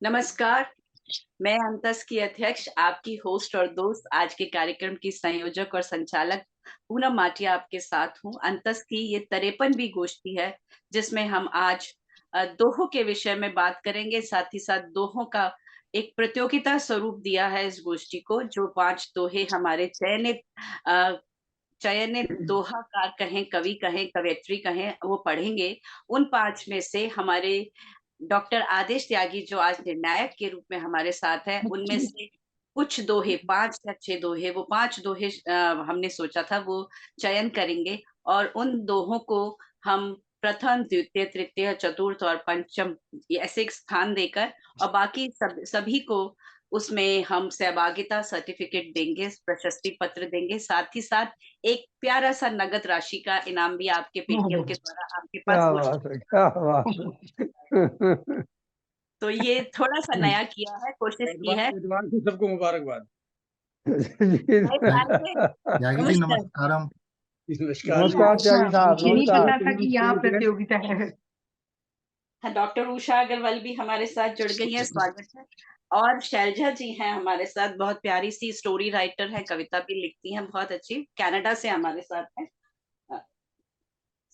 नमस्कार, मैं अंतस की अध्यक्ष, आपकी होस्ट और दोस्त, आज के कार्यक्रम की संयोजक और संचालक पूनम माटिया आपके साथ हूँ। अंतस की ये 53वीं गोष्ठी है, जिसमें हम आज दोहों के विषय में बात करेंगे। साथ ही साथ दोहों का एक प्रतियोगिता स्वरूप दिया है इस गोष्ठी को, जो 5 दोहे हमारे चयनित दोहाकार कहें, कवि कहें, कवयित्री कहें, वो पढ़ेंगे। उन 5 में से हमारे डॉक्टर आदेश त्यागी, जो आज निर्णायक के रूप में हमारे साथ हैं, उनमें से कुछ दोहे, 5 या 6 दोहे, वो 5 दोहे हमने सोचा था वो चयन करेंगे, और उन दोहों को हम प्रथम, द्वितीय, तृतीय, चतुर्थ और पंचम ऐसे एक स्थान देकर, और बाकी सभी को उसमें हम सहभागिता सर्टिफिकेट देंगे, प्रशस्ति पत्र देंगे। साथ ही साथ एक प्यारा सा नगद राशि का इनाम भी आपके पेटीएम के द्वारा आपके पास क्या बात है, क्या बात है। तो ये थोड़ा सा नया किया है, कोशिश की है। एतवार को सबको मुबारकबाद। नए साल में त्यागी जी नमस्कार। नमस्कारम। नमस्कार त्यागी साहब, ये नहीं नमस्कार। पता था कि यहाँ प्रतियोगिता है। हाँ, डॉक्टर उषा अग्रवाल भी हमारे साथ जुड़ गई है, स्वागत है। और शैलजा जी हैं हमारे साथ, बहुत प्यारी सी स्टोरी राइटर है, कविता भी लिखती हैं बहुत अच्छी, कनाडा से हमारे साथ है।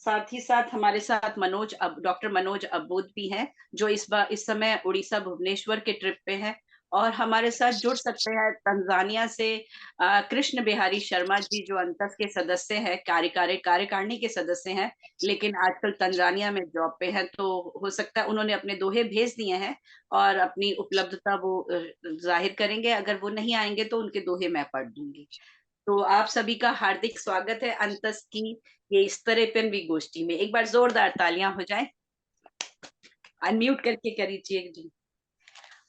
साथ ही साथ हमारे साथ डॉक्टर मनोज अब्बोद भी हैं, जो इस समय उड़ीसा भुवनेश्वर के ट्रिप पे हैं। और हमारे साथ जुड़ सकते हैं तंजानिया से कृष्ण बिहारी शर्मा जी, जो अंतस के सदस्य हैं, कार्यकारिणी के सदस्य हैं, लेकिन आजकल तंजानिया में जॉब पे हैं। तो हो सकता है उन्होंने अपने दोहे भेज दिए हैं और अपनी उपलब्धता वो जाहिर करेंगे। अगर वो नहीं आएंगे तो उनके दोहे मैं पढ़ दूंगी। तो आप सभी का हार्दिक स्वागत है अंतस की ये इस तरह भी गोष्ठी में। एक बार जोरदार तालियां हो जाएं। अनम्यूट करके करिए जी।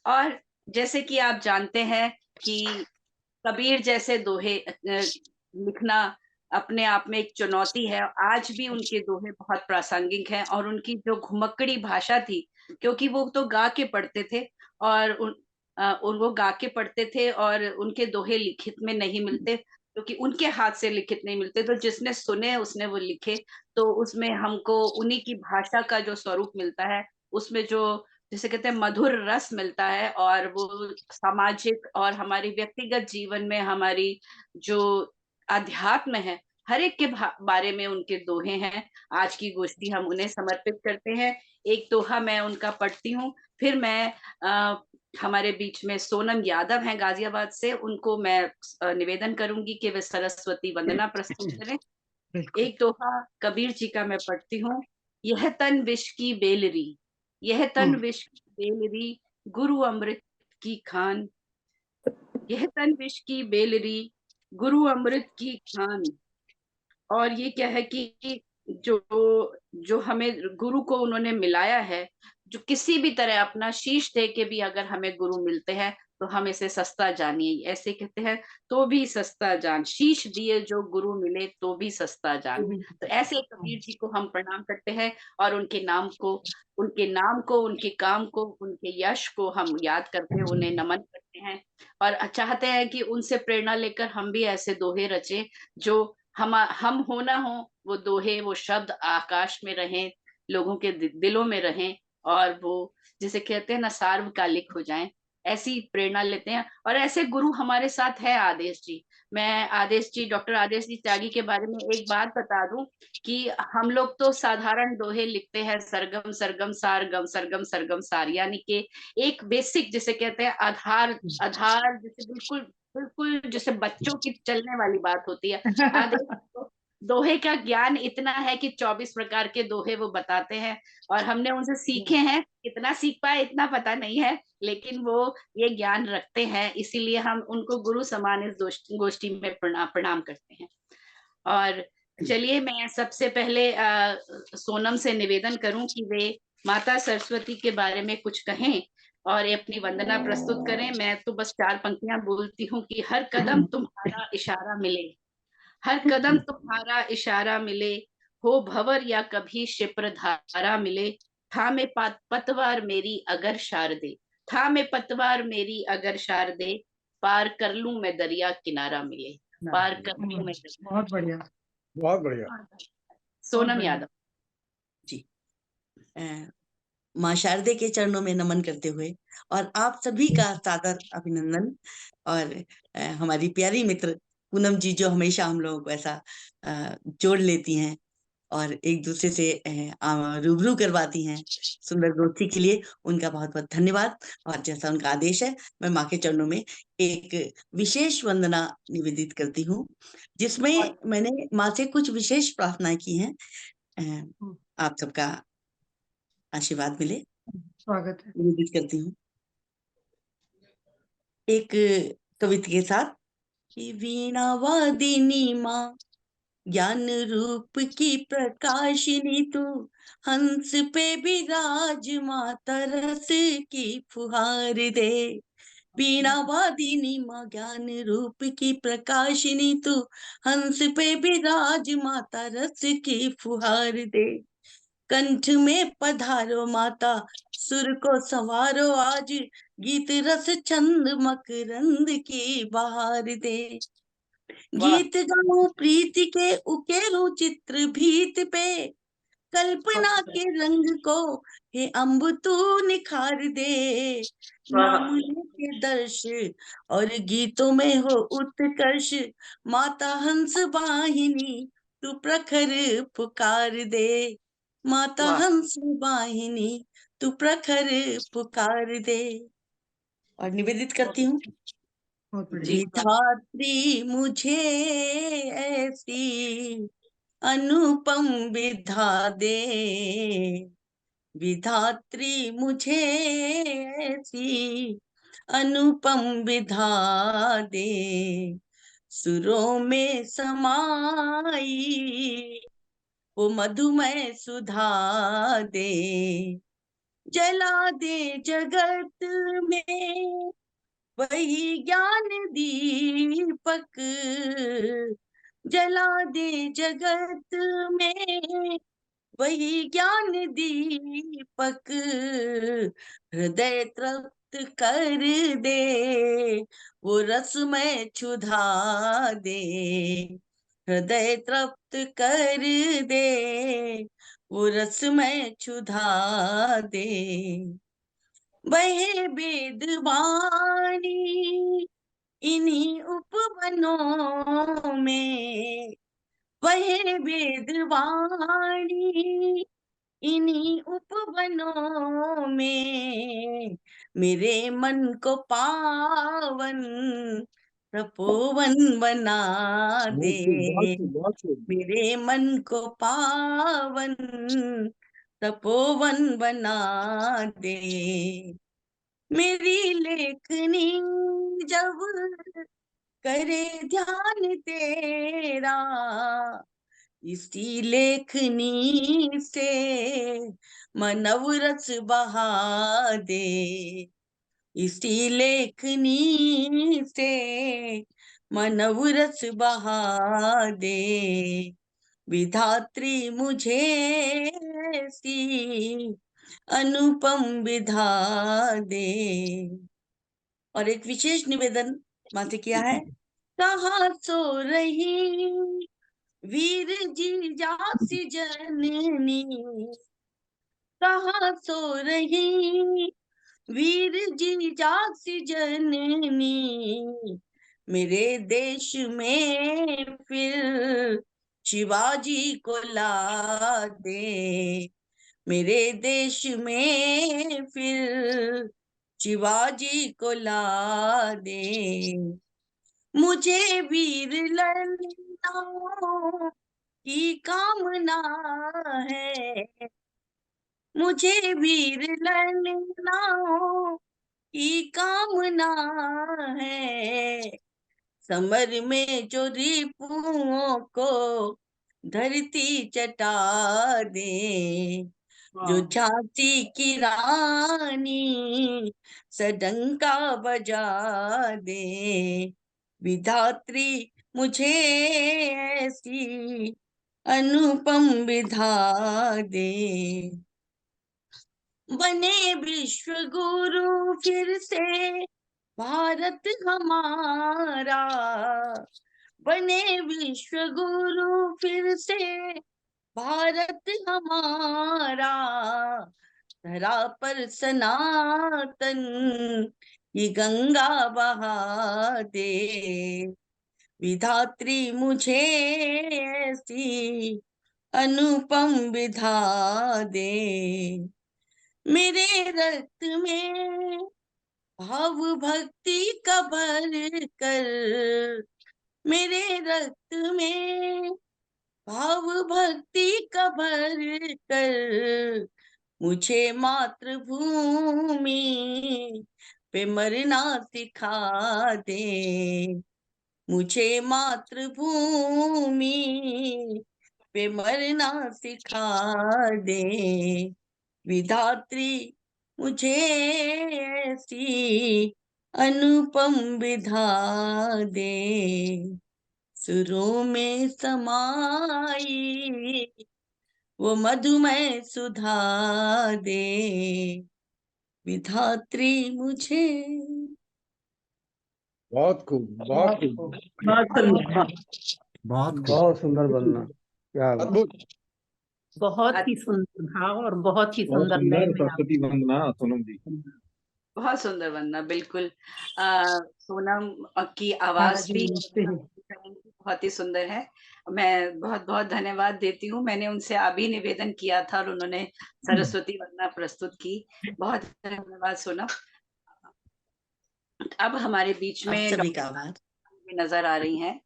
और जैसे कि आप जानते हैं कि कबीर जैसे दोहे लिखना अपने आप में एक चुनौती है। आज भी उनके दोहे बहुत प्रासंगिक हैं, और उनकी जो घुमक्कड़ी भाषा थी, क्योंकि वो तो गा के पढ़ते थे, और वो गा के पढ़ते थे, और उनके दोहे लिखित में नहीं मिलते, क्योंकि उनके हाथ से लिखित नहीं मिलते, तो जिसने सुने उसने वो लिखे। तो उसमें हमको उन्हीं की भाषा का जो स्वरूप मिलता है, उसमें जो जिसे कहते हैं मधुर रस मिलता है, और वो सामाजिक और हमारी व्यक्तिगत जीवन में हमारी जो अध्यात्म है, हर एक के बारे में उनके दोहे हैं। आज की गोष्ठी हम उन्हें समर्पित करते हैं। एक दोहा मैं उनका पढ़ती हूँ, फिर मैं हमारे बीच में सोनम यादव हैं गाजियाबाद से, उनको मैं निवेदन करूंगी कि वे सरस्वती वंदना प्रस्तुत करें। एक दोहा कबीर जी का मैं पढ़ती हूँ। यह तन विष की बेलरी, यह तन विष की बेलरी, गुरु अमृत की खान। यह तन विष की बेलरी, गुरु अमृत की खान। और ये क्या है कि जो जो हमें गुरु को उन्होंने मिलाया है, जो किसी भी तरह अपना शीश दे के भी अगर हमें गुरु मिलते हैं, तो हम इसे सस्ता जानिए, ऐसे कहते हैं, तो भी सस्ता जान, शीश दिए जो गुरु मिले तो भी सस्ता जान। तो ऐसे कबीर जी को हम प्रणाम करते हैं, और उनके नाम को, उनके काम को, उनके यश को हम याद करते हैं, उन्हें नमन करते हैं, और चाहते हैं कि उनसे प्रेरणा लेकर हम भी ऐसे दोहे रचें, जो हम हो ना हो, वो दोहे, वो शब्द आकाश में रहें, लोगों के दिलों में रहें, और वो जिसे कहते हैं ना, सार्वकालिक हो जाएं। ऐसी प्रेरणा लेते हैं, और ऐसे गुरु हमारे साथ है आदेश जी। मैं डॉक्टर आदेश जी त्यागी के बारे में एक बात बता दूं, कि हम लोग तो साधारण दोहे लिखते हैं, सरगम सरगम सार गम सरगम सरगम सार, यानी कि एक बेसिक जिसे कहते हैं आधार, आधार जिसे बिल्कुल बिल्कुल जैसे बच्चों की चलने वाली बात होती है। आदेश को दोहे का ज्ञान इतना है कि 24 प्रकार के दोहे वो बताते हैं, और हमने उनसे सीखे हैं। कितना सीख पाए इतना पता नहीं है, लेकिन वो ये ज्ञान रखते हैं, इसीलिए हम उनको गुरु समान इस गोष्ठी में प्रणाम करते हैं। और चलिए, मैं सबसे पहले सोनम से निवेदन करूं कि वे माता सरस्वती के बारे में कुछ कहें और ये अपनी वंदना प्रस्तुत करें। मैं तो बस 4 पंक्तियां बोलती हूँ कि हर कदम तुम्हारा इशारा मिले, हर कदम तुम्हारा इशारा मिले, हो भंवर या कभी क्षिप्र धारा मिले, था में पतवार मेरी अगर शारदे, था में पतवार मेरी अगर शारदे, पार कर लूं मैं दरिया किनारा मिले, पार कर लूं मैं। बहुत बढ़िया, बहुत बढ़िया। सोनम यादव जी। माँ शारदे के चरणों में नमन करते हुए और आप सभी का सादर अभिनंदन। और हमारी प्यारी मित्र पूनम जी जो हमेशा हम लोगों को ऐसा जोड़ लेती हैं और एक दूसरे से रूबरू करवाती हैं सुंदर गोष्ठी के लिए, उनका बहुत बहुत धन्यवाद। और जैसा उनका आदेश है, मैं माँ के चरणों में एक विशेष वंदना निवेदित करती हूँ, जिसमें मैंने माँ से कुछ विशेष प्रार्थनाएं की हैं। आप सबका आशीर्वाद मिले, स्वागत है। निवेदित करती हूँ एक कविता के साथ कि वीणा वादिनी माँ, ज्ञान रूप की प्रकाशिनी तू, हंस पे विराज माता, रस की फुहार दे। वीणा वादिनी माँ, ज्ञान रूप की प्रकाशिनी तू, हंस पे विराज माता, रस की फुहार दे। कंठ में पधारो माता, सुर को संवारो आज, गीत रस छंद मकरंद की बहार दे। गीत गाऊं प्रीति के उकेरूं चित्र भीत पे, कल्पना के रंग को हे अम्ब तू निखार दे। नाम के दर्श और गीतों में हो उत्कर्ष, माता हंस वाहिनी तू प्रखर पुकार दे। माता हंस वाहिनी तू प्रखर पुकार दे। और निवेदित करती हूँ, विधात्री मुझे ऐसी अनुपम विधा दे। विधात्री मुझे ऐसी अनुपम विधा दे, सुरों में समाई वो मधुमय सुधा दे। जला दे जगत में वही ज्ञान दीपक, जला दे जगत में वही ज्ञान दीपक, हृदय तृप्त कर दे वो रसमय क्षुधा दे। हृदय तृप्त कर दे वो रसमय क्षुधा दे। वह वेदवाणी इन्हीं उपवनों में, वह वेदवाणी इन्हीं उपवनों में, मेरे मन को पावन तपोवन बना दे। मेरे मन को पावन तपोवन बना दे। मेरी लेखनी जब करे ध्यान तेरा, इसी लेखनी से मनव रस बहा दे। इसी लेखनी से मनव रस बहा दे। विधात्री मुझे ऐसी अनुपम विधा दे। और एक विशेष निवेदन माँ से किया है, कहाँ सो रही वीर जी जासी जननी, कहाँ सो रही वीर जी जासी जननी, मेरे देश में फिर शिवाजी को ला दे। मेरे देश में फिर शिवाजी को ला दे। मुझे वीर लड़ना की कामना है, मुझे वीर लड़ना की कामना है। समर में जो रिपुओं को धरती चटा दे, जो झांसी की रानी सडंका बजा दे। विधात्री मुझे ऐसी अनुपम विधा दे। बने विश्व गुरु फिर से भारत हमारा, बने विश्व गुरु फिर से भारत हमारा। धरा पर सनातन ये गंगा बहा दे, विधात्री मुझे ऐसी अनुपम विधा दे। मेरे रक्त में भाव भक्ति का भर कर, मेरे रक्त में भाव भक्ति का भर कर, मुझे मातृभूमि पे मरना सिखा दे, मुझे मातृभूमि पे मरना सिखा दे, विधात्री मुझे ऐसी अनुपम विधा दे, सुरों में समाई वो मधुमय सुधा दे, विधात्री मुझे। बहुत खूब, बहुत खूब, बहुत सुंदर बनना, क्या बात। अद्भुत, बहुत ही सुंदर भाव और बहुत ही बहुत सुंदर लय सुंदर में आप सरस्वती वंदना सोनम जी। बहुत सुंदर बनना, बिल्कुल। सोनम की हाँ आवाज जी, भी नमस्ते। बहुत ही सुंदर है। मैं बहुत बहुत धन्यवाद देती हूँ। मैंने उनसे अभी निवेदन किया था और उन्होंने सरस्वती वंदना प्रस्तुत की। बहुत धन्यवाद सोनम। अब हमारे बीच आप में सभी का आभार। डॉक्टर नजर आ रही हैं।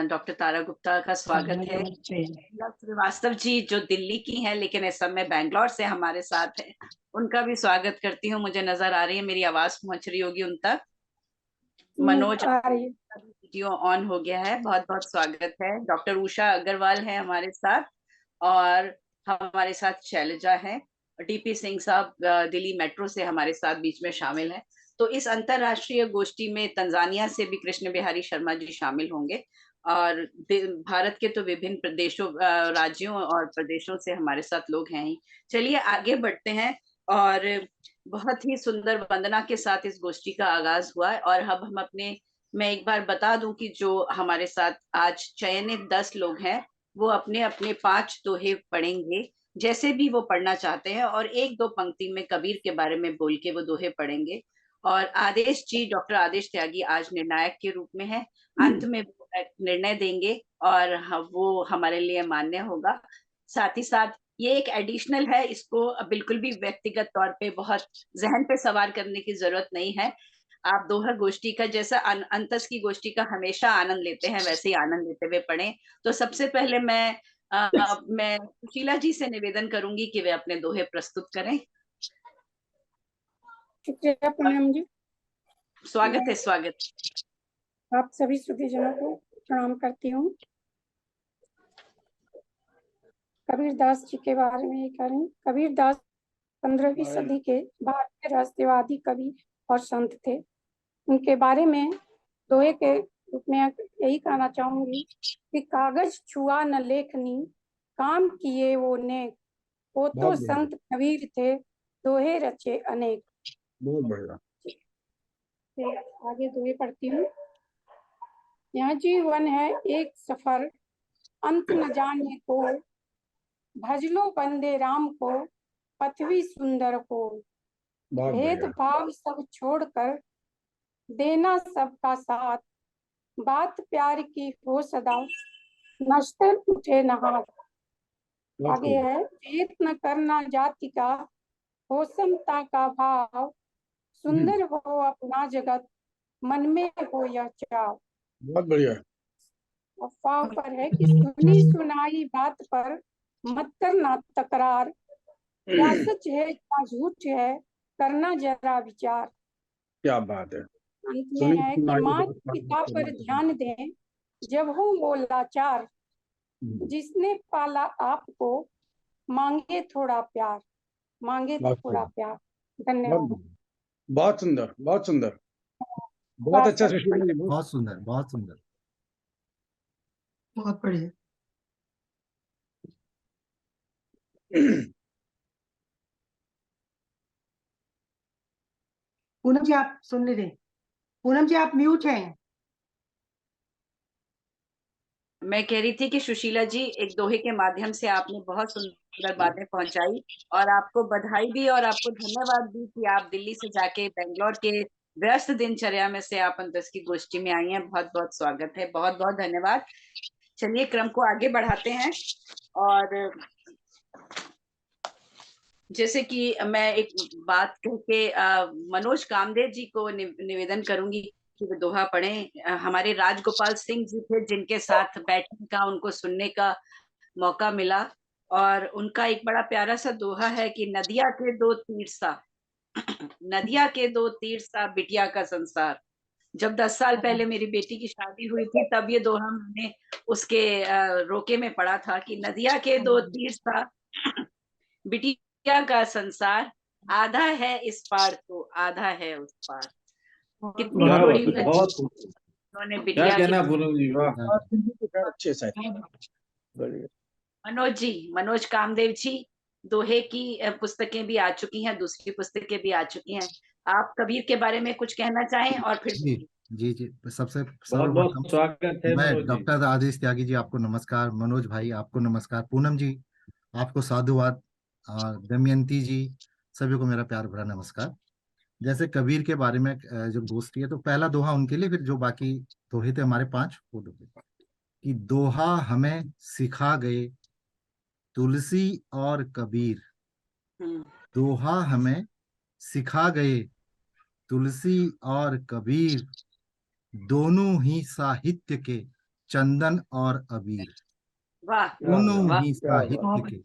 डॉक्टर तारा गुप्ता का स्वागत है। नमस्ते। श्रीवास्तव जी जो दिल्ली की हैं लेकिन इस समय बैंगलोर से हमारे साथ है, उनका भी स्वागत करती हूँ। मुझे नजर आ रही है, मेरी आवाज पहुंच रही होगी उन तक। मनोज वीडियो ऑन हो गया है, बहुत बहुत स्वागत है। डॉक्टर उषा अग्रवाल है हमारे साथ और हमारे साथ शैलजा है। डीपी सिंह साहब दिल्ली मेट्रो से हमारे साथ बीच में शामिल है। तो इस अंतरराष्ट्रीय गोष्ठी में तंजानिया से भी कृष्ण बिहारी शर्मा जी शामिल होंगे और भारत के तो विभिन्न प्रदेशों राज्यों और प्रदेशों से हमारे साथ लोग हैं ही। चलिए आगे बढ़ते हैं और बहुत ही सुंदर वंदना के साथ इस गोष्ठी का आगाज हुआ है। और अब हम अपने, मैं एक बार बता दूं कि जो हमारे साथ आज चयनित 10 लोग हैं वो अपने अपने 5 दोहे पढ़ेंगे जैसे भी वो पढ़ना चाहते हैं और एक दो पंक्ति में कबीर के बारे में बोल के वो दोहे पढ़ेंगे। और आदेश जी, डॉक्टर आदेश त्यागी आज निर्णायक के रूप में है, अंत में वो निर्णय देंगे और वो हमारे लिए मान्य होगा। साथ ही साथ ये एक एडिशनल है, इसको बिल्कुल भी व्यक्तिगत तौर पे बहुत जहन पे सवार करने की जरूरत नहीं है। आप दोहर गोष्ठी का जैसा अंतस की गोष्ठी का हमेशा आनंद लेते हैं वैसे ही आनंद लेते हुए पढ़ें। तो सबसे पहले मैं सुशीला जी से निवेदन करूंगी कि वे अपने दोहे प्रस्तुत करें। शुक्रिया पूनम जी। स्वागत है, स्वागत। आप सभी श्रोताजनों को प्रणाम करती हूँ। कबीरदास जी के बारे में करें। कबीरदास 15वीं सदी के भारतीय रहस्यवादी कवि और संत थे। उनके बारे में दोहे के रूप में यही कहना चाहूंगी कि कागज छुआ न लेखनी, काम किए वो नेक, वो तो संत कबीर थे, दोहे रचे अनेक। बहुत बढ़िया। आगे दोहे पढ़ती हूँ। यह जीवन है एक सफर, अंत न जाने को, भजलो बंदे राम को, पथवी सुंदर को, भेदभाव सब छोड़कर देना सबका साथ, बात प्यार की हो सदा, नश्तर उठे न हाथ। आगे है, भेद न करना जाति का, हो समता का भाव, सुंदर हो अपना जगत, मन में हो यह चाव। बहुत बढ़िया। अफवाह पर है कि सुनी सुनाई बात पर मत करना तकरार, क्या सच है क्या झूठ है, करना जरा विचार। क्या बात है। अंत में है कि माता पिता पर ध्यान दें जब हो वो लाचार, जिसने पाला आपको मांगे थोड़ा प्यार, मांगे थोड़ा प्यार। धन्यवाद। बहुत सुंदर, बहुत सुंदर, बहुत अच्छा सुशीला जी। बहुत सुंदर, बहुत सुंदर, बहुत बढ़िया। पूनम जी आप सुन ले रहे। पूनम जी आप म्यूट हैं। मैं कह रही थी कि सुशीला जी, एक दोहे के माध्यम से आपने बहुत सुंदर बातें पहुंचाई, और आपको बधाई भी और आपको धन्यवाद भी कि आप दिल्ली से जाके बेंगलोर के व्यस्त दिनचर्या में से आप अंतस की गोष्ठी में आई हैं। बहुत बहुत स्वागत है, बहुत बहुत धन्यवाद। चलिए क्रम को आगे बढ़ाते हैं, और जैसे कि मैं एक बात कह के मनोज कामदेव जी को निवेदन करूंगी कि वो दोहा पढ़ें। हमारे राजगोपाल सिंह जी थे जिनके साथ बैठने का, उनको सुनने का मौका मिला, और उनका एक बड़ा प्यारा सा दोहा है कि नदिया के दो तीर सा नदिया के दो तीर सा बिटिया का संसार। जब 10 साल पहले मेरी बेटी की शादी हुई थी, तब ये दोहा हमने उसके रोके में पढ़ा था कि नदिया के दो तीर सा बिटिया का संसार, आधा है इस पार तो आधा है उस पार। कितनी क्या थोड़ी बात है, बहुत उन्होंने क्या बिटिया के। कहना है पूनम जी, वाह। तो खैर अच्छे से बढ़िया। मनोज कामदेव जी, दोहे की पुस्तकें भी आ चुकी हैं, दूसरी पुस्तकें भी आ चुकी हैं। आप कबीर के बारे में कुछ कहना चाहें, और फिर जी जी जी, सबसे बहुत सर्वप्रथम बहुत स्वागत है मैं मनोज जी। डॉक्टर आदेश त्यागी जी आपको नमस्कार, मनोज भाई आपको नमस्कार, पूनम जी आपको साधुवाद, और दमयंती जी सभी को मेरा प्यार भरा नमस्कार। जैसे कबीर के बारे में जो गोष्ठी है, तो पहला दोहा उनके लिए, फिर जो बाकी दोहे थे हमारे 5 वो दोहे कि दोहा हमें सिखा गए तुलसी और कबीर। दोहा हमें सिखा गए तुलसी और कबीर, दोनों ही साहित्य के चंदन और अबीर। वाह दोनों वाह, ही क्या साहित्य के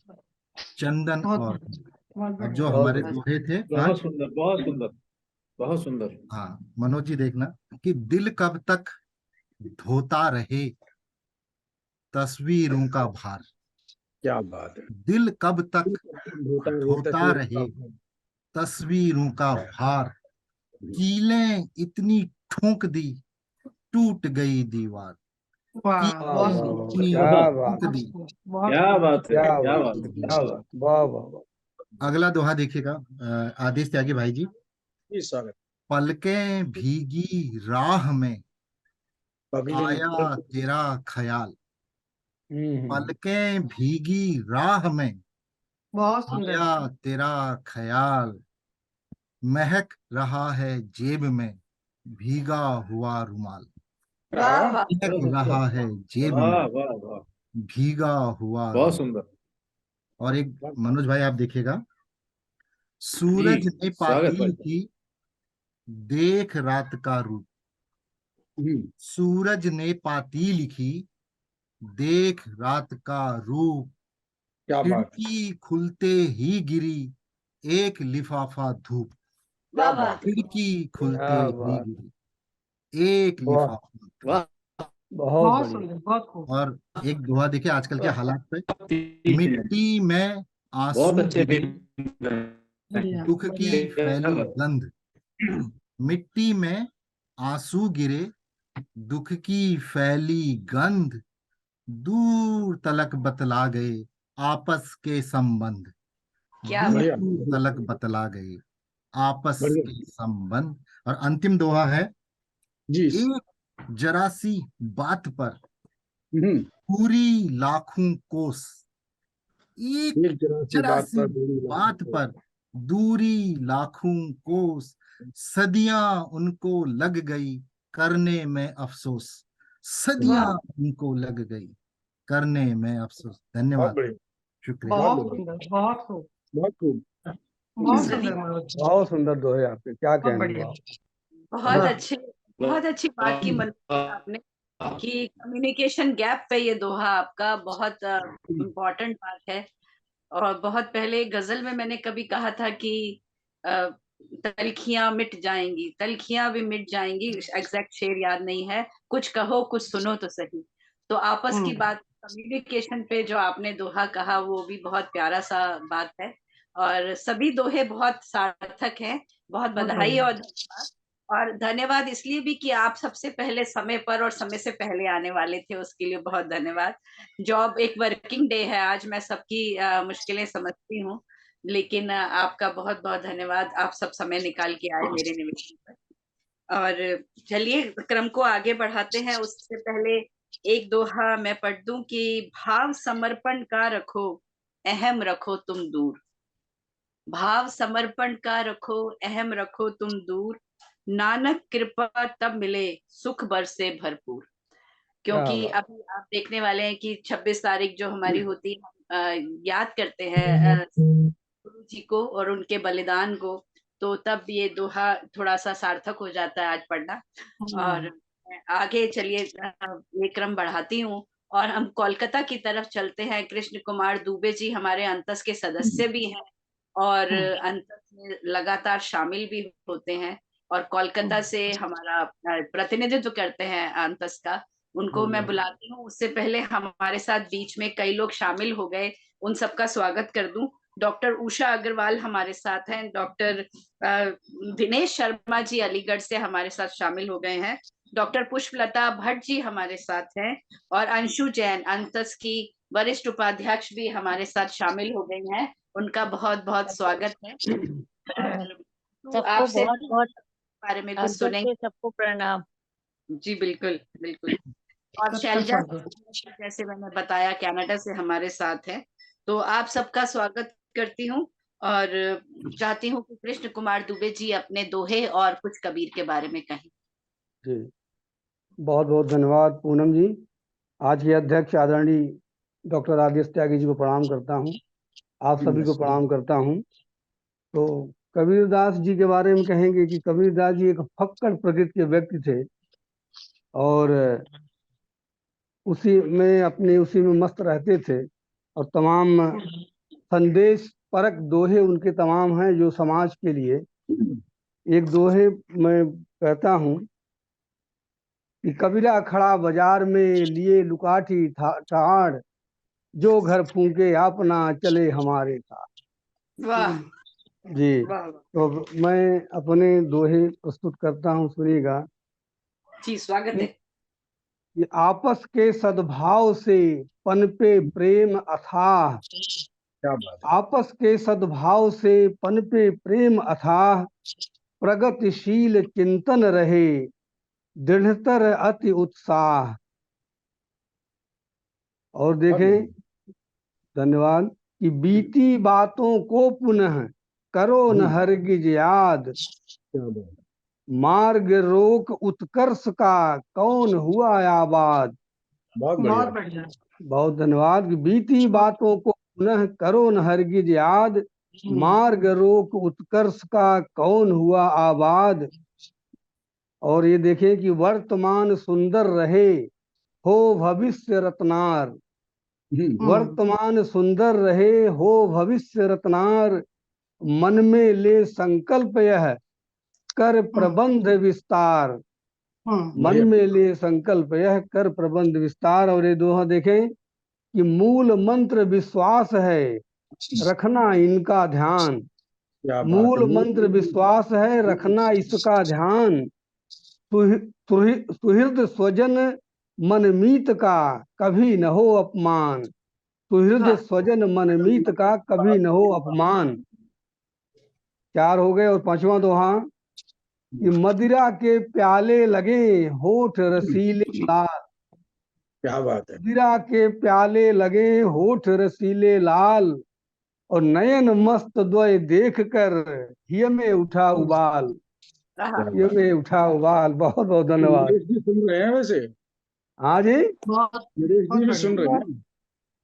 चंदन और अबीर। अब जो बहुत हमारे बढ़िया। दोहे थे बहुत 5, सुंदर, बहुत सुंदर, बहुत सुंदर। हाँ मनोज जी देखना कि दिल कब तक धोता रहे तस्वीरों का भार। क्या बात है। दिल कब तक धोता धोता रहे तस्वीरों का भार, कीलें इतनी ठोक दी टूट गई दीवार। वाह, बहुत कीलें सुंदर, इतनी क्या ठोक बात, दी बहुत क्या बात है, क्या क्या बात, बात है, क्या क्या बात, बात। वाह वाह वाह। अगला दोहा देखिएगा, आदेश त्यागी भाई जी। जी स्वागत। पलकें भीगी राह में पगले आया तेरा ख्याल। हम्म। पलकें भीगी राह में बहुत सुंदर। आया तेरा ख्याल, महक रहा है जेब में भीगा हुआ रुमाल। वाह वाह, महक रहा है जेब में वाह वाह वाह, भीगा हुआ बहुत रुमाल। सुंदर और एक मनोज भाई आप देखिएगा, जी। सूरज ने स्वागत पाती भाई। थी देख रात का रूप। सूरज ने पाती लिखी देख रात का रूप, क्या बात है। खिड़की खुलते ही गिरी एक लिफाफा धूप। क्या वाह वाह, बात है। खिड़की खुलते क्या ही बात। गिरी एक वाह, लिफाफा धूप। वाह, बहुत बहुत बढ़िया। सुंदर, बहुत खूब। और एक दोहा देखिए आजकल के हालात पे, बहुत मिट्टी में आंसू अच्छे गिरे बढ़िया, दुख की फैली गंध। मिट्टी में आंसू गिरे दुख की फैली गंध, दूर तलक बतला गए आपस के संबंध। क्या दूर बढ़िया तलक बतला गए आपस बढ़िया। के संबंध। और अंतिम दोहा है, जी। एक जरा सी बात पर हम्म। पूरी लाखों कोस। एक एक जरा सी जरा बात सी पर दूरी बात पर दूरी लाखों कोस, सदियां उनको लग गई करने में अफसोस। सदियां वाह, उनको लग गई करने में अफसोस। बहुत धन्यवाद, बढ़िया। शुक्रिया। बहुत बहुत बढ़िया। सुंदर, बहुत खूब, बहुत खूब। बहुत सदी सुंदर मनोज जी, बहुत सुंदर दोहे आपके, क्या बहुत कहने बढ़िया। वाह। बहुत वाह, अच्छे, बहुत अच्छी बात की मनोज आपने, कि कम्युनिकेशन गैप पे ये दोहा आपका बहुत इम्पोर्टेंट बात है। और बहुत पहले गजल में मैंने कभी कहा था कि अ, तलखियां मिट जाएंगी, तलखियां भी मिट जाएंगी, एग्जैक्ट शेर याद नहीं है, कुछ कहो कुछ सुनो तो सही। तो आपस की बात, कम्युनिकेशन पे जो आपने दोहा कहा वो भी बहुत प्यारा सा बात है, और सभी दोहे बहुत सार्थक हैं। बहुत बहुत बधाई बढ़िया। और धन्यवाद। और धन्यवाद इसलिए भी कि आप सबसे पहले समय पर और समय से पहले आने वाले थे, उसके लिए बहुत धन्यवाद। जॉब एक वर्किंग डे है आज, मैं सबकी मुश्किलें समझती हूँ, लेकिन आपका बहुत बहुत धन्यवाद, आप सब समय निकाल के आए मेरे निवेदन पर। और चलिए क्रम को आगे बढ़ाते हैं। उससे पहले एक दोहा मैं पढ़ दूं कि भाव समर्पण का रखो, अहम रखो तुम दूर। भाव समर्पण का रखो, अहम रखो तुम दूर। नानक कृपा तब मिले, सुख बरसे भरपूर। क्या क्योंकि बात। अभी आप देखने वाले हैं कि 26 तारीख जो हमारी होती है, याद करते हैं गुरु जी को और उनके बलिदान को। तो तब ये दोहा थोड़ा सा सार्थक हो जाता है आज पढ़ना। और आगे चलिए, ये क्रम बढ़ाती हूँ और हम कोलकाता की तरफ चलते हैं। कृष्ण कुमार दुबे जी हमारे अंतस के सदस्य भी हैं और अंतस में लगातार शामिल भी होते हैं और कोलकाता से हमारा प्रतिनिधित्व करते हैं अंतस का। उनको मैं बुलाती हूँ। उससे पहले हमारे साथ बीच में कई लोग शामिल हो गए, उन सबका स्वागत कर दूं। डॉक्टर उषा अग्रवाल हमारे साथ हैं। डॉक्टर दिनेश शर्मा जी अलीगढ़ से हमारे साथ शामिल हो गए हैं। डॉक्टर पुष्पलता भट्ट जी हमारे साथ हैं और अंशु जैन अंतस की वरिष्ठ उपाध्यक्ष भी हमारे साथ शामिल हो गई हैं। उनका बहुत बहुत स्वागत है। तो सबको आपसे बहुत बहुत बारे में कुछ अंतस सुनेंगे। से सबको प्रणाम। जी बिल्कुल बिल्कुल। और सबका शैलजा स्वागत। जैसे मैंने बताया कनाडा से हमारे साथ है। तो आप सबका स्वागत करती हूँ और चाहती हूँ कि कृष्ण कुमार दुबे जी अपने दोहे और कुछ कबीर के बारे में कहें। जी, बहुत बहुत धन्यवाद पूनम जी। आज के अध्यक्ष आदरणीय डॉक्टर राजेश त्यागी जी को प्रणाम करता हूँ। आप सभी को प्रणाम करता हूँ। तो कबीरदास जी के बारे में कहेंगे कि कबीरदास जी एक फक्कड़ प्रकृति के व्यक्ति थे और उसी में मस्त रहते थे और तमाम संदेश परक दोहे उनके तमाम हैं जो समाज के लिए। एक दोहे मैं कहता हूँ कि कबीरा खड़ा बाजार में लिए लुकाठी ठाड़, जो घर फूंके अपना चले हमारे साथ। वाह जी, वाह। तो मैं अपने दोहे प्रस्तुत करता हूँ, सुनिएगा। जी स्वागत है। कि आपस के सद्भाव से पनपे प्रेम अथाह, क्या बात है। आपस के सद्भाव से पनपे प्रेम अथाह, प्रगतिशील चिंतन रहे दृढ़तर अति उत्साह। और देखें, धन्यवाद। कि बीती बातों को पुनः करो न हरगिज याद, क्या बात है। मार्ग रोक उत्कर्ष का कौन हुआ आबाद। बहुत बहुत बढ़िया। बढ़िया। बहुत धन्यवाद। कि बीती बातों को पुनः करो न हरगिज याद, मार्ग रोक उत्कर्ष का कौन हुआ आबाद। और ये देखें कि वर्तमान सुंदर रहे हो भविष्य रत्नार, वर्तमान सुंदर रहे हो भविष्य रत्नार, मन में ले संकल्प यह कर प्रबंध विस्तार, मन में ले संकल्प यह कर प्रबंध विस्तार। और ये दोहा देखें कि मूल मंत्र विश्वास है रखना इनका ध्यान, क्या बात मूल है। मंत्र विश्वास है रखना इसका ध्यान, सुहृद स्वजन मनमीत का कभी न हो अपमान, सुहृद स्वजन मनमीत का कभी न हो अपमान। 4 हो गए। और 5वां दोहा कि मदिरा के प्याले लगे होठ रसीले लाल, क्या बात है। मदिरा के प्याले लगे होठ रसीले लाल, और नयन मस्त द्वय देख कर हिय में उठा उबाल, हिय में उठा उबाल। बहुत बहुत धन्यवाद। नरेश जी सुन रहे हैं वैसे। हाँ जी, बहुत नरेश जी भी बहुत सुन रहे हैं।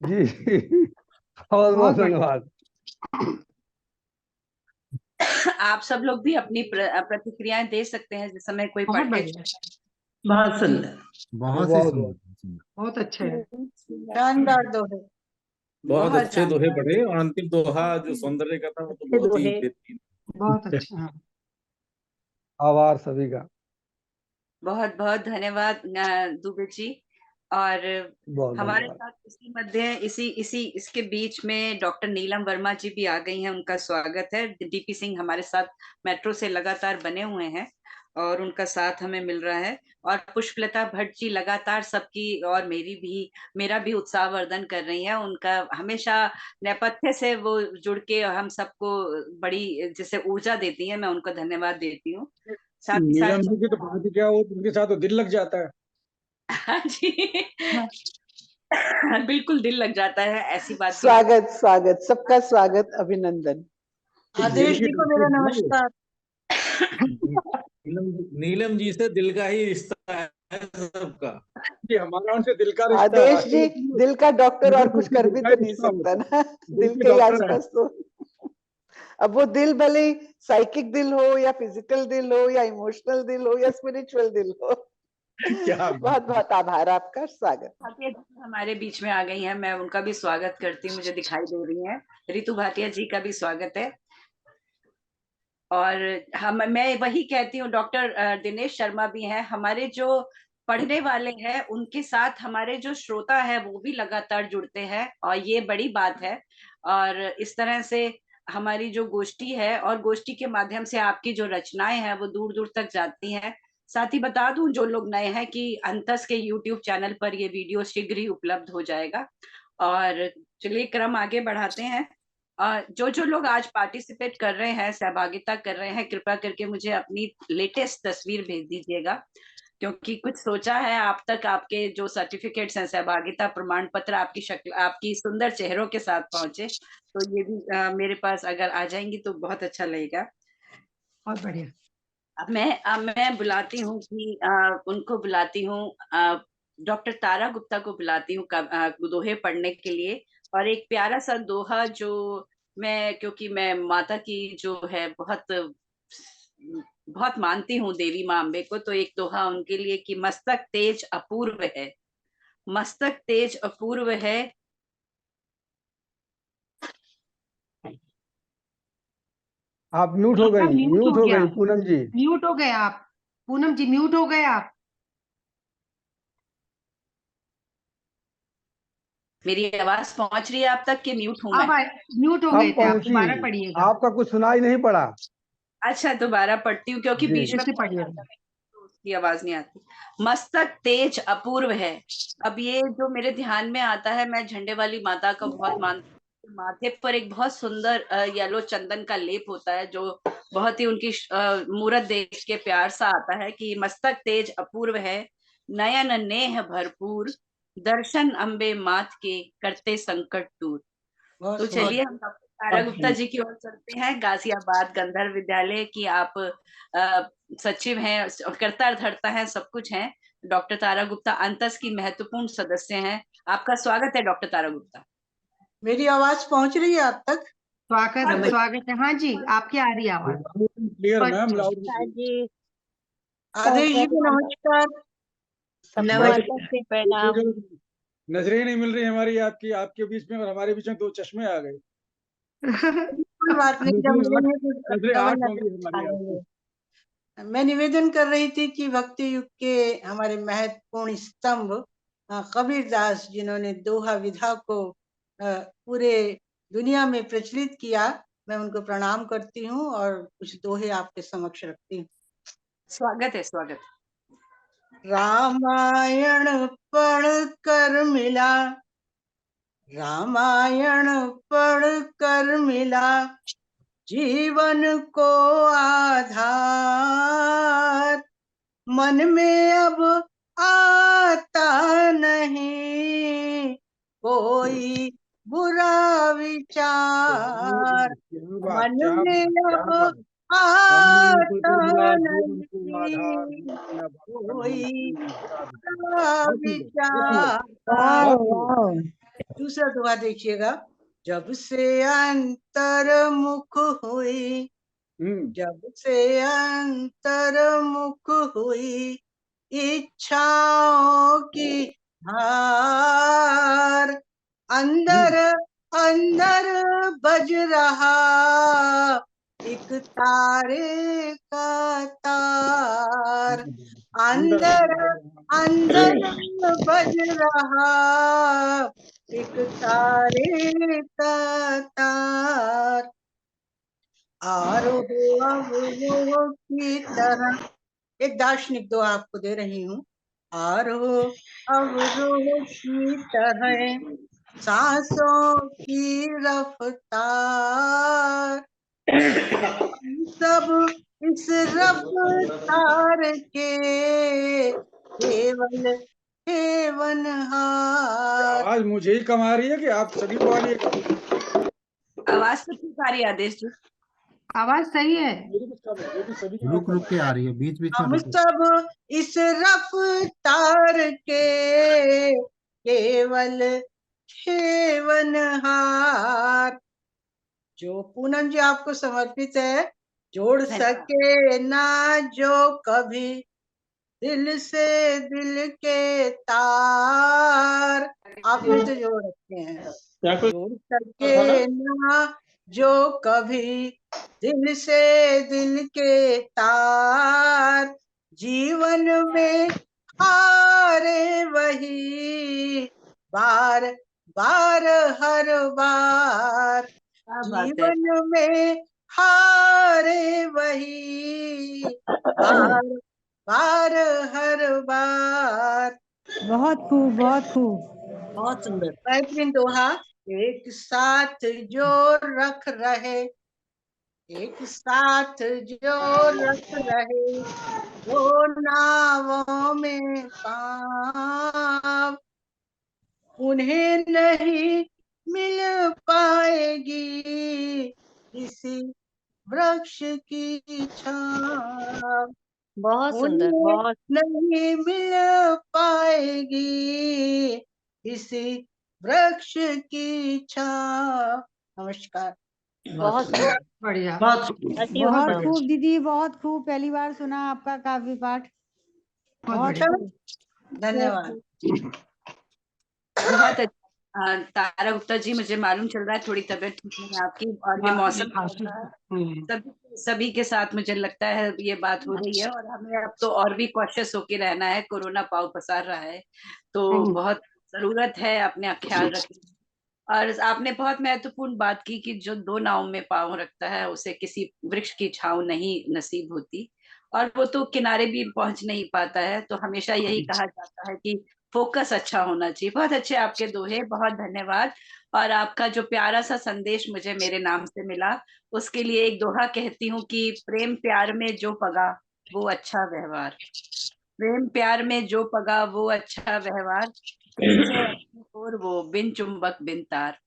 जी बहुत बहुत धन्यवाद। आप सब लोग भी अपनी प्रतिक्रियाएं दे सकते हैं जिस समय कोई बहुत पढ़ के। बढ़िया। बहुत सुंदर। बहुत ही बहुत सुंदर। बहुत अच्छा है। शानदार दोहे। बहुत अच्छे शानदार। दोहे पढ़े और अंतिम दोहा जो सौंदर्य का था वो तो अच्छे बहुत ही दोहे। बेहतरीन। बहुत अच्छा। हाँ। आभार सभी का। बहुत बहुत धन्यवाद दुबे जी। और बहुत हमारे धन्यवाद। साथ इसी मध्य इसके बीच में डॉक्टर नीलम वर्मा जी भी आ गई हैं। उनका स्वागत है। डीपी सिंह हमारे साथ मेट्रो से लगातार बने हुए हैं और उनका साथ हमें मिल रहा है। और पुष्पलता भट्ट जी लगातार सबकी और मेरा भी उत्साहवर्धन कर रही हैं। उनका हमेशा नेपथ्य से वो जुड़ के हम सबको बड़ी जैसे ऊर्जा देती हैं। मैं उनको धन्यवाद देती हूँ। साथ ही नीलम साथ जी की तो बात ही क्या हो, उनके साथ तो दिल लग जाता है। हाँ जी। बिल्कुल दिल लग जाता है, ऐसी बात की स्वागत स्वागत, सबका स्वागत, अभिनंदन। आदेश जी को मेरा नमस्कार। नीलम जी से दिल का ही रिश्ता है सबका। जी हमारा उनसे दिल का रिश्ता आदेश जी, है। दिल का डॉक्टर और कुछ कर भी दिल का तो नहीं रिश्ता सकता होता है। ना, दिल के ही डॉक्टर है। आसपास तो। अब वो दिल भले ही साइकिक दिल हो या फिजिकल दिल हो या इमोशनल दिल हो या स्पिरिचुअल दिल हो। क्या बहुत बहुत आभार आपका, स्वागत। भाटिया जी हमारे बीच में आ गई हैं, मैं उनका भी स्वागत करती हूँ, मुझे दिखाई दे रही हैं। रितु भाटिया जी का भी स्वागत है। और मैं वही कहती हूँ, डॉक्टर दिनेश शर्मा भी हैं, हमारे जो पढ़ने वाले हैं उनके साथ हमारे जो श्रोता है वो भी लगातार जुड़ते हैं, और ये बड़ी बात है। और इस तरह से हमारी जो गोष्ठी है, और गोष्ठी के माध्यम से आपकी जो रचनाएं हैं वो दूर दूर तक जाती हैं। साथ ही बता दूं जो लोग नए हैं कि अंतस के यूट्यूब चैनल पर ये वीडियो शीघ्र ही उपलब्ध हो जाएगा। और चलिए क्रम आगे बढ़ाते हैं। जो लोग आज पार्टिसिपेट कर रहे हैं, सहभागिता कर रहे हैं, कृपया करके मुझे अपनी लेटेस्ट तस्वीर भेज दीजिएगा, क्योंकि कुछ सोचा है आप तक आपके जो सर्टिफिकेट्स हैं, सहभागिता प्रमाण पत्र आपकी शक्ल, आपकी सुंदर चेहरों के साथ पहुंचे, तो ये भी मेरे पास अगर आ जाएंगी तो बहुत अच्छा लगेगा। बहुत बढ़िया। अब मैं बुलाती हूँ कि उनको बुलाती हूँ, डॉक्टर तारा गुप्ता को बुलाती हूँ दोहे पढ़ने के लिए। और एक प्यारा सा दोहा जो क्योंकि मैं माता की जो है बहुत बहुत मानती हूँ, देवी माँ अम्बे को, तो एक दोहा उनके लिए कि मस्तक तेज अपूर्व है, मस्तक तेज अपूर्व है। आप म्यूट हो गई, म्यूट हो गई पूनम जी। म्यूट हो गए आप, पूनम जी म्यूट हो गए आप। मेरी आवाज पहुंच रही है आप तक कि म्यूट हूं मैं? म्यूट हो अब गए थे आप, पहुंची, दोबारा पढ़िएगा। आपका कुछ सुनाई नहीं पड़ा। अच्छा दोबारा पढ़ती हूँ, क्योंकि जी। बीच में फिर से पढ़िएगा। तो उसकी आवाज नहीं आती। मस्तक तेज अपूर्व है। अब ये जो मेरे ध्यान में आता है, मैं झंडे वाली माता को बहुत मानती हूँ। माथे पर एक बहुत सुंदर येलो चंदन का लेप होता है, जो बहुत ही उनकी मूरत देख के प्यार सा आता है कि मस्तक तेज अपूर्व है, नयन नेह भरपूर, दर्शन अम्बे मात के करते संकट दूर। तो चलिए हम डॉक्टर तारा गुप्ता जी की ओर चलते हैं। गाजियाबाद गंधर्व विद्यालय की आप सचिव हैं, कर्ता धर्ता हैं, सब कुछ हैं। डॉक्टर तारा गुप्ता अंतस की महत्वपूर्ण सदस्य हैं। आपका स्वागत है डॉक्टर तारा गुप्ता। मेरी आवाज पहुंच रही है आप तक? स्वागत है। हाँ जी, आपकी आ रही आवाज। Clear ma'am, loud. जी आदेश जी को नमस्कार। नमस्ते, प्रणाम। नजरें ही नहीं मिल रही हमारी आपकी, आपके बीच में और हमारे बीच में दो चश्मे आ गए। कोई बात नहीं, जब मिलेंगे तो नजरें डबल आठ होंगी नजर हमारी डालेंगे। आपकी। मैं निवेदन कर रही थी कि भक्ति युग के हमारे महत्वपूर्ण स्तंभ कबीरदास, जिन्होंने दोहा विधा को पूरे दुनिया में प्रचलित किया, मैं उनको प्रणाम करती हूँ और कुछ दोहे आपके समक्ष रखती हूँ। स्वागत है, स्वागत। रामायण पढ़ कर मिला, रामायण पढ़ कर मिला जीवन को आधार, मन में अब आता नहीं कोई बुरा विचार, मन में अब आता नहीं कोई बुरा विचार। दूसरा दोहा देखिएगा। जब से अंतर्मुख हुई, जब से अंतर्मुख हुई इच्छाओं की धार, अंदर अंदर बज रहा एक तारे का तार, अंदर अंदर बज रहा एक तारे का तार, आरोह अवरोह की तरह। एक दार्शनिक दो आपको दे रही हूँ। आरोह अवरोह की तरह सांसों की रफ्तार, सब इस रफ्तार के केवल खेवनहार। आवाज मुझे ही कम आ रही है कि आप सभी को आ रही है? आवाज तो ठीक आ रही है आदेश जी। आवाज सही है। मेरी कुछ कम है, लेकिन सभी की रुक कम रुक के आ रही है, बीच बीच में हम रुक। सब इस रफ्तार के केवल खेवनहार। जो पूनम जी आपको समर्पित है, जोड़ सके ना जो कभी दिल से दिल के तार। आपने तो जोड़ रखे हैं। जोड़ सके ना जो कभी दिल से दिल के तार। जीवन में हारे वही बार बार हर बार। जीवन में हारे वही बार बार हर बार। बहुत खूब, बहुत खूब, बहुत सुंदर। बेहतरीन दोहा। एक साथ जो रख रहे, एक साथ जो रख रहे, दो नावों में पाँव, उन्हें नहीं मिल पाएगी किसी वृक्ष की छाँव। बहुत सुंदर, उन्हें बहुत नहीं मिल पाएगी किसी वृक्ष की छाँव। नमस्कार। बहुत सुंदर, बढ़िया। बहुत अति बहुत उत्तम। खूब दीदी, बहुत खूब। पहली बार सुना आपका काव्य पाठ। बहुत बहुत बढ़िया। खूब। धन्यवाद। बहुत अच्छा। तारा गुप्ता जी, मुझे मालूम चल रहा है थोड़ी तबीयत ठीक नहीं है आपकी, और ये मौसम सभी के साथ मुझे लगता है ये बात हो रही है, और हमें अब तो और भी कॉशियस होके रहना है। कोरोना पाव पसार रहा है, तो बहुत जरूरत है अपने ख्याल रखने की। और आपने बहुत महत्वपूर्ण बात की कि जो दो नाव में पाँव रखता है उसे किसी वृक्ष की छांव नहीं नसीब होती, और वो तो किनारे भी पहुंच नहीं पाता है। तो हमेशा यही कहा जाता है कि फोकस अच्छा होना चाहिए। बहुत अच्छे आपके दोहे, बहुत धन्यवाद। और आपका जो प्यारा सा संदेश मुझे मेरे नाम से मिला, उसके लिए एक दोहा कहती हूँ कि प्रेम प्यार में जो पगा वो अच्छा व्यवहार, प्रेम प्यार में जो पगा वो अच्छा व्यवहार, खींचे अपनी ओर वो बिन चुंबक बिन तार।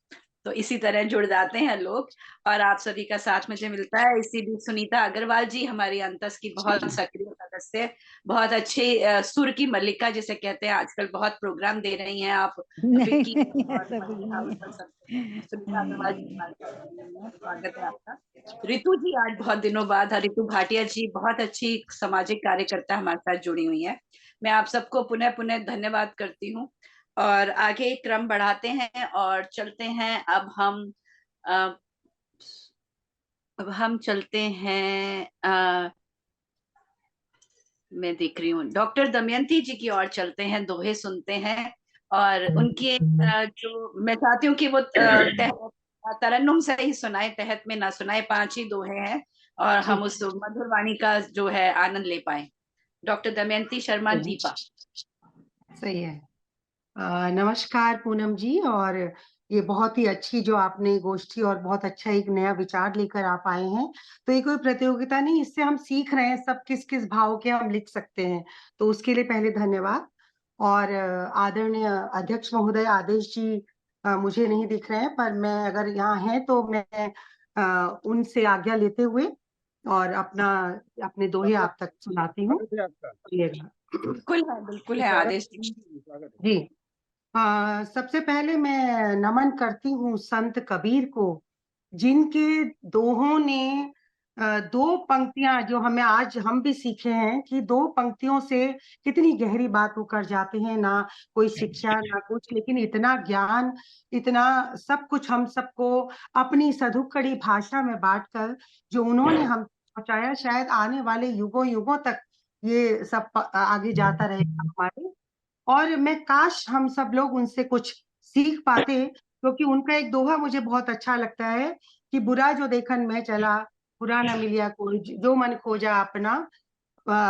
तो इसी तरह जुड़ जाते हैं लोग, और आप सभी का साथ मुझे मिलता है। इसी बीच सुनीता अग्रवाल जी, हमारी अंतस की बहुत सक्रिय सदस्य, बहुत अच्छे सुर की मल्लिका जिसे कहते हैं, आजकल बहुत प्रोग्राम दे रही हैं आप, नहीं विक्की नहीं, और ऐसा कुछ नहीं है। सुनीता अग्रवाल जी हमारे साथ जुड़ी हुई हैं। स्वागत है आपका। रितु जी आज बहुत दिनों बाद, रितु भाटिया जी बहुत अच्छी सामाजिक कार्यकर्ता हमारे साथ जुड़ी हुई है। मैं आप सबको पुनः पुनः धन्यवाद करती हूँ, और आगे क्रम बढ़ाते हैं और चलते हैं। अ, अब हम चलते हैं, मैं देख रही हूँ डॉक्टर दमयंती जी की ओर चलते हैं, दोहे सुनते हैं। और उनके जो मैं चाहती हूँ कि वो तरन्नुम से ही सुनाए, तहत में ना सुनाए। 5 ही दोहे हैं, और हम उस मधुर वाणी का जो है आनंद ले पाए। डॉक्टर दमयंती शर्मा दीपा। सही है। नमस्कार पूनम जी, और ये बहुत ही अच्छी जो आपने गोष्ठी और बहुत अच्छा एक नया विचार लेकर आप आए हैं। तो ये कोई प्रतियोगिता नहीं, इससे हम सीख रहे हैं सब किस किस भाव के हम लिख सकते हैं। तो उसके लिए पहले धन्यवाद। और आदरणीय अध्यक्ष महोदय आदेश जी मुझे नहीं दिख रहे हैं, पर मैं अगर यहाँ हैं तो मैं उनसे आज्ञा लेते हुए और अपने दोहे आप तक सुनाती हूँ। बिल्कुल है आदेश जी। सबसे पहले मैं नमन करती हूँ संत कबीर को, जिनके दोहों ने दो पंक्तियां जो हमें आज हम भी सीखे हैं कि दो पंक्तियों से कितनी गहरी बात वो कर जाते हैं। ना कोई शिक्षा ना कुछ, लेकिन इतना ज्ञान, इतना सब कुछ हम सबको अपनी सधुकड़ी भाषा में बांटकर जो उन्होंने हम पहुंचाया, शायद आने वाले युगों युगों तक ये सब आगे जाता रहेगा हमारे। और मैं काश हम सब लोग उनसे कुछ सीख पाते, क्योंकि उनका एक दोहा मुझे बहुत अच्छा लगता है कि बुरा जो देखन मैं चला, बुरा ना मिलिया कोई, जो मन खोजा अपना,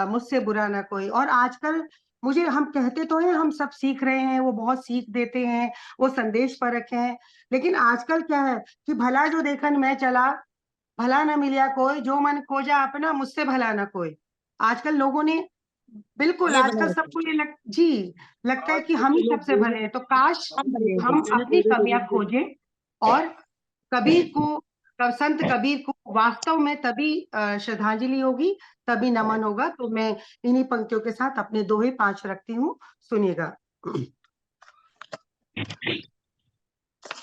मुझसे बुरा ना कोई। और आजकल मुझे, हम कहते तो हैं हम सब सीख रहे हैं, वो बहुत सीख देते हैं, वो संदेश परक हैं, लेकिन आजकल क्या है कि भला जो देखन मैं चला, भला ना मिलिया कोई, जो मन खोजा अपना, मुझसे भला ना कोई। आजकल लोगों ने बिल्कुल ये आजकल बना सबको ये लगता है कि हम ही सबसे भले हैं, तो काश हम बने हैं। हम अपनी कमियां खोजें और कबीर को, संत कबीर को वास्तव में तभी श्रद्धांजलि होगी, तभी नमन होगा। तो मैं इन्हीं पंक्तियों के साथ अपने दोहे 5 रखती हूँ, सुनिएगा।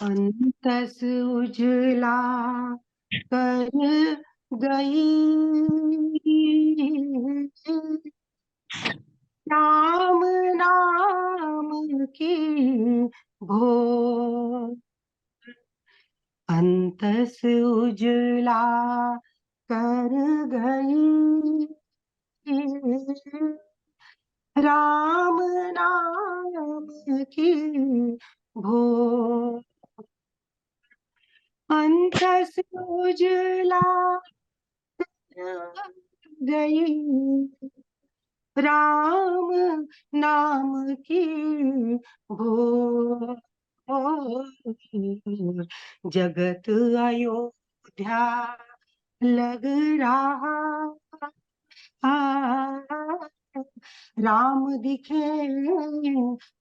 अंतस उजला कर गई, राम नाम की भोर, अंतस उजला कर गई, राम नाम की भोर, अंतस उजला कर गई, राम नाम की भोर, जगत अयोध्या लग रहा, राम दिखे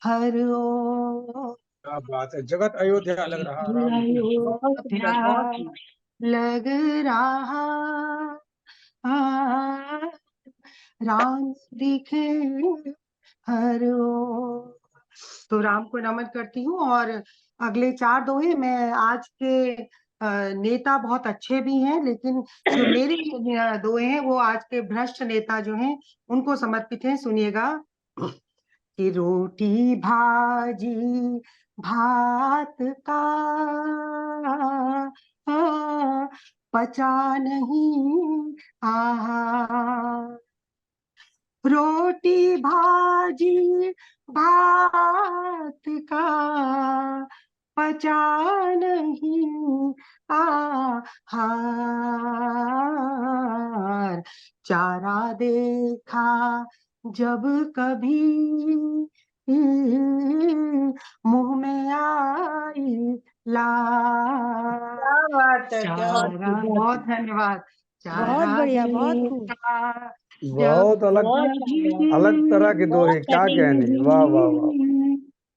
हर ओर, क्या बात है, जगत अयोध्या लग रहा, राम अयोध्या बहुत लग रहा, राम दिखे हर ओर। तो राम को नमन करती हूँ। और अगले 4 दोहे मैं आज के नेता बहुत अच्छे भी हैं, लेकिन जो मेरे दोहे हैं वो आज के भ्रष्ट नेता जो हैं उनको समर्पित हैं। सुनिएगा कि रोटी भाजी भात का पचा नहीं आहार, रोटी भाजी भात का पचा नहीं आहार, चारा देखा जब कभी मुंह में आई लार, क्या बात है, क्या बात चारा, बहुत धन्यवाद, बहुत चारा बढ़िया, बहुत खूब। देखा बहुत अलग अलग तरह के दोहे, क्या कहने, वाह वाह वाह।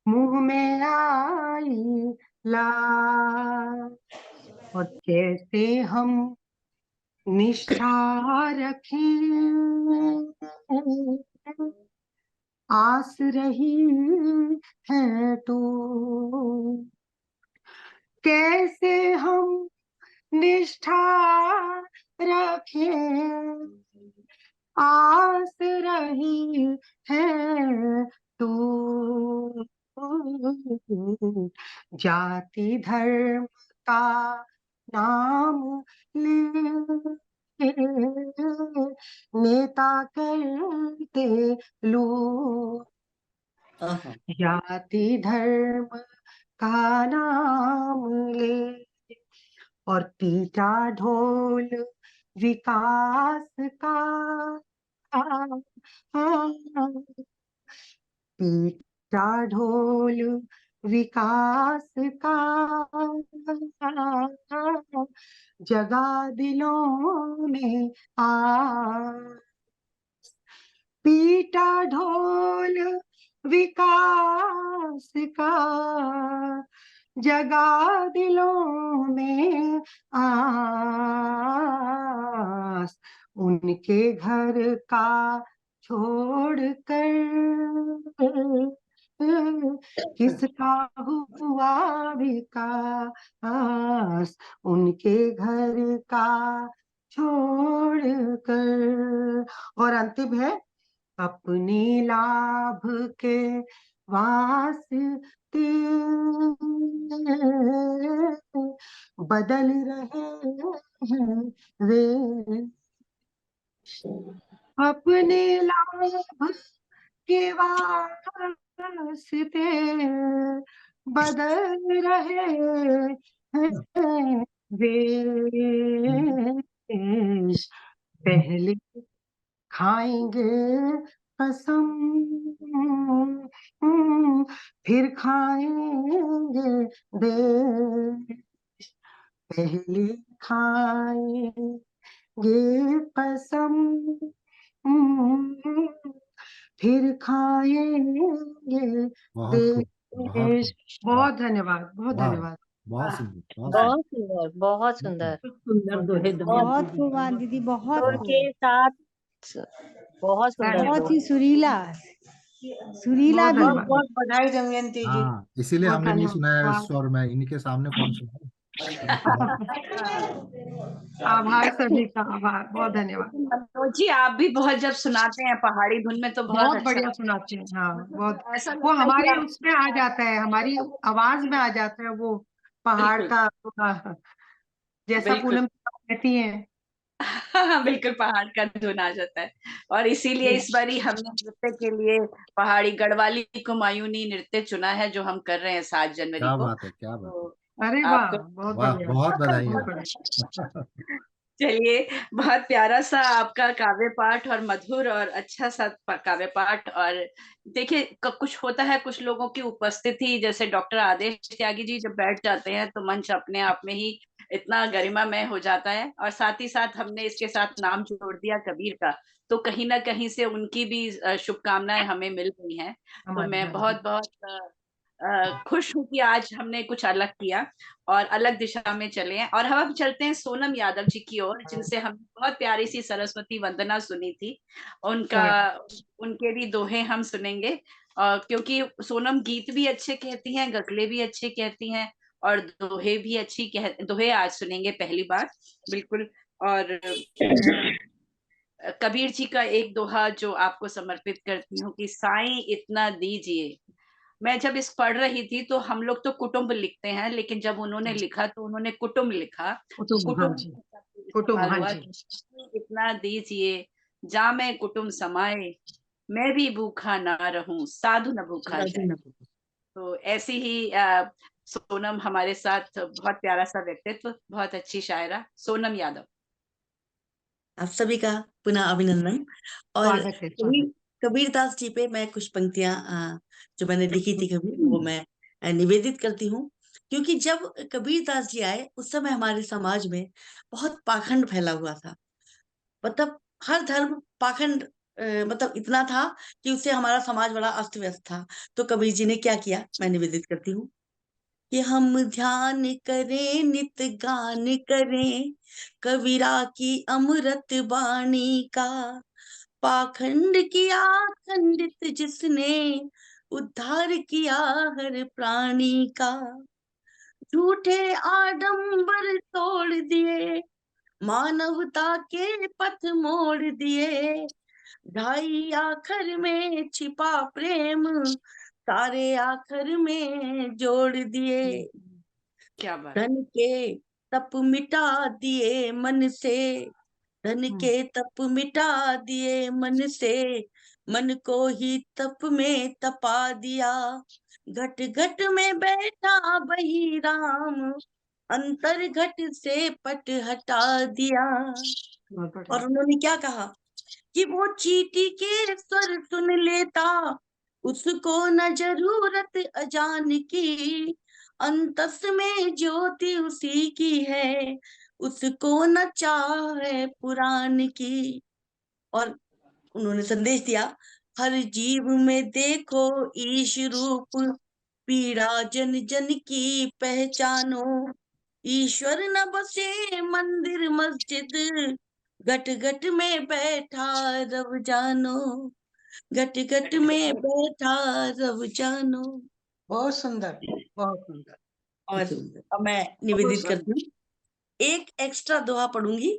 मुंह में आई ला, और कैसे हम निष्ठा रखें, आस रही है तो, कैसे हम निष्ठा रखें, आस रही है तो, जाति धर्म का नाम ले नेता करते लोग, जाति धर्म का नाम ले और पीटा ढोल विकास का, पीटा ढोल विकास का, जगा दिलों में आ, पीटा ढोल विकास का, जगा दिलों में आस, उनके घर का छोड़ कर किसका हुआ विकास, उनके घर का छोड़ कर। और अंतिम है, अपने लाभ के वास्ते बदल रहे हैं वे, अपने लाभ के वास्ते बदल रहे हैं वे, पहले खाएंगे कसम, फिर खाएंगे देश, पहले खाएंगे कसम, फिर खाएंगे बहुत खूब, बहुत देश। खूब, वाह बहुत धन्यवाद, बहुत वाह, धन्यवाद। बहुत वाह सुंदर, बहुत सुंदर, बहुत सुंदर, बहुत सुंदर। सुंदर दोहे बहुत बहुत दमयंती जी खूब के। हाँ दीदी, बहुत सुर वाह। के खूब, साथ बहुत सुंदर धन्यवाद, बहुत दोहे। ही सुरीला, सुरीला बहुत भी। बहुत धन्यवाद, बहुत बधाई दमयंती जी। हाँ, इसीलिए बहुत हमने नहीं सुना है धन्यवाद। स्वर में, इनके सामने कौन सुना आभार सभी का, आभार, बहुत धन्यवाद। मनोज जी, आप भी बहुत जब सुनाते हैं पहाड़ी धुन में तो बहुत बहुत अच्छा बढ़िया लगता सुनाते हैं, हाँ, बहुत। है। ऐसा वो लगता है कि हमारे आप उसमें आ जाता है, हमारी आवाज में आ जाता है वो पहाड़ बिल्कुल का जैसा बिल्कुल पूनम कहती हैं। हाँ, बिल्कुल पहाड़ का धुन आ जाता है। और इसीलिए इस बारी हमने नृत्य के लिए पहाड़ी गढ़वाली कुमायूनी नृत्य चुना है, जो हम कर रहे हैं 7 जनवरी क्या को। बात है, क्या बात है, तो अरे वाह, आपको बहुत वाह, बढ़िया, बहुत बधाई बहुत है। बढ़िया। चलिए, बहुत प्यारा सा आपका काव्य पाठ और मधुर और अच्छा सा काव्य पाठ। और देखिए, कुछ होता है, कुछ लोगों की उपस्थिति, जैसे डॉक्टर आदेश त्यागी जी जब बैठ जाते हैं तो मंच अपने आप में ही इतना गरिमामय हो जाता है। और साथ ही साथ हमने इसके साथ नाम जोड़ दिया कबीर का, तो कहीं ना कहीं से उनकी भी शुभकामनाएं हमें मिल गई हैं। तो हमारी, मैं हाँ जी। बहुत बहुत खुश हूँ कि आज हमने कुछ अलग किया और अलग दिशा में चले हैं। और हम अब चलते हैं सोनम यादव जी की ओर, जिनसे हम बहुत प्यारी सी सरस्वती वंदना सुनी थी। उनका उनके भी दोहे हम सुनेंगे, क्योंकि सोनम गीत भी अच्छे कहती हैं, गजलें भी अच्छे कहती हैं, और दोहे भी दोहे आज सुनेंगे पहली बार। बिल्कुल। और कबीर जी का एक दोहा जो आपको समर्पित करती हूँ कि साईं इतना दीजिए। मैं जब इस पढ़ रही थी तो हम लोग तो कुटुंब लिखते हैं, लेकिन जब उन्होंने लिखा तो उन्होंने कुटुंब लिखा, तो कुटुंब, हाँ कुटुंब जी, शब्द कुटुंब, इस्तेमाल हाँ हुआ जी। कि इतना दीजिए जा मैं कुटुंब समाए, मैं भी भूखा ना रहूं साधु न भूखा जाए। तो ऐसी ही सोनम हमारे साथ, बहुत प्यारा सा व्यक्तित्व, बहुत अच्छी शायरा सोनम यादव। आप सभी का पुनः अभिनंदन। और स्वागत है, स्वागत। कबीर दास जी पे मैं कुछ पंक्तियां जो मैंने लिखी थी कबीर, वो मैं निवेदित करती हूँ। क्योंकि जब कबीर दास जी आए उस समय हमारे समाज में बहुत पाखंड फैला हुआ था। मतलब हर धर्म पाखंड मतलब इतना था कि उससे हमारा समाज बड़ा अस्त व्यस्त था। तो कबीर जी ने क्या किया, मैं निवेदित करती हूँ कि हम ध्यान करें नित गान करें कबीरा की अमृत बाणी का, पाखंड किया खंडित जिसने उद्धार किया हर प्राणी का, झूठे आडंबर तोड़ दिए मानवता के पथ मोड़ दिए, ढाई आखर में छिपा प्रेम सारे आखर में जोड़ दिए, क्या बात। धन के तप मिटा दिए मन से, धन के तप मिटा दिए मन से, मन को ही तप में तपा दिया, घट घट में बैठा बही राम, अंतर घट से पट हटा दिया। और उन्होंने क्या कहा कि वो चींटी के स्वर सुन लेता, उसको न जरूरत अजान की, अंतस में ज्योति उसी की है, उसको न चाहे पुराण की। और उन्होंने संदेश दिया, हर जीव में देखो ईश रूप, पीड़ा जन जन की पहचानो, ईश्वर न बसे मंदिर मस्जिद, घट घट में बैठा रब जानो, घट घट में बैठा रब जानो। बहुत सुंदर, बहुत सुंदर। और अब मैं निवेदित करती हूँ, एक एक्स्ट्रा दोहा पढ़ूंगी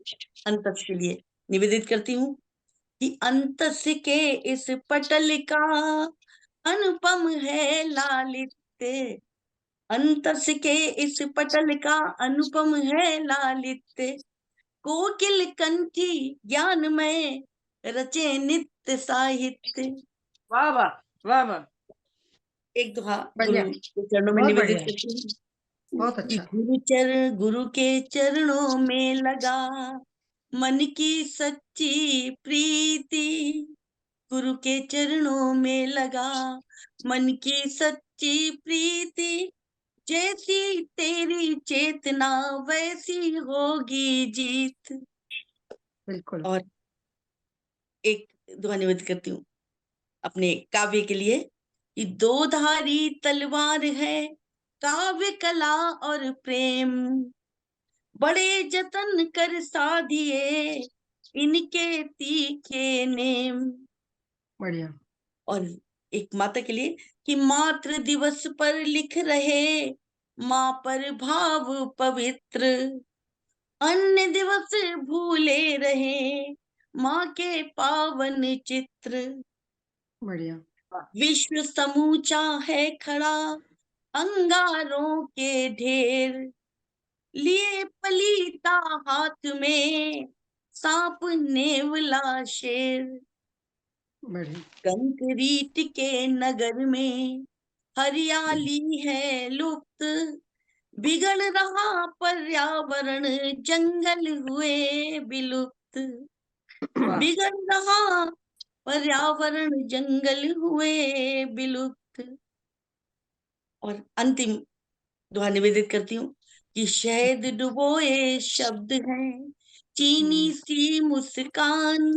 अंतस के लिए। निवेदित करती हूँ कि अंतस के इस पटल का अनुपम है लालित्य, अंतस के इस पटल का अनुपम है लालित्य, कोकिल कंठी ज्ञान में रचे नित्य साहित्य। वाह वाह, वाह वाह। एक दोहा बढ़िया, गुरु के चरणों में बहुत निवेदित बढ़िया, करती हूँ बहुत कि अच्छा। गुरु के चरणों में लगा मन की सच्ची प्रीति, गुरु के चरणों में लगा मन की सच्ची प्रीति, जैसी तेरी चेतना वैसी होगी जीत। बिल्कुल। और एक दोहा निवेदित करती हूँ, अपने काव्य के लिए कि दो धारी तलवार है काव्य कला और प्रेम, बड़े जतन कर साधिए इनके तीखे नेम। बढ़िया। और एक माता के लिए कि मातृ दिवस पर लिख रहे माँ पर भाव पवित्र, अन्य दिवस भूले रहे माँ के पावन चित्र। बढ़िया। विश्व समूचा है खड़ा अंगारों के ढेर, लिए पलीता हाथ में सांप नेवला शेर। बढ़िया। कंक्रीट के नगर में हरियाली है लुप्त, बिगड़ रहा पर्यावरण जंगल हुए विलुप्त, बिगड़ रहा पर्यावरण जंगल हुए विलुप्त। और अंतिम दुआ निवेदित करती हूँ कि शहद डुबोए शब्द हैं चीनी सी मुस्कान,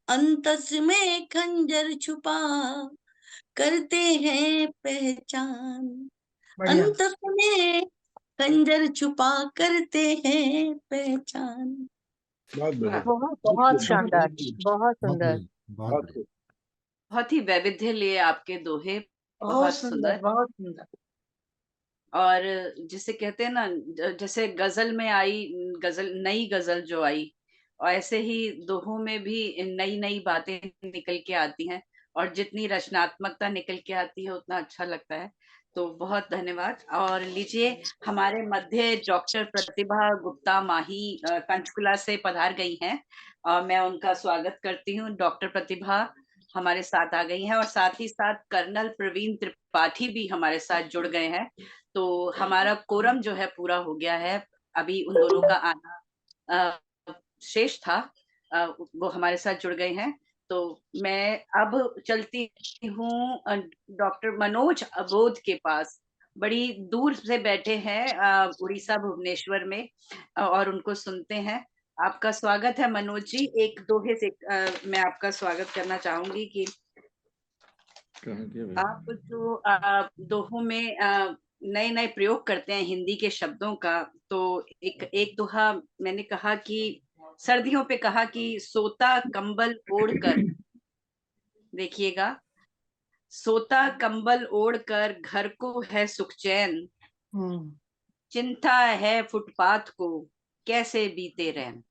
अंतस में खंजर छुपा करते हैं पहचान, बढ़िया। अंतस में खंजर छुपा करते हैं पहचान। बहुत बढ़िया। बहुत बहुत शानदार, बहुत बहुत सुंदर। बढ़िया, बहुत बहुत बढ़िया। बहुत ही वैविध्य लिए आपके दोहे, बहुत बहुत सुंदर, सुंदर। बहुत सुंदर। और जिसे कहते हैं ना, जैसे गजल में आई गजल, नई गजल जो आई, और ऐसे ही दोहों में भी नई नई बातें निकल के आती हैं, और जितनी रचनात्मकता निकल के आती है उतना अच्छा लगता है। तो बहुत धन्यवाद। और लीजिए, हमारे मध्य डॉक्टर प्रतिभा गुप्ता माही पंचकुला से पधार गई हैं, और मैं उनका स्वागत करती हूँ। डॉक्टर प्रतिभा हमारे साथ आ गई हैं, और साथ ही साथ कर्नल प्रवीण त्रिपाठी भी हमारे साथ जुड़ गए हैं। तो हमारा कोरम जो है पूरा हो गया है। अभी उन दोनों का आना शेष था। वो हमारे साथ जुड़ गए हैं। तो मैं अब चलती हूँ डॉक्टर मनोज अबोध के पास। बड़ी दूर से बैठे हैं उड़ीसा भुवनेश्वर में, और उनको सुनते हैं। आपका स्वागत है मनोज जी। एक दोहे से मैं आपका स्वागत करना चाहूंगी कि आप जो दोहों में नए नए प्रयोग करते हैं हिंदी के शब्दों का। तो एक दोहा मैंने कहा कि सर्दियों पे कहा कि सोता कंबल ओढ़कर, देखिएगा, सोता कंबल ओढ़कर घर को है सुखचैन, चिंता है फुटपाथ को कैसे बीते रैन।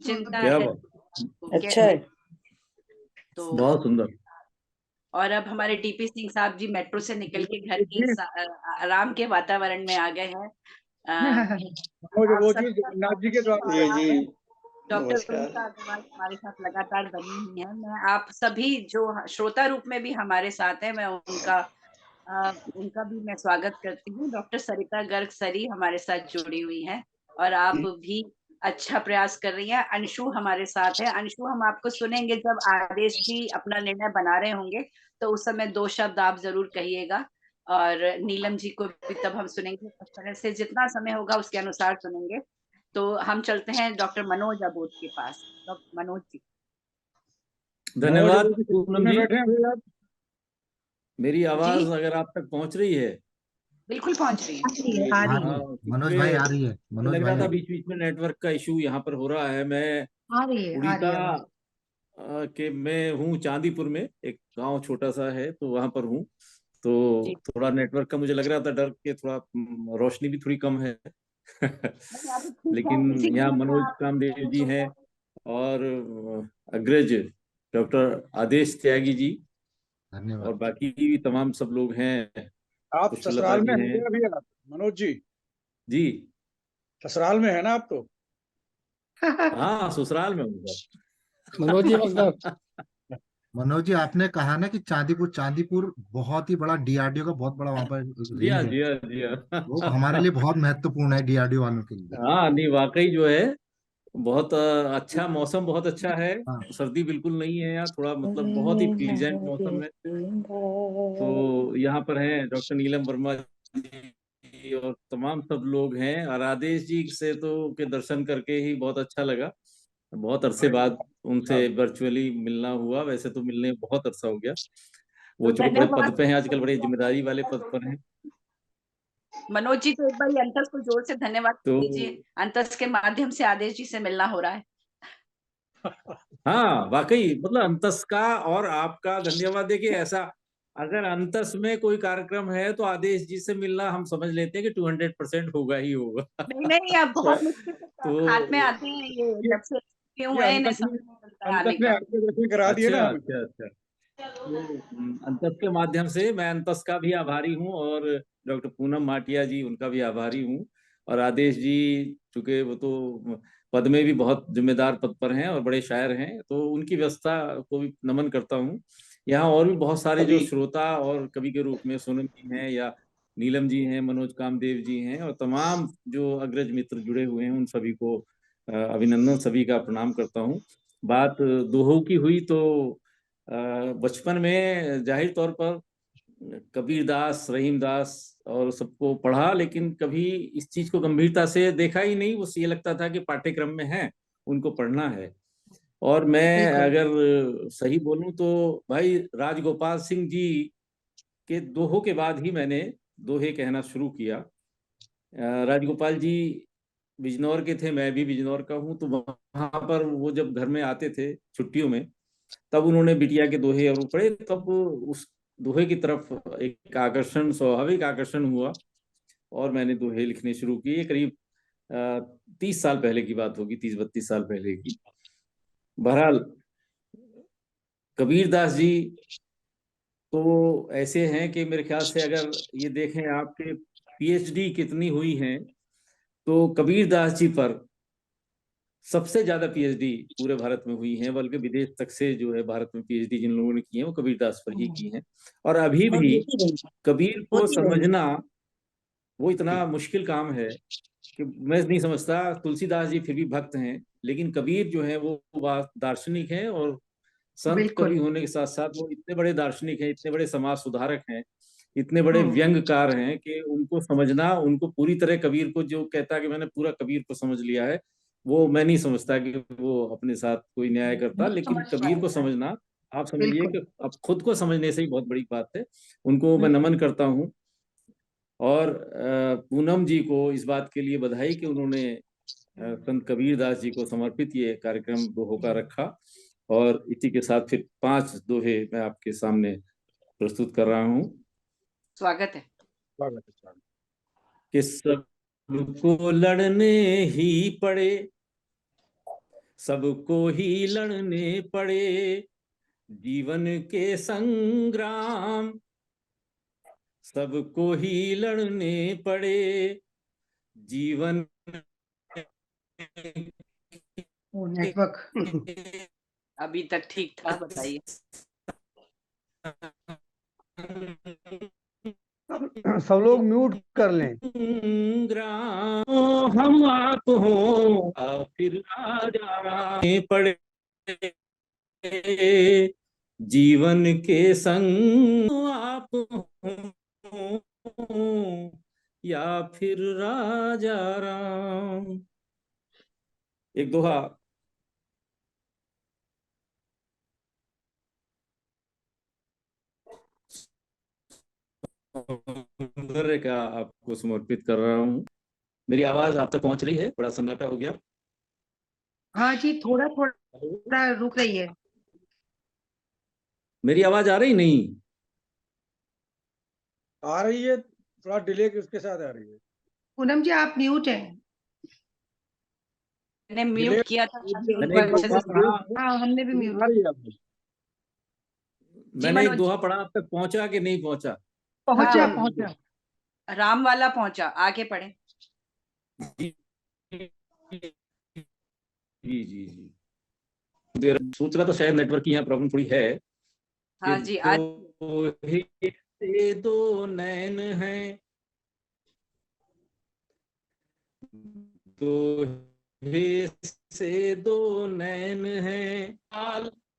चिंता क्या है बात, को अच्छा कैसे, है। तो बहुत सुंदर। और अब हमारे टीपी सिंह साहब जी मेट्रो से निकल के घर की आराम के वातावरण में आ गए हैं। वो जी जगन्नाथ जी के द्वारा। जी जी, डॉक्टर नमस्कार। उषा अग्रवाल हमारे साथ लगातार बनी हुई हैं। मैं आप सभी जो श्रोता रूप में भी हमारे साथ हैं, मैं उनका भी मैं स्वागत करती हूँ। डॉक्टर सरिता गर्ग सरी हमारे साथ जुड़ी हुई हैं, और आप भी अच्छा प्रयास कर रही हैं। अंशु हमारे साथ है। अंशु, हम आपको सुनेंगे जब आदेश जी अपना निर्णय बना रहे होंगे, तो उस समय 2 शब्द आप जरूर कहिएगा। और नीलम जी को भी तब हम सुनेंगे। इस तरह से जितना समय होगा उसके अनुसार सुनेंगे। तो हम चलते हैं डॉक्टर मनोज अबोध के पास। डॉक्टर मनोज जी। धन्यवाद मनोज अबोध पूनम में जी। बैठे हैं अभी आप? मेरी आवाज जी अगर आप तक पहुंच रही है? बिल्कुल पहुंच रही है। आ आ रही रही है, है, क्योंकि मनोज भाई आ रही है, मुझे मनोज लग भाई रहा आ था रही बीच बीच में नेटवर्क का इशू यहाँ पर हो रहा है। मैं आ रही है, आ रही उड़ीसा है। के मैं हूँ चांदीपुर में, एक गांव छोटा सा है, तो वहां पर हूँ। तो जी थोड़ा नेटवर्क का मुझे लग रहा था डर के, थोड़ा रोशनी भी थोड़ी कम है। नहीं, अभी ठीक है। लेकिन इसी यहाँ बीच में मनोज आप कामदेव जी हैं, तो और अग्रज डॉक्टर आदेश त्यागी जी, और धन्यवाद। बाकी भी तमाम सब लोग हैं। आप पुष्पलता ससुराल में जी हैं हैं। क्या अभी आप मनोज जी? जी ससुराल में है ना आप तो? हाँ, ससुराल में हूँ मनोज जी मतलब सर। मनोज जी, आपने कहा ना कि चांदीपुर बहुत ही बड़ा डीआरडीओ का बहुत बड़ा वहां पर जी हाँ, रेंज है, जी हाँ, जी वो हमारे लिए हाँ। बहुत महत्वपूर्ण है डीआरडीओ वालों के लिए। हाँ नहीं, वाकई जो है बहुत अच्छा मौसम, बहुत अच्छा है। हाँ, सर्दी बिल्कुल नहीं है यहाँ, थोड़ा मतलब बहुत ही प्लीजेंट मौसम है। तो यहाँ पर हैं डॉक्टर नीलम वर्मा जी और तमाम सब लोग हैं, और आदेश जी से तो के दर्शन करके ही बहुत अच्छा लगा। बहुत अरसे बाद उनसे वर्चुअली मिलना हुआ, वैसे तो मिलने बहुत अरसा हो गया। वो चूंकि बड़े पद पे हैं आजकल, बड़े जिम्मेदारी वाले पद पर हैं। मनोज जी तो एक बार अंतस को जोर से धन्यवाद तो दीजिए, अंतस के माध्यम से आदेश जी से मिलना हो रहा है। हाँ वाकई, मतलब अंतस का और आपका धन्यवाद। देखिए ऐसा, अगर अंतस में कोई कार्यक्रम है तो आदेश जी से मिलना हम समझ लेते हैं कि 200% होगा ही होगा। नहीं नहीं, अब बहुत मुश्किल से तो हाथ में आते हैं ये, जब से क्यों ये है इन्हें अंतस ने समय नहीं मिलता है आने अंतस ने का। आपके दर्शन करा दिए ना अच्छा हमें। अच्छा अच्छा। तो अंतस के माध्यम से मैं अंतस का भी आभारी हूँ, और डॉक्टर पूनम माटिया जी उनका भी आभारी हूँ, और आदेश जी चूंकि वो तो पद में भी बहुत जिम्मेदार पद पर हैं और बड़े शायर हैं, तो उनकी व्यवस्था को भी नमन करता हूँ। यहाँ और भी बहुत सारे जो श्रोता और कवि के रूप में सोनम जी हैं, या नीलम जी हैं, मनोज कामदेव जी हैं, और तमाम जो अग्रज मित्र जुड़े हुए हैं, उन सभी को अभिनंदन, सभी का प्रणाम करता हूँ। बात दोहों की हुई तो बचपन में जाहिर तौर पर कबीर दास, रहीम दास और सबको पढ़ा, लेकिन कभी इस चीज को गंभीरता से देखा ही नहीं। वो ये लगता था कि पाठ्यक्रम में है, उनको पढ़ना है। और मैं अगर सही बोलूं तो भाई राजगोपाल सिंह जी के दोहों के बाद ही मैंने दोहे कहना शुरू किया। राजगोपाल जी बिजनौर के थे, मैं भी बिजनौर का हूँ, तो वहां पर वो जब घर में आते थे छुट्टियों में, तब उन्होंने बिटिया के दोहे और पढ़े, तब उस दोहे की तरफ एक आकर्षण, स्वाभाविक आकर्षण हुआ, और मैंने दोहे लिखने शुरू किए। करीब 30 साल पहले की बात होगी, 30-32 साल पहले की। बहरहाल कबीरदास जी तो ऐसे हैं कि मेरे ख्याल से अगर ये देखें आपके पीएचडी कितनी हुई हैं, तो कबीरदास जी पर सबसे ज्यादा पीएचडी पूरे भारत में हुई है, बल्कि विदेश तक से जो है भारत में पीएचडी जिन लोगों ने की है वो कबीरदास पर ही की है। और अभी और भी होती रहेंगी, कबीर को होती रहेंगी। समझना वो इतना मुश्किल काम है कि मैं नहीं समझता। तुलसीदास जी फिर भी भक्त हैं, लेकिन कबीर जो है वो दार्शनिक हैं, और संत कवि होने के साथ साथ वो इतने बड़े दार्शनिक हैं, इतने बड़े समाज सुधारक हैं, इतने बड़े व्यंग्यकार हैं कि उनको समझना, उनको पूरी तरह कबीर को, जो कहता है कि मैंने पूरा कबीर को समझ लिया है, वो मैं नहीं समझता कि वो अपने साथ कोई न्याय करता। लेकिन कबीर को समझना, आप समझिए कि अब खुद को समझने से ही बहुत बड़ी बात है। उनको मैं नमन करता हूँ, और पूनम जी को इस बात के लिए बधाई कि उन्होंने संत कबीरदास जी को समर्पित ये कार्यक्रम दोहों का रखा। और इसी के साथ फिर 5 दोहे मैं आपके सामने प्रस्तुत कर रहा हूँ। स्वागत है। स्वागत है, स्वागत। कि सबको लड़ने ही पड़े, सबको ही लड़ने पड़े, जीवन के संग्राम सबको ही लड़ने पड़े, जीवन नेटवर्क अभी तक ठीक था, बताइए। सब लोग म्यूट कर लें। हम आप हो फिर राजा पड़े, जीवन के संग आप हो या फिर राजा राम। एक दोहा सौंदर्य का आपको समर्पित कर रहा हूँ। मेरी आवाज आप तक पहुंच रही है? बड़ा सन्नाटा हो गया। हाँ जी, थोड़ा थोड़ा रुक रही है। मेरी आवाज आ रही नहीं? आ रही है, थोड़ा डिले उसके साथ आ रही है। पूनम जी आप म्यूट हैं। मैंने म्यूट किया था, मैंने एक अच्छे से दोहा पढ़ा, हाँ हमने भी म्यूट। मैंने एक दोहा पढ़ा, आप तक पहुंचा कि नहीं पहुंचा? पहुंचा हाँ, पहुंचा। राम वाला पहुंचा, आगे पढ़े। जी जी जी जी, सोच रहा तो शायद नेटवर्क की यहाँ प्रॉब्लम थोड़ी है। हाँ जी, आज दोहे से दो नैन हैं, दोहे से दो नैन हैं,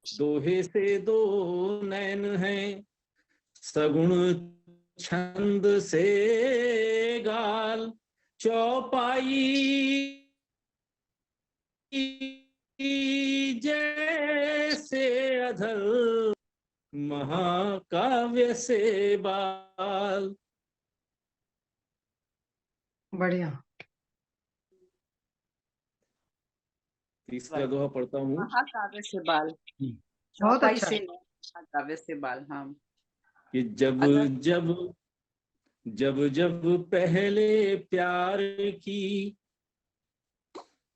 दोहे से दो नैन हैं, सगुण छंद से गाल, चौपाई जैसे अधर, महाकाव्य से बाल। बढ़िया। तीसरा दोहा पढ़ता हूँ। महाकाव्य से बाल, बहुत चौपाई अच्छा। से महाकाव्य से बाल। हाँ, कि जब जब जब जब पहले प्यार की,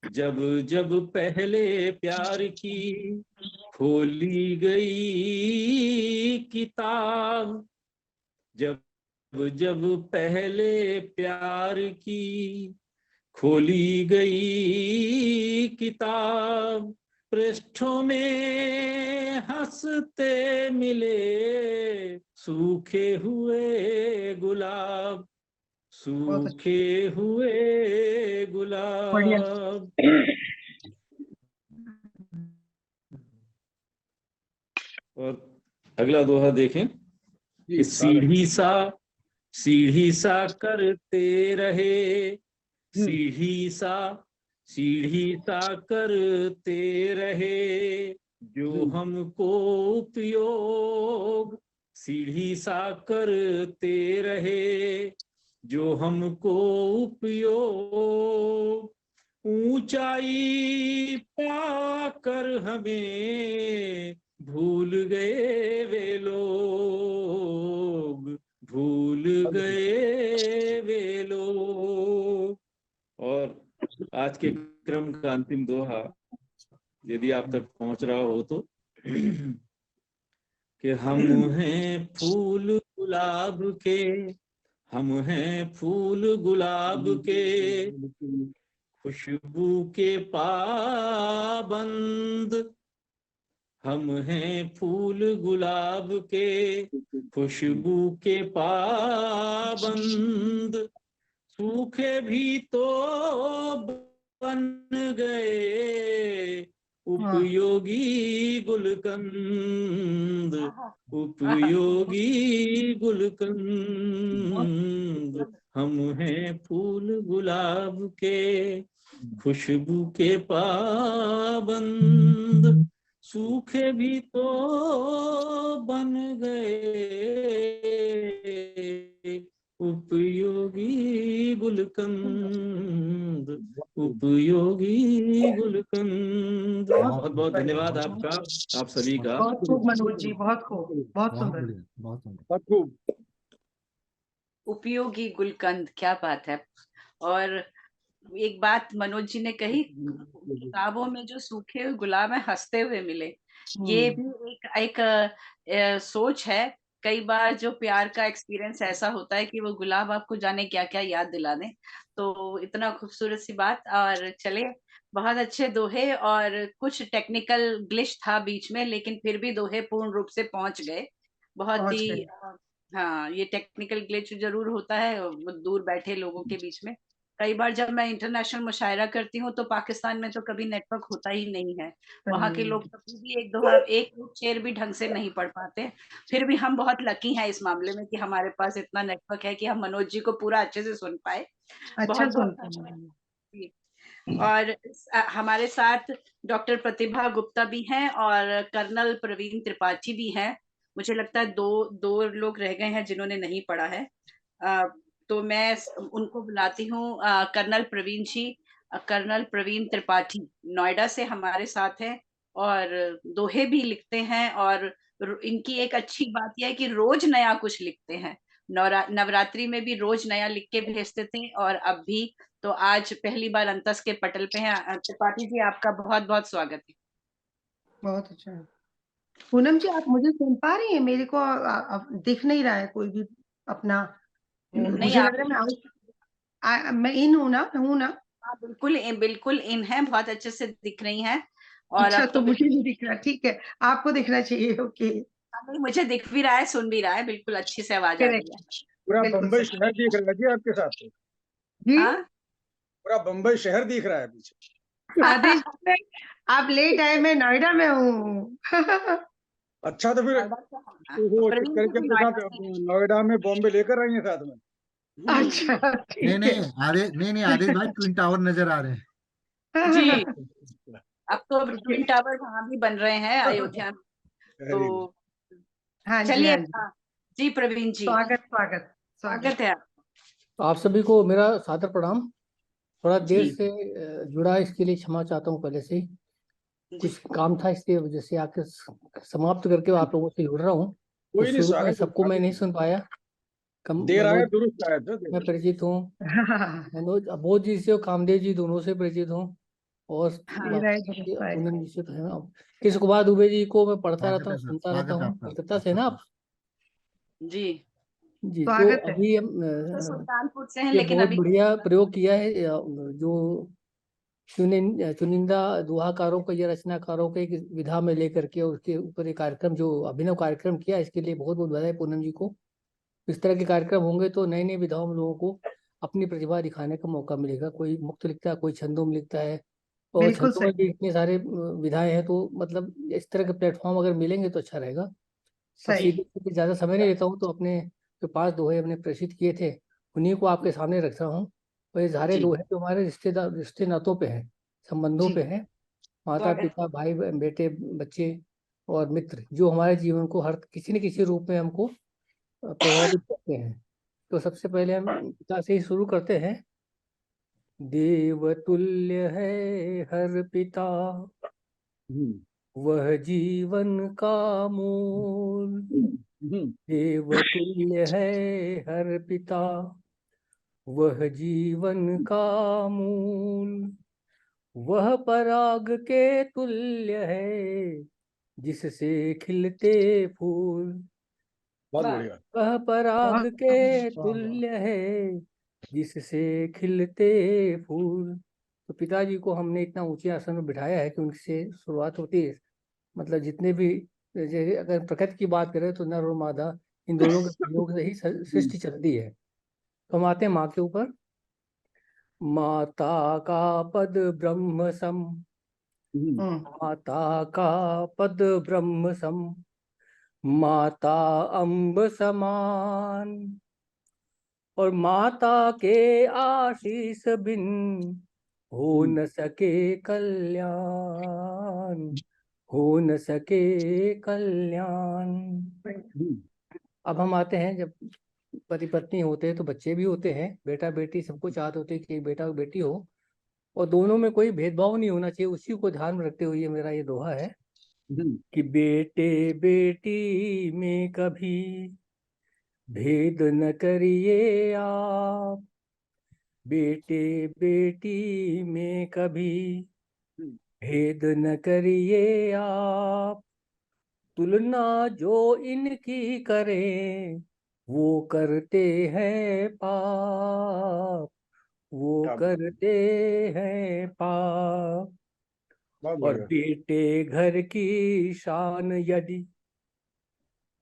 जब जब पहले प्यार की खोली गई किताब, जब जब पहले प्यार की खोली गई किताब, पृष्ठों में हंसते मिले सूखे हुए गुलाब, सूखे हुए गुलाब। और अगला दोहा देखें। कि सीढ़ी सा करते रहे, सीढ़ी सा करते रहे जो हमको उपयोग, सीढ़ी सा करते रहे जो हमको उपयोग, ऊंचाई पाकर हमें भूल गए वे लोग, भूल गए वे लोग। और आज के क्रम का अंतिम दोहा, यदि आप तक पहुंच रहा हो तो, कि हम हैं फूल गुलाब के, हम हैं फूल गुलाब के, खुशबू के पाबंद, हम हैं फूल गुलाब के, खुशबू के पाबंद, सूखे भी तो बन गए उपयोगी गुलकंद, उपयोगी गुलकंद, हम हैं फूल गुलाब के, खुशबू के पाबंद, सूखे भी तो बन गए उपयोगी गुलकंद, उपयोगी गुलकंद। बहुत बहुत धन्यवाद आपका, आप सभी का। बहुत खूब मनोज जी, बहुत खूब, बहुत सुंदर, बहुत खूब। उपयोगी गुलकंद, क्या बात है। और एक बात मनोज जी ने कही, किताबों में जो सूखे हुए गुलाब है हंसते हुए मिले, ये भी एक सोच है। कई बार जो प्यार का एक्सपीरियंस ऐसा होता है कि वो गुलाब आपको जाने क्या क्या याद दिला दे। तो इतना खूबसूरत सी बात। और चले, बहुत अच्छे दोहे, और कुछ टेक्निकल ग्लिच था बीच में, लेकिन फिर भी दोहे पूर्ण रूप से पहुंच गए। बहुत ही हाँ, ये टेक्निकल ग्लिच जरूर होता है दूर बैठे लोगों के बीच में। कई बार जब मैं इंटरनेशनल मुशायरा करती हूँ तो पाकिस्तान में तो कभी नेटवर्क होता ही नहीं है, वहाँ के लोग कभी भी एक शेर भी ढंग से नहीं पढ़ पाते। फिर भी हम बहुत लकी हैं इस मामले में कि हमारे पास इतना नेटवर्क है कि हम मनोज जी को पूरा अच्छे से सुन पाए। अच्छा बहुत और हमारे साथ डॉक्टर प्रतिभा गुप्ता भी हैं और कर्नल प्रवीण त्रिपाठी भी हैं। मुझे लगता है दो लोग रह गए हैं जिन्होंने नहीं पढ़ा है। तो मैं उनको बुलाती हूँ। कर्नल प्रवीण जी, कर्नल प्रवीण त्रिपाठी नोएडा से हमारे साथ हैं और दोहे भी लिखते हैं। और इनकी एक अच्छी बात यह है कि रोज नया कुछ लिखते हैं। नवरात्रि में भी रोज नया लिख के भेजते थे और अब भी। तो आज पहली बार अंतस के पटल पे हैं। त्रिपाठी जी, आपका बहुत बहुत स्वागत है। बहुत अच्छा। पूनम जी, आप मुझे सुन पा रही हैं? मेरे को दिख नहीं रहा है कोई भी अपना। मुझे लग रहा है मैं इन हूँ ना, हूँ ना? हाँ, बिल्कुल इन है, बहुत अच्छे से दिख रही हैं। और अच्छा, अब तो मुझे नहीं दिख रहा। ठीक है, आपको दिखना चाहिए। ओके, नहीं, मुझे दिख भी रहा है, सुन भी रहा है, बिल्कुल अच्छी से आवाज आ रही है। पूरा बम्बई शहर दिख रहा है जी आपके साथ जी। पूरा बम्बई शहर दिख रहा है पीछे। आदेश, आप लेट आए, मैं नोएडा में हूँ। अच्छा, तो फिर वो करके अपने साथ नोएडा में बॉम्बे लेकर आई है साथ में। अच्छा, नहीं, आदेश भाई ट्विन टावर नजर आ रहे हैं। जी। अब तो ट्विन टावर वहां भी बन रहे हैं अयोध्या में, तो हाँ जी, चलिए। हाँ जी। हाँ जी, प्रवीण जी, स्वागत स्वागत स्वागत है। आप सभी को मेरा सादर प्रणाम। थोड़ा देर जी। से जुड़ा, इसके लिए क्षमा चाहता हूँ पहले से ही। कुछ काम था, इसलिए वजह से आके समाप्त करके आप लोगों से जुड़ रहा हूँ। तो कोई नहीं, शुरू में स्वागत है, सबको मैं स्वागत नहीं है। सुन पाया। देर आया मनोज दुरुस्त आया था, मैं परिचित हूँ, हाँ मनोज अबोध जी से और कामदेव जी दोनों से परिचित हूँ, और मेरा ही दुरुस्त आया। पूनम जी से तो है। किशोर कुमार दुबे जी को मैं पढ़ता रहता हूँ, सर, सुनता रहता स्वागत है हूँ, आपका। कलकत्ता से ना आप जी, जी। तो स्वागत है। अभी हम तो सुल्तानपुर से हैं, ये लेकिन बहुत अभी बढ़िया प्रयोग किया है, जो चुनिंदा दोहाकारों को या रचनाकारों को एक विधा में लेकर के उसके ऊपर एक कार्यक्रम, जो अभिनव कार्यक्रम किया, इसके लिए बहुत बहुत बधाई पूनम जी को। इस तरह के कार्यक्रम होंगे तो नई नई विधाओं में लोगों को अपनी प्रतिभा दिखाने का मौका मिलेगा। कोई मुक्त लिखता है, कोई छंदों में लिखता है, और बिल्कुल छंदों में सही, भी इतने सारे विधाएं हैं, तो मतलब इस तरह के प्लेटफॉर्म अगर मिलेंगे तो अच्छा रहेगा। अब सही। सीधे सीधे ज़्यादा समय नहीं लेता हूँ, तो अपने जो 5 दोहे हमने प्रेषित किए थे उन्हीं को आपके सामने रख रहा हूँ। और ये सारे जी, दोहे जो हमारे रिश्ते नातों पे हैं, संबंधों जी, पे हैं। माता स्वागत। पिता, भाई बेटे, बच्चे और मित्र, जो हमारे जीवन को हर किसी न किसी रूप में हमको प्रभावित करते हैं। तो सबसे पहले हम पिता से ही शुरू करते हैं। देवतुल्य है हर पिता, वह जीवन का मूल। देवतुल्य है हर पिता, वह जीवन का मूल। वह पराग के तुल्य है, जिससे खिलते फूल। बहुत बढ़िया। वह पराग बहुत के वाह, वाह। तुल्य है, जिससे खिलते फूल। तो पिताजी को हमने इतना ऊंचे आसन में बिठाया है कि उनसे शुरुआत होती है। मतलब जितने भी, जैसे अगर प्रकृति की बात करें तो नर और मादा, इन दोनों के सहयोग से ही सृष्टि चलती है। तो हम आते हैं माँ के ऊपर। माता का पद ब्रह्म सम, माता का पद ब्रह्म सम, माता अम्ब समान। और माता के आशीष बिन हो न सके कल्याण, हो न सके कल्याण। अब हम आते हैं, जब पति पत्नी होते हैं तो बच्चे भी होते हैं, बेटा बेटी सबको चाहते होते हैं कि एक बेटा और बेटी हो, और दोनों में कोई भेदभाव नहीं होना चाहिए। उसी को ध्यान में रखते हुए मेरा ये दोहा है कि बेटे बेटी में कभी भेद न करिए आप, बेटे बेटी में कभी भेद न करिए आप। तुलना जो इनकी करें, वो करते हैं पाप, वो करते हैं पाप। बहुत और बढ़िया। बेटे घर की शान यदि,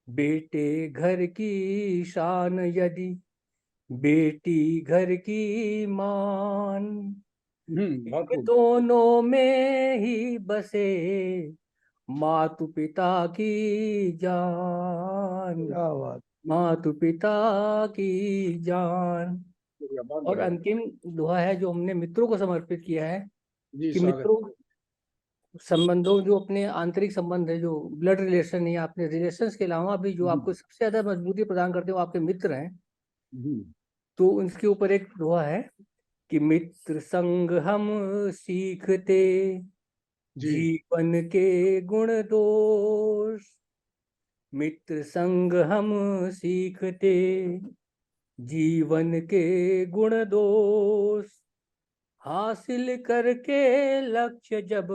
बेटे घर की शान यदि, बेटी घर की मान। बहुत इन खूब। दोनों में ही बसे मातु पिता की जान, क्या बात। मातु पिता की जान। बहुत और बढ़िया। अंतिम दोहा है जो हमने मित्रों को समर्पित किया है, जी, कि स्वागत। मित्रों संबंधों, जो अपने आंतरिक संबंध है, जो ब्लड रिलेशन या अपने रिलेशंस के अलावा भी जो आपको सबसे ज्यादा मजबूती प्रदान करते हैं, वो आपके मित्र हैं। तो उनके ऊपर एक दोहा है कि मित्र संग हम सीखते जीवन के गुण दोष, मित्र संग हम सीखते जीवन के गुण दोष। हासिल करके लक्ष्य जब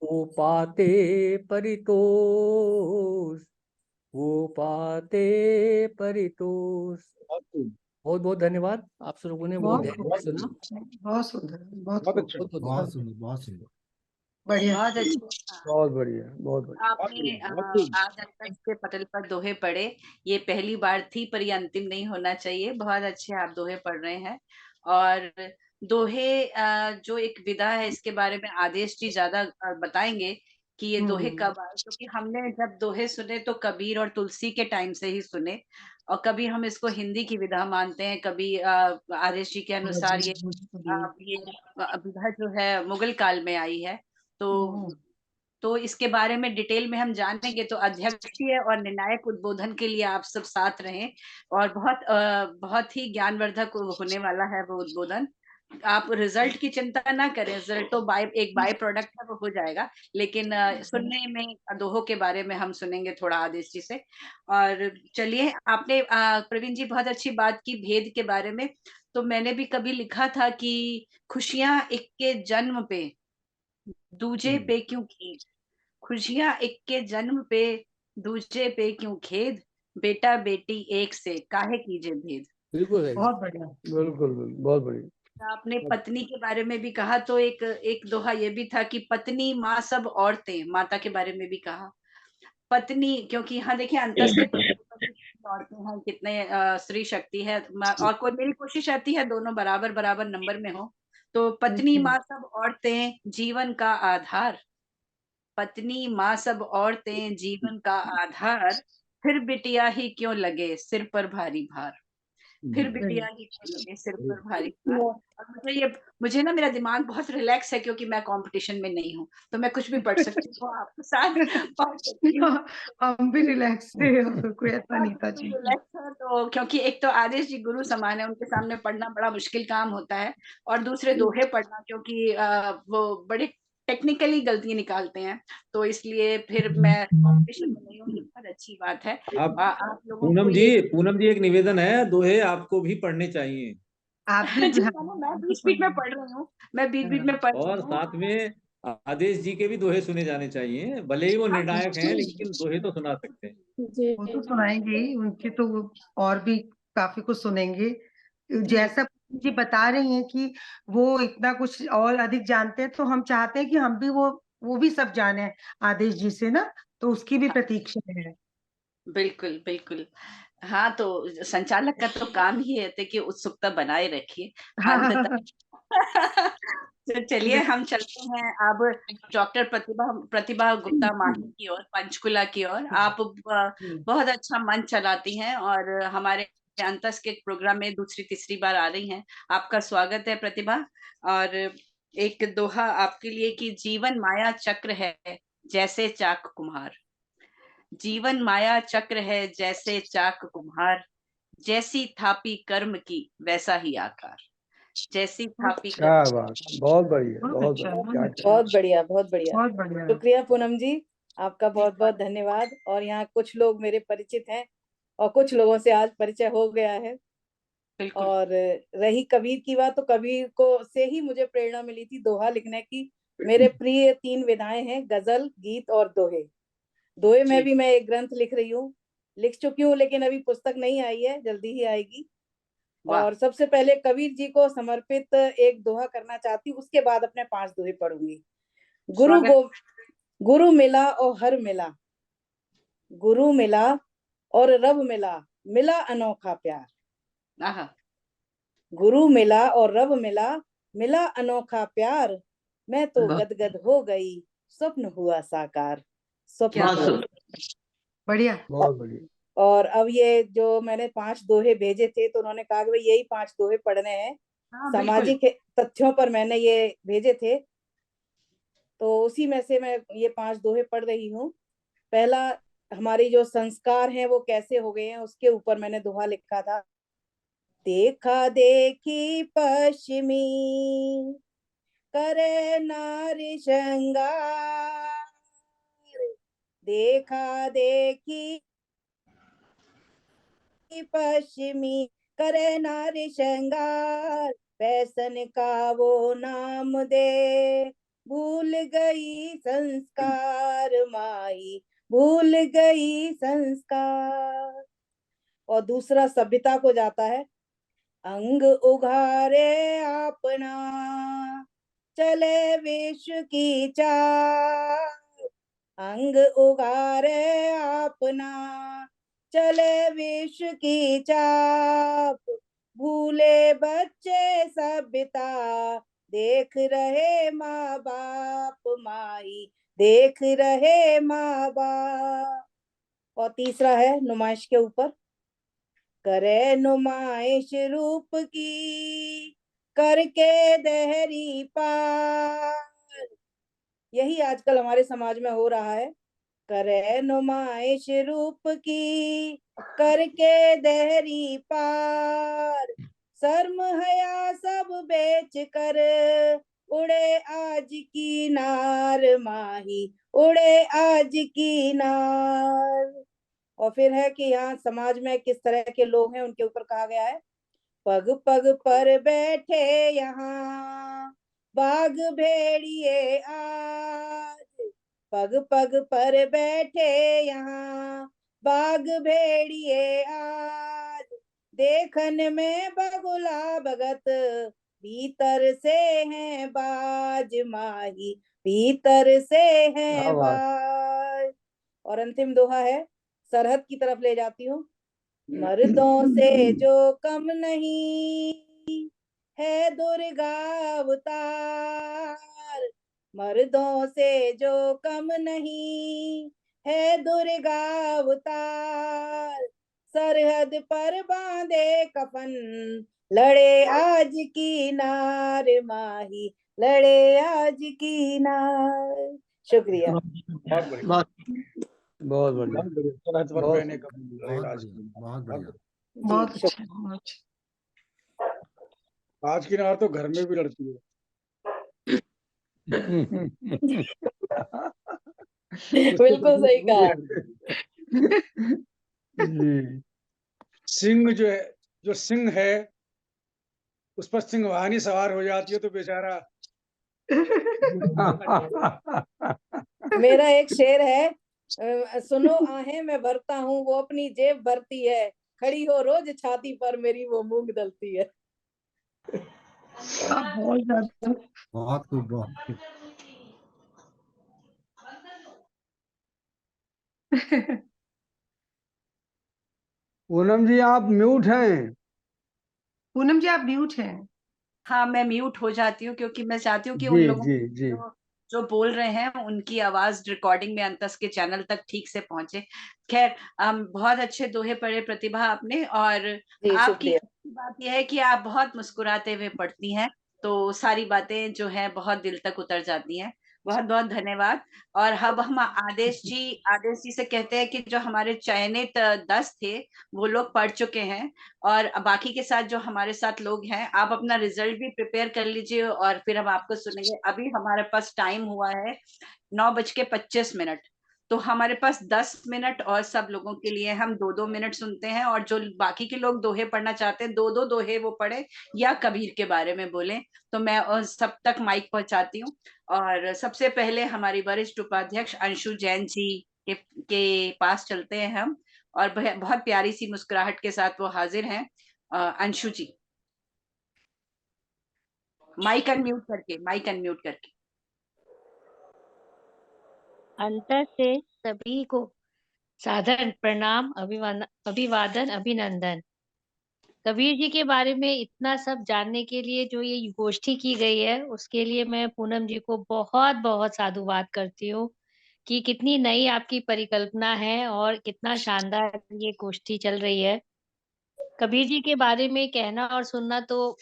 वो पाते परितोष, वो पाते परितोष। बहुत बहुत धन्यवाद। आप सब लोगों ने बहुत ध्यान से सुना। बहुत सुंदर, बहुत बहुत खूब, अच्छा। बहुत सुंदर, बहुत सुंदर। बढ़िया। बहुत अच्छे। बहुत बढ़िया, बहुत बढ़िया। आपने आज अंतस के पटल पर दोहे पढ़े, ये पहली बार थी, पर ये अंतिम नहीं होना चाहिए। बहुत अच्छे आप दोहे पढ़ रहे हैं। और दोहे जो एक विधा है, इसके बारे में आदेश जी ज्यादा बताएंगे, कि ये दोहे कब आए, क्योंकि हमने जब दोहे सुने तो कबीर और तुलसी के टाइम से ही सुने, और कभी हम इसको हिंदी की विधा मानते हैं, कभी आर्यशी के अनुसार ये विधा जो है मुगल काल में आई है। तो इसके बारे में डिटेल में हम जानेंगे, तो अध्यक्षीय और निर्णायक उद्बोधन के लिए आप सब साथ रहें, और बहुत ही ज्ञानवर्धक होने वाला है वो उद्बोधन। आप रिजल्ट की चिंता ना करें, रिजल्ट तो एक बाय प्रोडक्ट है, वो हो जाएगा, लेकिन सुनने में दोहों के बारे में हम सुनेंगे थोड़ा आदेश जी से। और चलिए, आपने प्रवीण जी बहुत अच्छी बात की भेद के बारे में। तो मैंने भी कभी लिखा था कि खुशियां एक के जन्म पे, दूजे पे क्यों खेद, खुशियां एक के जन्म पे, दूजे पे क्यों खेद, बेटा बेटी एक से काहे कीजे भेद। बिल्कुल है, बहुत बढ़िया। बिल्कुल बहुत बढ़िया। आपने पत्नी के बारे में भी कहा, तो एक दोहा ये भी था कि पत्नी माँ सब औरतें, माता के बारे में भी कहा पत्नी, क्योंकि यहाँ देखिए अंतस के औरतें हैं, कितने स्त्री शक्ति है, और कोई मेरी कोशिश रहती है दोनों बराबर बराबर नंबर में हो। तो पत्नी माँ सब औरतें जीवन का आधार, पत्नी माँ सब औरतें जीवन का आधार, फिर बिटिया ही क्यों लगे सिर पर भारी भार, फिर बिटिया ही क्यों लगे सिर पर भारी भार। और मुझे ना मेरा दिमाग बहुत रिलैक्स है, क्योंकि मैं कंपटीशन में नहीं हूँ, तो मैं कुछ भी पढ़ सकती हूँ, आपके साथ पढ़ सकती हूँ। हम भी रिलैक्स थे, कोई ऐसा नहीं था जी। रिलैक्स है, तो क्योंकि एक तो आदेश जी गुरु समान है, उनके सामने पढ़ना बड़ा मुश्किल काम होता है, और दूसरे दोहे पढ़ना, क्योंकि वो बड़े टेक्निकली गलती निकालते हैं, तो इसलिए फिर मैं कंपटीशन में नहीं हूँ, ये बहुत अच्छी बात है। आप लोगों को पूनम जी एक निवेदन है, दोहे आपको भी पढ़ने चाहिए। आप भी मैं बीच बीच में पढ़ रही हूँ, मैं बीच बीच में पढ़ रही और हूँ। साथ में आदेश जी के भी दोहे सुने जाने चाहिए, भले ही वो निर्णायक हैं, लेकिन दोहे तो सुना सकते हैं। वो तो सुनाएंगे ही, उनके तो और भी काफी कुछ सुनेंगे। जैसा जी बता रही हैं कि वो इतना कुछ और अधिक जानते हैं, तो हम चाहते हैं कि हम भी वो भी सब जाने आदेश जी से ना, तो उसकी भी प्रतीक्षा है। बिल्कुल बिल्कुल। हाँ, तो संचालक का तो काम ही है कि उत्सुकता बनाए रखिए अंततः। तो चलिए हम चलते हैं अब डॉक्टर प्रतिभा गुप्ता माही की ओर, पंचकुला की ओर। आप बहुत अच्छा मंच चलाती हैं, और हमारे अंतस के प्रोग्राम में दूसरी तीसरी बार आ रही हैं। आपका स्वागत है प्रतिभा। और एक दोहा आपके लिए कि जीवन माया चक्र है जैसे चाक कुम्हार, जीवन माया चक्र है जैसे चाक कुम्हार, जैसी थापी कर्म की वैसा ही आकार, जैसी थापी क्या बात, बहुत बढ़िया, बहुत अच्छा, बढ़िया, बहुत बढ़िया, बहुत बढ़िया। बहुत बढ़िया। शुक्रिया पूनम जी, आपका बहुत बहुत धन्यवाद। और यहाँ कुछ लोग मेरे परिचित हैं, और कुछ लोगों से आज परिचय हो गया है। और रही कबीर की बात, तो कबीर को से ही मुझे प्रेरणा मिली थी दोहा लिखने की। मेरे प्रिय 3 विधाएं हैं, गजल, गीत और दोहे। दोहे में भी मैं एक ग्रंथ लिख रही हूँ, लिख चुकी हूँ, लेकिन अभी पुस्तक नहीं आई है, जल्दी ही आएगी। और सबसे पहले कबीर जी को समर्पित एक दोहा करना चाहती हूँ, उसके बाद अपने 5 दोहे पढ़ूंगी। गुरु मिला और हर मिला, गुरु मिला और रब मिला, मिला अनोखा प्यार। गुरु मिला और रब मिला, मिला अनोखा प्यार, मैं तो गदगद हो गई, स्वप्न हुआ साकार, स्वप्न। बढ़िया, बहुत बढ़िया। और अब ये जो मैंने 5 दोहे भेजे थे, तो उन्होंने कहा कि भाई यही 5 दोहे पढ़ने हैं। सामाजिक तथ्यों पर मैंने ये भेजे थे, तो उसी में से मैं ये 5 दोहे पढ़ रही हूँ। पहला, हमारी जो संस्कार हैं वो कैसे हो गए हैं, उसके ऊपर मैंने दोहा लिखा था। देखा देखी पश्चिमी करे नारी श्रृंगार, देखा देखी पश्चिमी करे नारी श्रृंगार, फैशन का वो नाम दे, भूल गई संस्कार माई, भूल गई संस्कार। और दूसरा सभ्यता को जाता है। अंग उघारे अपना, चले विश्व की चाल, अंग उघारे अपना, चले विश्व की चाप, भूले बच्चे सभ्यता, देख रहे माँ बाप माई, देख रहे माँ बाप। और तीसरा है नुमाइश के ऊपर, करे नुमाइश रूप की करके दहरी पार। यही आजकल हमारे समाज में हो रहा है, करे नुमाइश रूप की करके दहरी पार। शर्म हया सब बेच कर उड़े आज की नार माही, उड़े आज की नार। और फिर है कि यहाँ समाज में किस तरह के लोग हैं उनके ऊपर कहा गया है, पग पग पर बैठे यहाँ बाघ भेड़िए आज। पग पग पर बैठे यहाँ बाघ भेड़िए आज। देखन में बगुला भगत भीतर से हैं बाज माही, भीतर से हैं बाज। और अंतिम दोहा है, सरहद की तरफ ले जाती हूँ। मर्दों से जो कम नहीं है दुर्गा अवतार, मर्दों से जो कम नहीं है दुर्गा अवतार। सरहद पर बांधे कफन लड़े आज की नार माही, लड़े आज की नार। शुक्रिया। बहुत बढ़िया, बहुत बढ़िया। बहुत बढ़िया। सरहद पर बहुत बहने का बहुत बढ़िया। बहुत अच्छा, बहुत अच्छा। आज की नार तो घर में भी लड़ती है। बिल्कुल सही कहा। जी। सिंह जो है, जो सिंह है उस पर सिंहवाहिनी सवार हो जाती है तो बेचारा। मेरा एक शेर है, सुनो आहें मैं भरता हूँ वो अपनी जेब भरती है, खड़ी हो रोज छाती पर मेरी वो मूंग दलती है। बहुत खूब, बहुत खूब। पूनम जी आप म्यूट हैं। पूनम जी आप म्यूट हैं। हाँ, मैं म्यूट हो जाती हूँ क्योंकि मैं चाहती हूँ कि उन जी लोगों जी जी। जो बोल रहे हैं उनकी आवाज रिकॉर्डिंग में अंतस के चैनल तक ठीक से पहुंचे। खैर, बहुत अच्छे दोहे पढ़े प्रतिभा आपने, और आपकी बात यह है कि आप बहुत मुस्कुराते हुए पढ़ती हैं, तो सारी बातें जो हैं बहुत दिल तक उतर जाती हैं। बहुत बहुत धन्यवाद। और अब हम आदेश जी से कहते हैं कि जो हमारे चयनित 10 थे वो लोग पढ़ चुके हैं, और बाकी के साथ जो हमारे साथ लोग हैं, आप अपना रिजल्ट भी प्रिपेयर कर लीजिए और फिर हम आपको सुनेंगे। अभी हमारे पास टाइम हुआ है 9:25, तो हमारे पास 10 मिनट और सब लोगों के लिए हम 2-2 मिनट सुनते हैं, और जो बाकी के लोग दोहे पढ़ना चाहते हैं 2-2 दोहे वो पढ़े या कबीर के बारे में बोलें। तो मैं सब तक माइक पहुंचाती हूँ, और सबसे पहले हमारी वरिष्ठ उपाध्यक्ष अंशु जैन जी के पास चलते हैं हम, और बहुत प्यारी सी मुस्कुराहट के साथ वो हाजिर हैं। अंशु जी, माइक अनम्यूट करके। अंतर से सभी को सादर प्रणाम, अभिवादन, अभिनंदन। कबीर जी के बारे में इतना सब जानने के लिए जो ये गोष्ठी की गई है, उसके लिए मैं पूनम जी को बहुत बहुत साधुवाद करती हूँ कि कितनी नई आपकी परिकल्पना है और कितना शानदार ये गोष्ठी चल रही है। कबीर जी के बारे में कहना और सुनना तो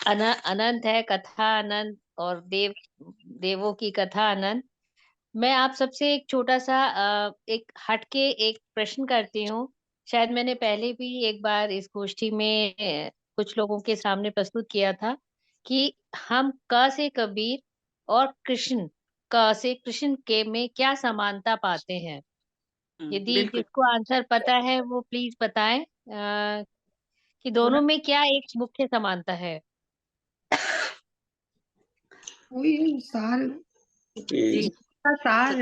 अनंत है, कथा अनंत, और देवों की कथा अनंत। मैं आप सबसे एक छोटा सा एक हटके एक प्रश्न करती हूँ। शायद मैंने पहले भी एक बार इस गोष्ठी में कुछ लोगों के सामने प्रस्तुत किया था कि हम क से कबीर और कृष्ण, क से कृष्ण के में क्या समानता पाते हैं। यदि बिल्कुल। जिसको आंसर पता है वो प्लीज बताएं कि दोनों में क्या एक मुख्य समानता है। सार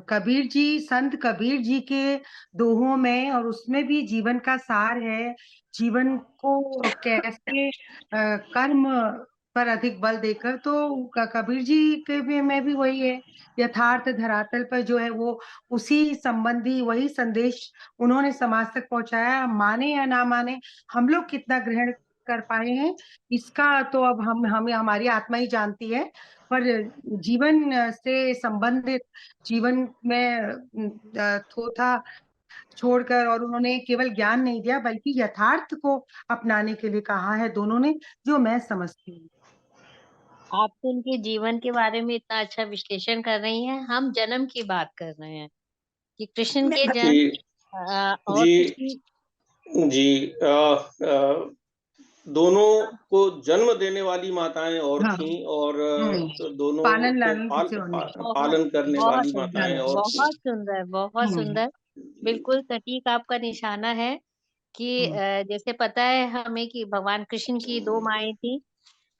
कबीर जी, संत कबीर जी के दोहों में, और उसमें भी जीवन का सार है। जीवन को कैसे कर्म पर अधिक बल देकर, तो कबीर जी के में भी वही है। यथार्थ धरातल पर जो है वो उसी संबंधी वही संदेश उन्होंने समाज तक पहुंचाया। माने या ना माने, हम लोग कितना ग्रहण कर पाए हैं इसका तो अब हमें हमारी आत्मा ही जानती है, पर जीवन से संबंधित जीवन में थोथा छोड़कर, और उन्होंने केवल ज्ञान नहीं दिया बल्कि यथार्थ को अपनाने के लिए कहा है दोनों ने, जो मैं समझती हूँ। आप तो उनके जीवन के बारे में इतना अच्छा विश्लेषण कर रही हैं, हम जन्म की बात कर रहे हैं कि कृष्ण के जन्म जी और जी जी दोनों को जन्म देने वाली माताएं और हाँ। थीं, और दोनों पालन को लालन किसे और नहीं। पालन करने बहुत वाली माताएं और थीं। बहुत सुंदर, बहुत सुंदर, बिल्कुल सटीक आपका निशाना है कि जैसे पता है हमें कि भगवान कृष्ण की 2 माएं थी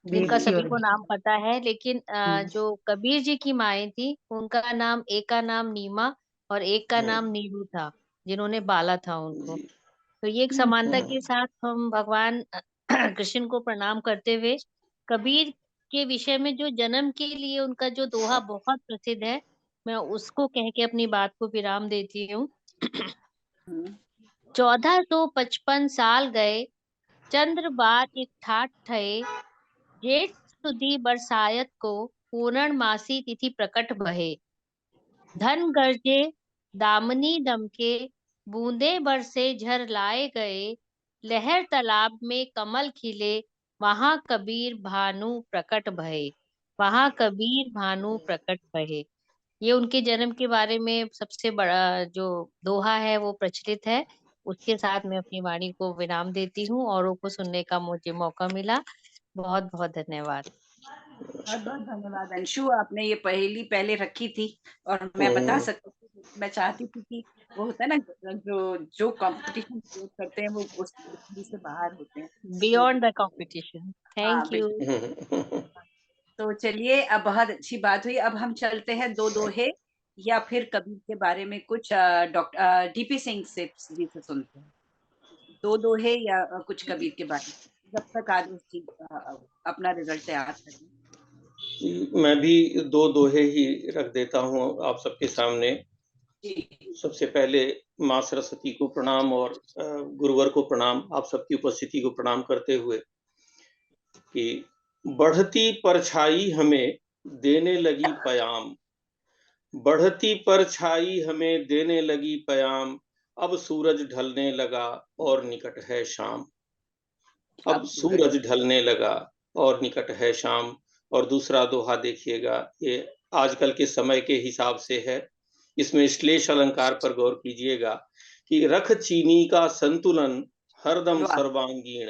जिनका देवकी सभी और को नाम पता है, लेकिन जो कबीर जी की माएं थी उनका नाम, एक का नाम नीमा और एक का नाम नीलू था, जिन्होंने बाला था उनको। तो ये एक समानता के साथ हम भगवान कृष्ण को प्रणाम करते हुए कबीर के विषय में जो जन्म के लिए उनका जो दोहा बहुत प्रसिद्ध है, मैं उसको कह के अपनी बात को विराम देती हूँ। 1455 साल गए, चंद्र बार एक ठाठ ठए, जेठ सुदी बरसायत को, पूर्णमासी तिथि प्रकट बहे। धन गरजे दामनी दमके, बूंदे बरसे झर लाए गए, लहर तालाब में कमल खिले, वहां कबीर भानु प्रकट भये। वहां कबीर भानु प्रकट भये। ये उनके जन्म के बारे में सबसे बड़ा जो दोहा है वो प्रचलित है। उसके साथ मैं अपनी वाणी को विराम देती हूँ, औरों को सुनने का मुझे मौका मिला। बहुत बहुत धन्यवाद। बहुत बहुत धन्यवाद अंशु, आपने ये पहेली पहले रखी थी और मैं बता सकती हूँ, मैं चाहती थी कि वो होता है ना जो कंपटीशन करते हैं वो उस से बाहर होते हैं। Beyond the competition. हाँ, थैंक यू। तो चलिए, अब बहुत अच्छी बात हुई। अब हम चलते हैं दो दोहे या फिर कबीर के बारे में कुछ डॉक्टर डीपी सिंह से जी से सुनते हैं। दो दोहे या कुछ कबीर के बारे में, जब तक आदेश जी अपना रिजल्ट तैयार करें। मैं भी दो दोहे ही रख देता हूँ आप सबके सामने। सबसे पहले माँ सरस्वती को प्रणाम और गुरुवर को प्रणाम, आप सबकी उपस्थिति को प्रणाम करते हुए कि बढ़ती परछाई हमें देने लगी पयाम, बढ़ती परछाई हमें देने लगी पयाम, अब सूरज ढलने लगा और निकट है शाम। अब सूरज ढलने लगा और निकट है शाम। और दूसरा दोहा देखिएगा, ये आजकल के समय के हिसाब से है, इसमें श्लेष अलंकार पर गौर कीजिएगा कि रख चीनी का संतुलन हरदम सर्वांगीण,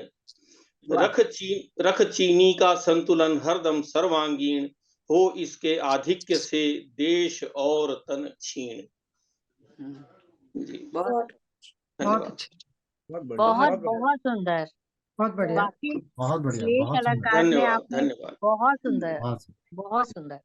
रख चीनी का संतुलन हरदम सर्वांगीण, हो इसके आधिक्य से देश और तन छीण। जी बहुत बहुत बहुत सुंदर, बहुत बढ़िया, बाकी बहुत बढ़िया, श्लेष बहुत अलंकार में धन्यवाद आपने धन्यवाद। बहुत सुंदर, बहुत सुंदर।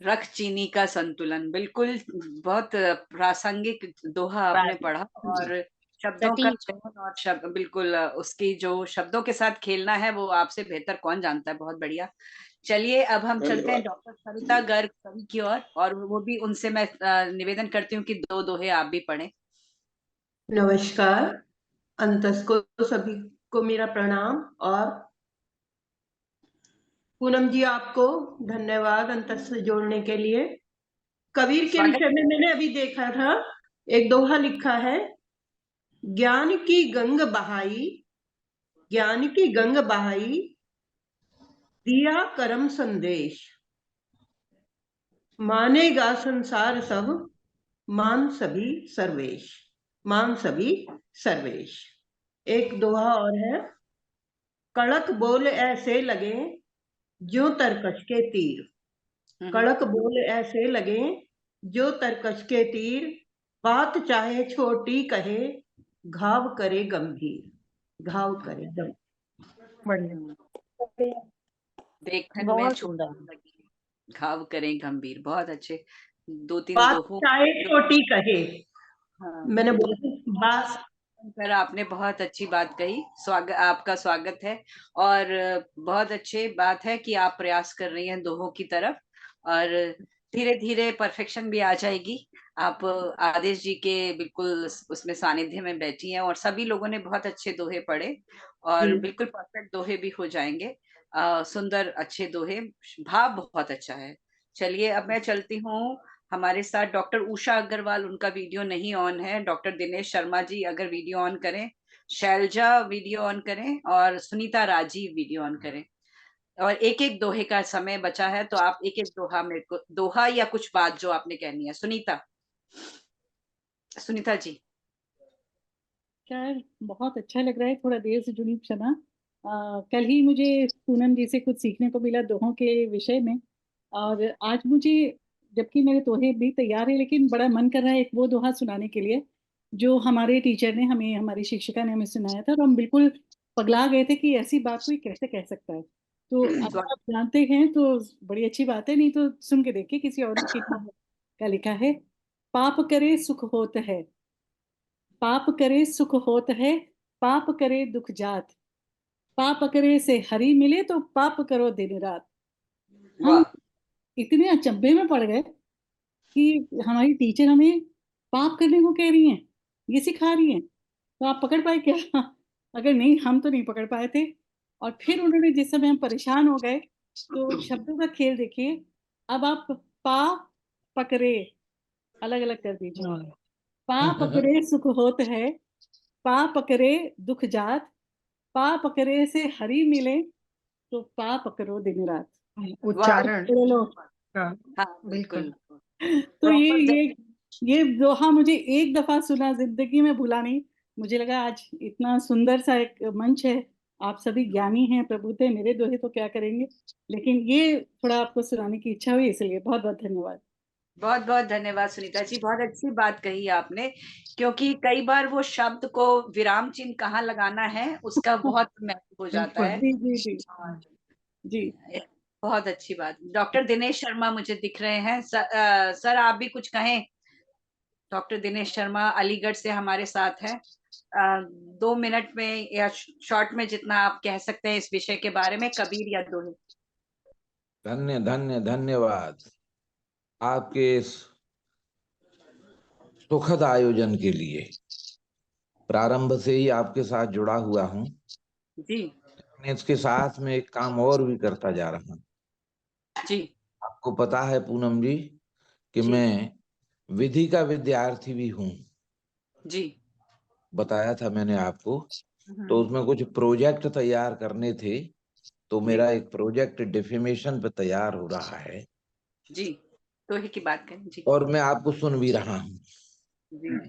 रख चीनी का संतुलन, बिल्कुल बहुत प्रासंगिक दोहा आपने पढ़ा, और शब्दों का चयन और शब्द बिल्कुल उसकी जो शब्दों के साथ खेलना है वो आपसे बेहतर कौन जानता है। बहुत बढ़िया। चलिए, अब हम चलते हैं डॉक्टर सरिता गर्ग कवि की ओर, और वो भी उनसे मैं निवेदन करती हूँ कि दो दोहे आप भी पढ़ें। नमस्कार, अंतस को सभी को मेरा प्रणाम, और पूनम जी आपको धन्यवाद अंतस से जोड़ने के लिए। कबीर के विषय में मैंने अभी देखा था, एक दोहा लिखा है, ज्ञान की गंग बहाई, ज्ञान की गंग बहाई, दिया करम संदेश, मानेगा संसार सब, मान सभी सर्वेश, मान सभी सर्वेश। एक दोहा और है, कड़क बोल ऐसे लगे जो तरकश के तीर, कड़क बोल ऐसे लगे जो तरकश के तीर, बात चाहे छोटी कहे घाव करे गंभीर, घाव करे गंभीर। देखने में छोटा लगे घाव करें गंभीर। बहुत अच्छे, दो तीन बात दोहों चाहे छोटी कहे। मैंने बोला बात, सर आपने बहुत अच्छी बात कही, स्वागत, आपका स्वागत है। और बहुत अच्छी बात है कि आप प्रयास कर रही हैं दोहों की तरफ, और धीरे धीरे परफेक्शन भी आ जाएगी। आप आदेश जी के बिल्कुल उसमें सानिध्य में बैठी हैं और सभी लोगों ने बहुत अच्छे दोहे पढ़े और बिल्कुल परफेक्ट दोहे भी हो जाएंगे। सुंदर अच्छे दोहे, भाव बहुत अच्छा है। चलिए अब मैं चलती हूँ, हमारे साथ डॉक्टर उषा अग्रवाल, उनका वीडियो नहीं ऑन है। डॉक्टर दिनेश शर्मा जी अगर वीडियो ऑन करें, शैलजा वीडियो ऑन करें और सुनीता राजीव वीडियो ऑन करें। और एक एक दोहे का समय बचा है, तो आप एक एक दोहा मेरे को, दोहा या कुछ बात जो आपने कहनी है। सुनीता जी। खैर बहुत अच्छा लग रहा है, थोड़ा देर से जुड़ी क्षमा। कल ही मुझे पूनम जी से कुछ सीखने को मिला दोहों के विषय में, और आज मुझे, जबकि मेरे दोहे भी तैयार है, लेकिन बड़ा मन कर रहा है एक वो दोहा सुनाने के लिए जो हमारे टीचर ने हमें, हमारी शिक्षिका ने हमें सुनाया था, और हम बिल्कुल पगला गए थे कि ऐसी बात कोई कैसे कह सकता है। तो अब आप जानते हैं तो बड़ी अच्छी बात है, नहीं तो सुन के देखिए, किसी और का लिखा है। पाप करे सुख होत है, पाप करे सुख होत है, पाप करे दुख जात, पाप करे से हरि मिले तो पाप करो दिन रात। हम इतने अचंभे में पड़ गए कि हमारी टीचर हमें पाप करने को कह रही हैं, ये सिखा रही हैं, तो आप पकड़ पाए क्या? अगर नहीं, हम तो नहीं पकड़ पाए थे। और फिर उन्होंने, जिस समय हम परेशान हो गए, तो शब्दों का खेल देखिए। अब आप पा पकड़े अलग अलग कर दीजिए। पा पकड़े सुख होत है, पा पकड़े दुख जात, पा पकड़े से हरि मिले तो पा पकड़ो दिन रात। उच्चारण लो। हाँ, बिल्कुल। तो ये दोहा मुझे एक दफा सुना, जिंदगी में भूला नहीं। मुझे लगा आज इतना सुंदर सा एक मंच है, आप सभी ज्ञानी हैं, प्रभु थे, मेरे दोहे तो क्या करेंगे, लेकिन ये थोड़ा आपको सुनाने की इच्छा हुई, इसलिए बहुत बहुत धन्यवाद। बहुत बहुत धन्यवाद सुनीता जी, बहुत अच्छी बात कही आपने, क्योंकि कई बार वो शब्द को विराम चिन्ह कहाँ लगाना है उसका बहुत महत्व हो जाता है। जी जी जी जी, बहुत अच्छी बात। डॉक्टर दिनेश शर्मा मुझे दिख रहे हैं। सर आप भी कुछ कहें। डॉक्टर दिनेश शर्मा अलीगढ़ से हमारे साथ हैं। 2 मिनट में या शॉर्ट में जितना आप कह सकते हैं इस विषय के बारे में, कबीर या दोहे। धन्यवाद आपके इस सुखद आयोजन के लिए। प्रारंभ से ही आपके साथ जुड़ा हुआ हूँ जी। इसके साथ में एक काम और भी करता जा रहा हूँ जी। आपको पता है पूनम जी कि मैं विधि का विद्यार्थी भी हूँ। जी, बताया था मैंने आपको। तो उसमें कुछ प्रोजेक्ट तैयार करने थे, तो मेरा एक प्रोजेक्ट डिफेमेशन पे तैयार हो रहा है। जी, दोहे की बात करें जी। और मैं आपको सुन भी रहा हूँ।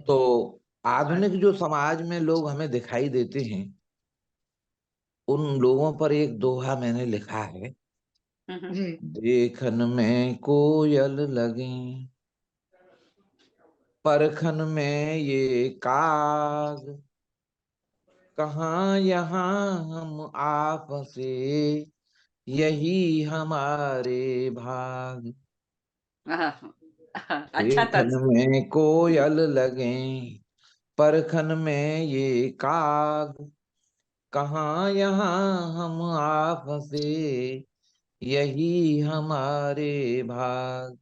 तो आधुनिक जो समाज में लोग हमें दिखाई देते हैं, उन लोगों पर एक दोहा मैंने लिखा है। देखन में कोयल लगे, परखन में ये काग, कहाँ यहाँ हम आपसे, यही हमारे भाग। अच्छा था। देखन में कोयल लगे, परखन में ये काग, कहाँ यहाँ हम आपसे, यही हमारे भाग।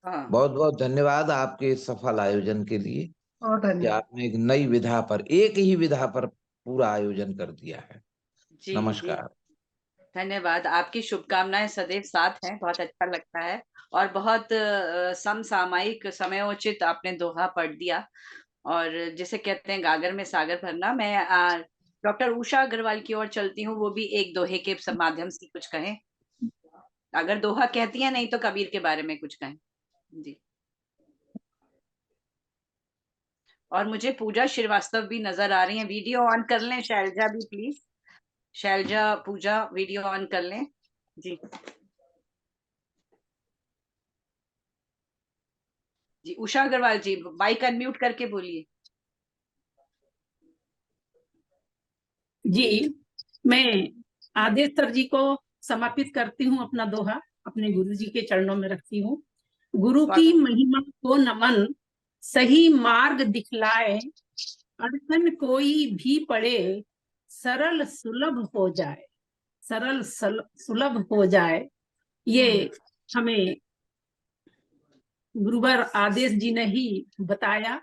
बहुत बहुत धन्यवाद आपके इस सफल आयोजन के लिए कि आपने एक नई विधा पर, एक ही विधा पर पूरा आयोजन कर दिया है। जी, नमस्कार। धन्यवाद। आपकी शुभकामनाएं सदैव साथ हैं, बहुत अच्छा लगता है। और बहुत समसामयिक समयोचित आपने दोहा पढ़ दिया, और जिसे कहते हैं गागर में सागर भरना। मैं डॉक्टर उषा अग्रवाल की ओर चलती हूँ, वो भी एक दोहे के माध्यम से कुछ कहें। अगर दोहा कहती है, नहीं तो कबीर के बारे में कुछ कहें जी। और मुझे पूजा श्रीवास्तव भी नजर आ रही हैं, वीडियो ऑन कर लें शैलजा भी please. Shailja, Pooja video on कर लें जी। जी उषा अग्रवाल जी, माइक अनम्यूट करके बोलिए। जी, मैं आदेश सर जी को समर्पित करती हूँ अपना दोहा, अपने गुरु जी के चरणों में रखती हूँ। गुरु की महिमा को नमन, सही मार्ग दिखलाए, अड़चन कोई भी पड़े, सरल सुलभ हो जाए, सरल सुलभ हो जाए। ये हमें गुरुवर आदेश जी ने ही बताया।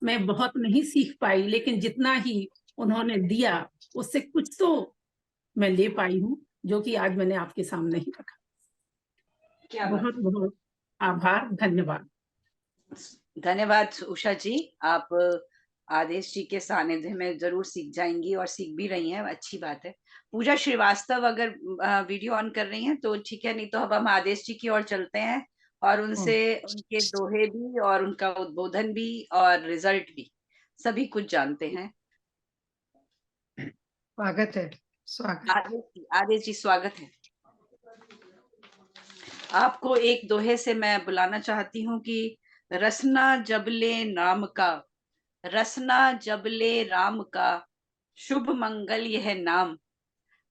मैं बहुत नहीं सीख पाई, लेकिन जितना ही उन्होंने दिया उससे कुछ तो मैं ले पाई हूँ, जो कि आज मैंने आपके सामने ही रखा। क्या बहुत बहुत आभार, धन्यवाद। धन्यवाद उषा जी। आप आदेश जी के सानिध्य में जरूर सीख जाएंगी और सीख भी रही हैं, अच्छी बात है। पूजा श्रीवास्तव अगर वीडियो ऑन कर रही हैं तो ठीक है, नहीं तो अब हम आदेश जी की ओर चलते हैं और उनसे उनके दोहे भी और उनका उद्बोधन भी और रिजल्ट भी सभी कुछ जानते हैं। स्वागत है। स्वागत। आदेश जी स्वागत है। आपको एक दोहे से मैं बुलाना चाहती हूँ कि रसना जबले नाम का, रसना जबले राम का, शुभ मंगल यह नाम।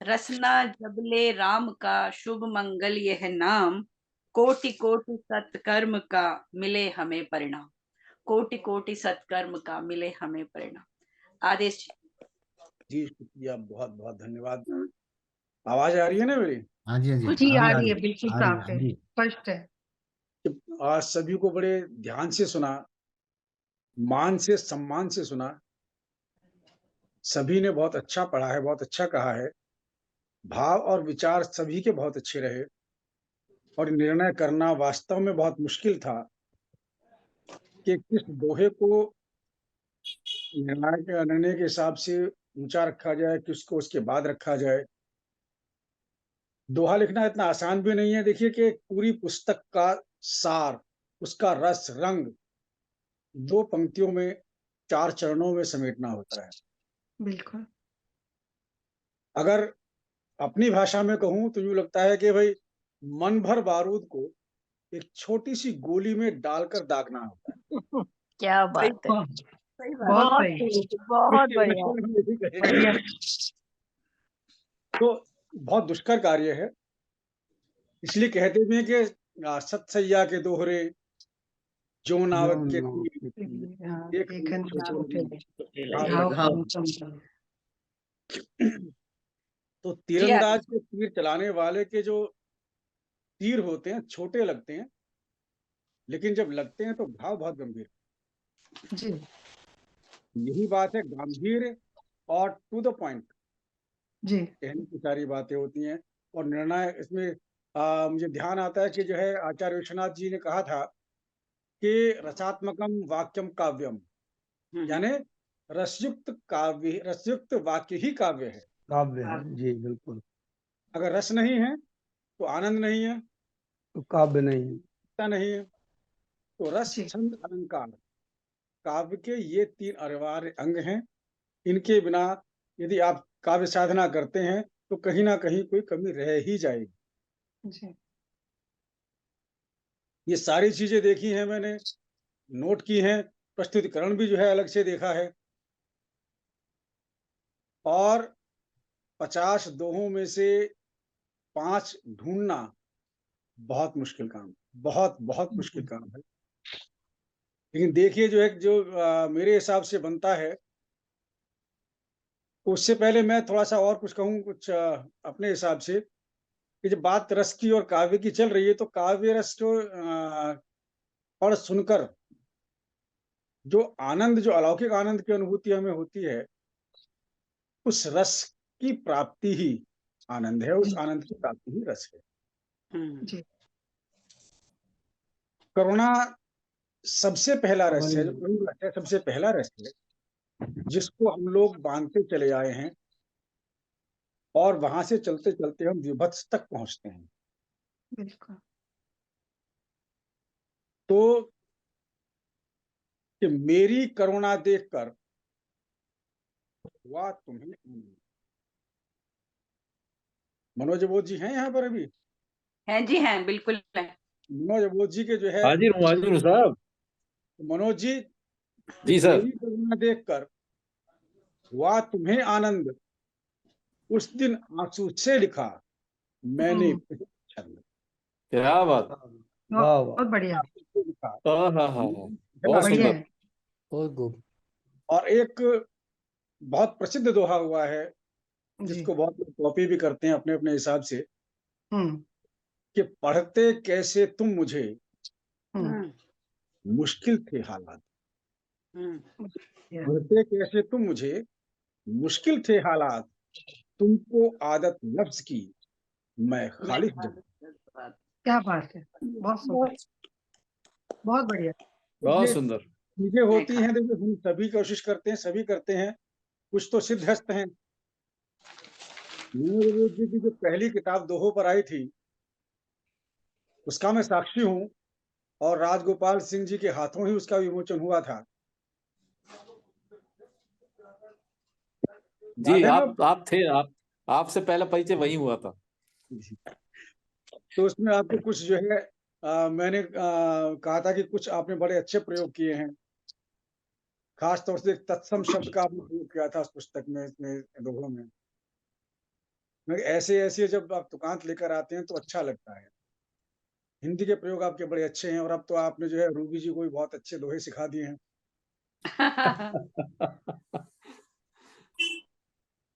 रसना जबले राम का, शुभ मंगल यह नाम। कोटि कोटि सत्कर्म का मिले हमें परिणाम। कोटि कोटि सत्कर्म का मिले हमें परिणाम। आदेश जी शुक्रिया, बहुत बहुत धन्यवाद। आवाज आ रही है ना मेरी? हाँ जी, हाँ जी, जी आ आ रही रही है, है, बिल्कुल आ रही साफ है, है, हाँ जी। स्पष्ट है। आज सभी को बड़े ध्यान से सुना, मान से सम्मान से सुना। सभी ने बहुत अच्छा पढ़ा है, बहुत अच्छा कहा है। भाव और विचार सभी के बहुत अच्छे रहे और निर्णय करना वास्तव में बहुत मुश्किल था कि किस दोहे को निर्णय के हिसाब से ऊंचा रखा जाए, किसको उसके बाद रखा जाए। दोहा लिखना इतना आसान भी नहीं है। देखिए कि पूरी पुस्तक का सार, उसका रस रंग 2 पंक्तियों में, 4 चरणों में समेटना होता है। बिल्कुल। अगर अपनी भाषा में कहूं तो यूं लगता है कि भाई मन भर बारूद को एक छोटी सी गोली में डालकर दागना होता है। क्या बात है, सही बात। बहुत बहुत सही। सही, बहुत बढ़िया। बढ़िया। तो बहुत दुष्कर कार्य है। इसलिए कहते भी हैं कि सतसैया के दोहरे, जो नावक के तीर, एक लेखन छोटे तो जी, तीरंदाज के तीर चलाने वाले के जो तीर होते हैं छोटे लगते हैं, लेकिन जब लगते हैं तो घाव बहुत गंभीर। जी। यही बात है, गंभीर और टू द पॉइंट जी। कहने की सारी बातें होती हैं। और निर्णय इसमें मुझे ध्यान आता है कि जो है आचार्य विश्वनाथ जी ने कहा था कि रसात्मकम वाक्यम काव्यम, यानी रसयुक्त वाक्य ही काव्य है। काव्य है, जी बिल्कुल। अगर रस नहीं है तो आनंद नहीं है, तो काव्य नहीं नहीं है। तो रस, छंद, अलंकार काव्य के ये 3 अनिवार्य अंग हैं। इनके बिना यदि आप काव्य साधना करते हैं तो कहीं ना कहीं कोई कमी रह ही जाएगी। जी। ये सारी चीजें देखी हैं मैंने, नोट की हैं, प्रस्तुतिकरण भी जो है अलग से देखा है। और 50 दोहों में से 5 ढूंढना बहुत मुश्किल काम, बहुत बहुत मुश्किल काम है। लेकिन देखिए जो है जो मेरे हिसाब से बनता है, उससे पहले मैं थोड़ा सा और कुछ कहूँ, कुछ अपने हिसाब से कि जब बात रस की और काव्य की चल रही है तो काव्य रस को पढ़ सुनकर जो आनंद, जो अलौकिक आनंद की अनुभूति हमें होती है, उस रस की प्राप्ति ही आनंद है, उस आनंद की प्राप्ति ही रस है। जी। करुणा सबसे पहला रस है, जो करुण रस है सबसे पहला रस है, जिसको हम लोग बांधते चले आए हैं और वहां से चलते चलते हम विभत्स तक पहुंचते हैं। बिल्कुल। तो कि मेरी करुणा देखकर हुआ तुम्हें। मनोज बोध जी हैं यहाँ पर अभी? हैं जी, हैं, बिल्कुल है। मनोज बोध जी के जो है, हाजिर हूँ साहब। मनोज जी, जी सर। मेरी करुणा देखकर हुआ तुम्हें आनंद, उस दिन आंसू से लिखा मैंने छंद। क्या बात, बहुत बढ़िया। बहुत सुंदर। और एक बहुत प्रसिद्ध दोहा हुआ है जिसको बहुत लोग कॉपी भी करते हैं अपने अपने हिसाब से, कि पढ़ते कैसे तुम मुझे मुश्किल थे हालात, बढ़ते कैसे तुम मुझे, मुश्किल थे हालात, तुमको आदत लफ्ज की, मैं खालिफ जब। क्या बात है, बहुत सुंदर, बहुत बढ़िया। बहुत सुंदर चीजें होती हैं, देखिए हम सभी कोशिश करते हैं, सभी करते हैं, कुछ तो सिद्धहस्त हैं। जी की जो पहली किताब दोहों पर आई थी, उसका मैं साक्षी हूँ, और राजगोपाल सिंह जी के हाथों ही उसका विमोचन हुआ था। जी, आप थे, आपसे पहला परिचय वही हुआ था। तो उसमें आपको कुछ जो है मैंने कहा था कि कुछ आपने बड़े अच्छे प्रयोग किए हैं, खास तौर से तत्सम शब्द का आपने प्रयोग किया था उस पुस्तक में, इसमें दोहों में। ऐसे ऐसे जब आप तुकांत लेकर आते हैं तो अच्छा लगता है। हिंदी के प्रयोग आपके बड़े अच्छे हैं, और अब तो आपने जो है रूबी जी को भी बहुत अच्छे दोहे सिखा दिए हैं।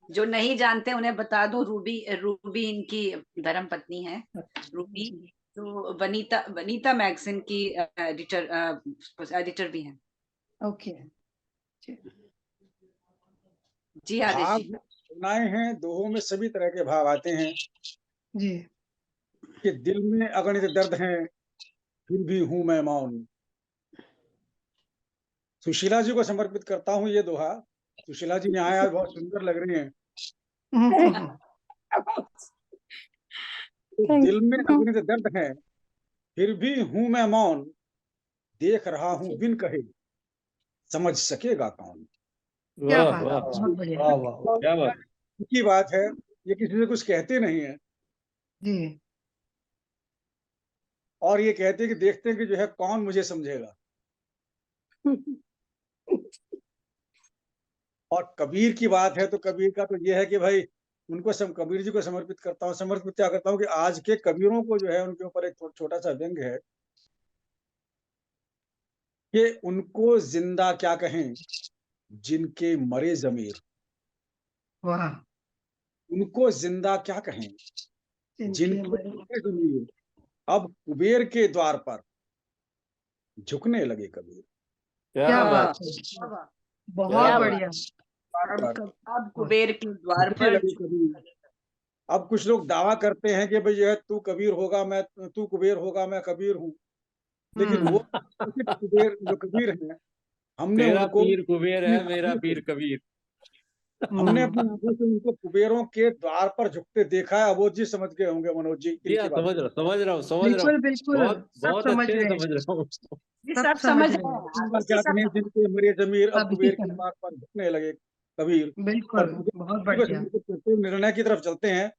जो नहीं जानते उन्हें बता दूं, रूबी इनकी धर्म पत्नी है। रूबी तो वनीता मैगजीन की एडिटर भी हैं। ओके जी आदेश जी। सुनाए हैं दोहों में सभी तरह के भाव आते हैं जी, कि दिल में अगणित दर्द हैं, फिर भी हूं मैं मौन। सुशीला जी को समर्पित करता हूँ ये दोहा। सुशीला जी यहाँ आज बहुत सुंदर लग रही हैं। तो दिल में अगणित दर्द है, फिर भी हूं मैं मौन, देख रहा हूं बिन कहे, समझ सकेगा कौन। क्या बात, बहुत बढ़िया। क्या बात की बात है, ये किसी से कुछ कहते नहीं है, जी, और ये कहते हैं कि देखते हैं कि जो है कौन मुझे समझेगा। और कबीर की बात है तो कबीर का तो ये है कि भाई उनको कबीर जी को समर्पित करता हूँ। समर्पित क्या करता हूँ कि आज के कबीरों को जो है उनके ऊपर एक छोटा सा व्यंग है कि उनको जिंदा क्या कहें जिनके मरे जमीर। वाह, उनको जिंदा क्या कहें जिनके मरे जमीर, अब कुबेर के द्वार पर झुकने लगे कबीर। क्या बात है, बहुत बढ़िया। अब कुबेर के द्वार पर अब कुछ लोग दावा करते हैं कि भाई जो है तू कबीर होगा, मैं तू कुबेर होगा, मैं कबीर हूँ, लेकिन वो कुबेर जो कबीर है, हमने तेरा उनको पीर कुबेर है, मेरा पीर कबीर। हमने अपनी आंखों से उनको कुबेरों के द्वार पर झुकते देखा है। अबोध जी समझ गए होंगे मनोज जी। समझ रहा हूँ बिल्कुल बिल्कुल, बहुत अच्छे से समझ रहा हूँ। सब समझ रहे क्या कहें जिनके मरे जमीर, अब कुबेर के द्वार पर झुकने लगे कबीर। बिल्कुल, बहुत बढ़िया निर्णय की तरफ चलते हैं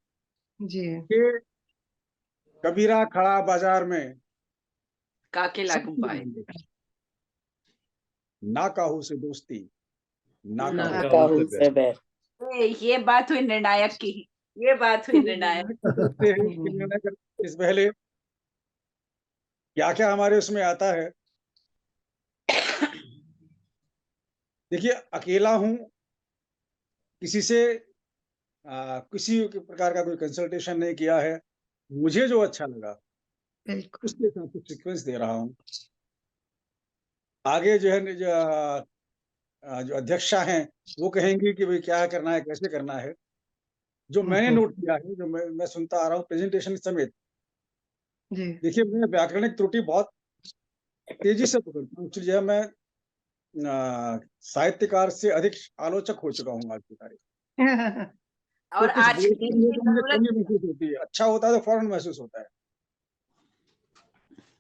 जी। कि कबीरा खड़ा बाजार में काके लागू पाए, ना काहू से दोस्ती, ना काहू से बैर। ये बात हुई निर्णायक की, ये बात हुई निर्णायक। इस पहले क्या क्या हमारे उसमें आता है। देखिए, अकेला हूं, किसी से किसी प्रकार का कोई कंसल्टेशन नहीं किया है, मुझे जो अच्छा लगा उसके हिसाब से सीक्वेंस दे रहा हूं। आगे जो है जो अध्यक्षा हैं वो कहेंगी कि भाई क्या करना है, कैसे करना है। जो मैंने नोट किया है, जो मैं सुनता आ रहा हूँ प्रेजेंटेशन समेत, देखिए मैं व्याकरणिक त्रुटि बहुत तेजी से पकड़ता हूँ। जो है मैं साहित्यकार से अधिक आलोचक हो चुका हूँ आज की तारीख। और तो आज कमी महसूस होती है, अच्छा होता है तो फौरन महसूस होता है।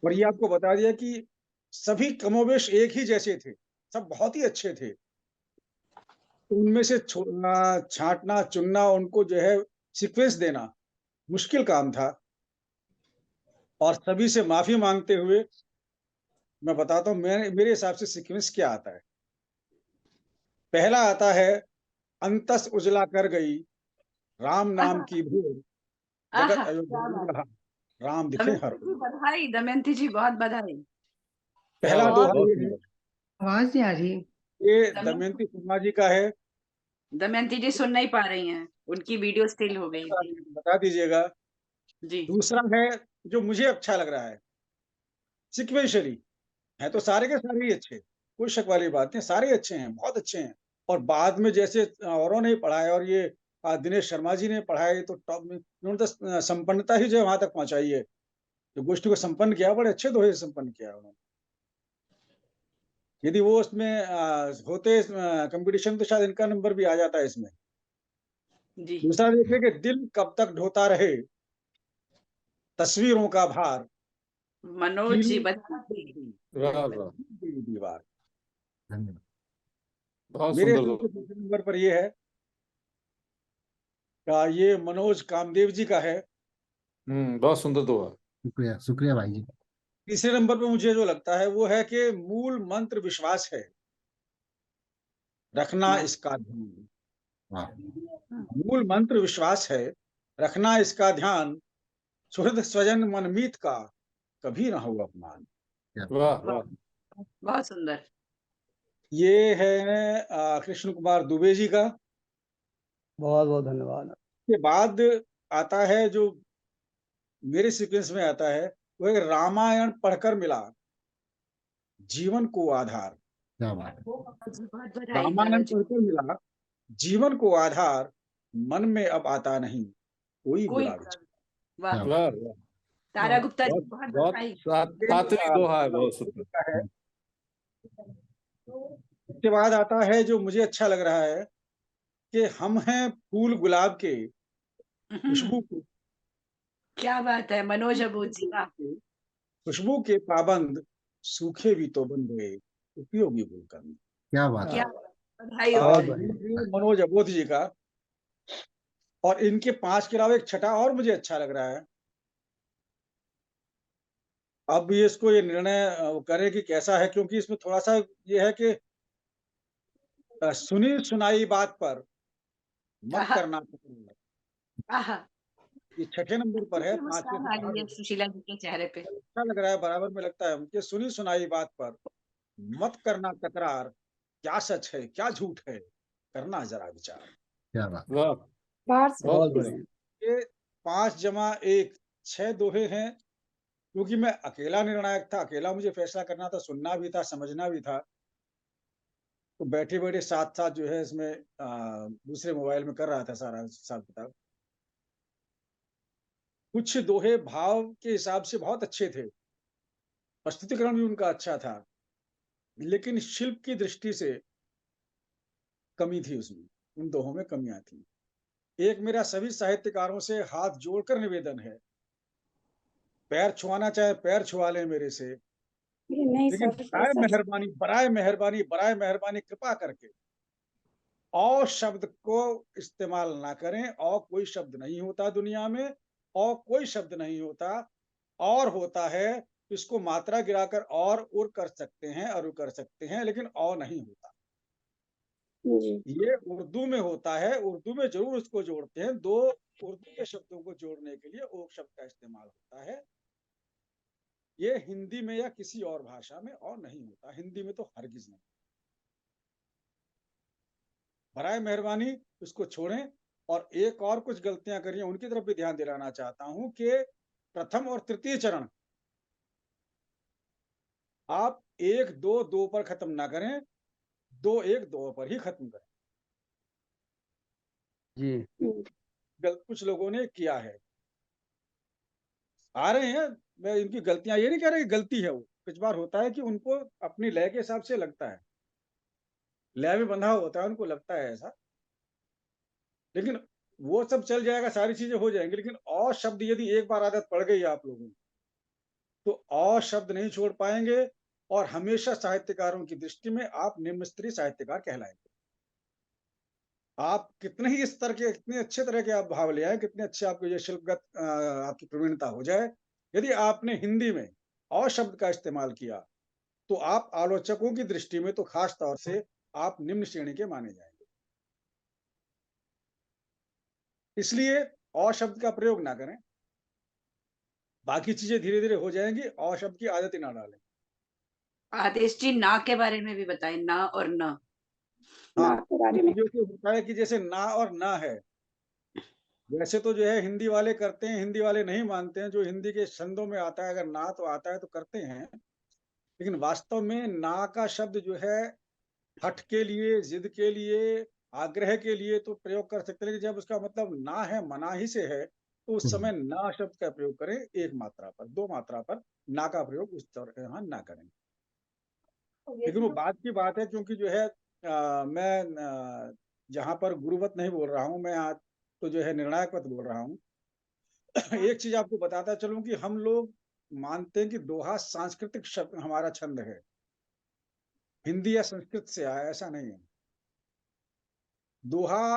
और ये आपको बता दिया कि सभी कमोबेश एक ही जैसे थे, सब बहुत ही अच्छे थे। तो उनमें से छांटना चुनना, उनको जो है सीक्वेंस देना मुश्किल काम था। और सभी से माफी मांगते हुए मैं बताता हूँ मेरे हिसाब से सीक्वेंस क्या आता है। पहला आता है, अंतस उजला कर गई राम नाम की भूल, जगत अयोध्या रहा राम दिखे हर। बधाई दमयंती जी, बहुत बधाई। पहला दोहा ये है, आवाज नहीं आ रही, ये दमयंती शर्मा जी का है। दमयंती जी सुन नहीं पा रही हैं, उनकी वीडियो स्टिल हो गई। बता दीजिएगा जी। दूसरा है जो मुझे अच्छा लग रहा है, सिक्वेंशली है, तो सारे के सारे ही अच्छे, कोई शक वाली बात नहीं, सारे अच्छे हैं, बहुत अच्छे हैं। और बाद में जैसे औरों ने पढ़ाया और ये दिनेश शर्मा जी ने पढ़ाए, तो टॉप में उन्होंने तो संपन्नता ही जो है वहां तक पहुंचाई है, जो गोष्ठी को संपन्न किया, बड़े अच्छे दोहे से संपन्न किया उन्होंने। यदि वो उसमें होते कंपटीशन, तो शायद इनका नंबर भी आ जाता है इसमें। जी। दूसरा देखिए कि दिल कब तक ढोता रहे तस्वीरों का भार, मनोज जी वाह वाह, दीवार। धन्यवाद। बहुत मेरे सुंदर हिसाब से दोहा। दूसरे नंबर पर ये है, ये मनोज कामदेव जी का है। बहुत सुंदर दोहा। शुक्रिया, शुक्रिया भाई जी। तीसरे नंबर पर मुझे जो लगता है वो है कि मूल मंत्र विश्वास है, रखना इसका ध्यान। वाह, मूल मंत्र विश्वास है, रखना इसका ध्यान, सुहृद स्वजन मनमीत का कभी ना हो अपमान। वाह वाह, बहुत सुंदर। ये है कृष्ण कुमार दुबे जी का। बहुत बहुत धन्यवाद। के बाद आता है जो मेरे सीक्वेंस में आता है, वो है रामायण पढ़कर मिला जीवन को आधार। क्या बात है। बहुत बधाई रामायण जी। पढ़कर मिला जीवन को आधार, मन में अब आता नहीं कोई बुरा विचार। वाह, क्या वाह वाह, तारा गुप्ता जी बहुत बहुत बहुत बधाई। तात्विक दोहा है, बहुत सुंदर। है। इसके बाद आता है जो मुझे अच्छा लग रहा है कि हम हैं फूल गुलाब के खुशबू के, क्या बात है मनोज अबूझ जी का। खुशबू के पाबंद सूखे भी तो बन गए उपयोगी गुलकंद। क्या बात क्या है। बधाई हो। बहुत बढ़िया। मनोज अबोध जी का। और इनके 5 के अलावा एक छठा और मुझे अच्छा लग रहा है। अब ये इसको ये निर्णय करें कि कैसा है, क्योंकि इसमें थोड़ा सा ये है कि सुनी सुनाई बात पर मत करना तकरार। आहा, ये छठे नंबर पर है, 5 के मुस्कान आ रही है सुशीला जी के चेहरे पे। अच्छा लग रहा है, बराबर में लगता है कि सुनी सुनाई बात पर मत करना तकरार, क्या सच है क्या झूठ है करना जरा विचार। क्या बात है। वाह, बहुत बहुत बढ़िया। ये 5 जमा 1 6 दोहे हैं। क्योंकि मैं अकेला निर्णायक था, अकेला मुझे फैसला करना था, सुनना भी था, समझना भी था, तो बैठे बैठे साथ साथ जो है इसमें दूसरे मोबाइल में कर रहा था सारा हिसाब किताब। कुछ दोहे भाव के हिसाब से बहुत अच्छे थे, प्रस्तुतिकरण भी उनका अच्छा था, लेकिन शिल्प की दृष्टि से कमी थी उसमें, उन दोहों में कमियां थी। एक मेरा सभी साहित्यकारों से हाथ जोड़कर निवेदन है, पैर छुआना चाहे पैर छुआ लें मेरे से, ये नहीं लेकिन सर, बराए ऐसा मेहरबानी बराए मेहरबानी बराए मेहरबानी कृपा करके औ शब्द को इस्तेमाल ना करें। औ कोई शब्द नहीं होता दुनिया में, औ कोई शब्द नहीं होता, और होता है इसको मात्रा गिराकर और उर कर सकते हैं, अरु कर सकते हैं, लेकिन औ नहीं होता। जी। ये उर्दू में होता है, उर्दू में जरूर उसको जोड़ते हैं, 2 उर्दू के शब्दों को जोड़ने के लिए ओ शब्द का इस्तेमाल होता है। ये हिंदी में या किसी और भाषा में और नहीं होता, हिंदी में तो हरगिज नहीं। बराए मेहरबानी इसको छोड़ें। और एक और कुछ गलतियां करिए, उनकी तरफ भी ध्यान दिलाना चाहता हूं कि प्रथम और तृतीय चरण आप 1 2 2 पर खत्म ना करें, 2 1 2 पर ही खत्म करें। जी। कुछ लोगों ने किया है, आ रहे हैं, मैं इनकी गलतियां ये नहीं कह रहा कि गलती है, वो कुछ बार होता है कि उनको अपनी लय के हिसाब से लगता है, लय में बंधा होता है, उनको लगता है ऐसा, लेकिन वो सब चल जाएगा, सारी चीजें हो जाएंगी, लेकिन अ शब्द यदि एक बार आदत पड़ गई आप लोगों को, तो अ शब्द नहीं छोड़ पाएंगे, और हमेशा साहित्यकारों की दृष्टि में आप निम्न स्तरीय साहित्यकार कहलाएंगे। आप कितने ही स्तर के, कितने अच्छे तरह के आप भाव ले आए, कितने अच्छे आपको ये शिल्पगत आपकी प्रवीणता हो जाए, यदि आपने हिंदी में अ शब्द का इस्तेमाल किया, तो आप आलोचकों की दृष्टि में तो खास तौर से आप निम्न श्रेणी के माने जाएंगे। इसलिए अ शब्द का प्रयोग ना करें, बाकी चीजें धीरे धीरे हो जाएंगी, अ शब्द की आदत ही ना डालें। आदेश जी ना के बारे में भी बताएं, ना और न। हाँ, ना के बारे में जो कि होता है कि जैसे ना और ना है, वैसे तो जो है हिंदी वाले करते हैं, हिंदी वाले नहीं मानते हैं। जो हिंदी के छंदों में आता है, अगर ना तो आता है तो करते हैं, लेकिन वास्तव में ना का शब्द जो है हठ के लिए, जिद के लिए, आग्रह के लिए तो प्रयोग कर सकते हैं, लेकिन जब उसका मतलब ना है, मनाही से है, तो उस समय ना शब्द का प्रयोग करें एक मात्रा पर, दो मात्रा पर ना का प्रयोग उस तरह यहाँ ना करें। लेकिन वो बात की बात है, क्योंकि जो है मैं जहाँ पर गुरुवत नहीं बोल रहा हूँ, मैं आज तो जो है निर्णायक वत बोल रहा हूँ। एक चीज आपको बताता चलूं कि हम लोग मानते हैं कि दोहा सांस्कृतिक शब्द हमारा छंद है, हिंदी या संस्कृत से आया, ऐसा नहीं है। दोहा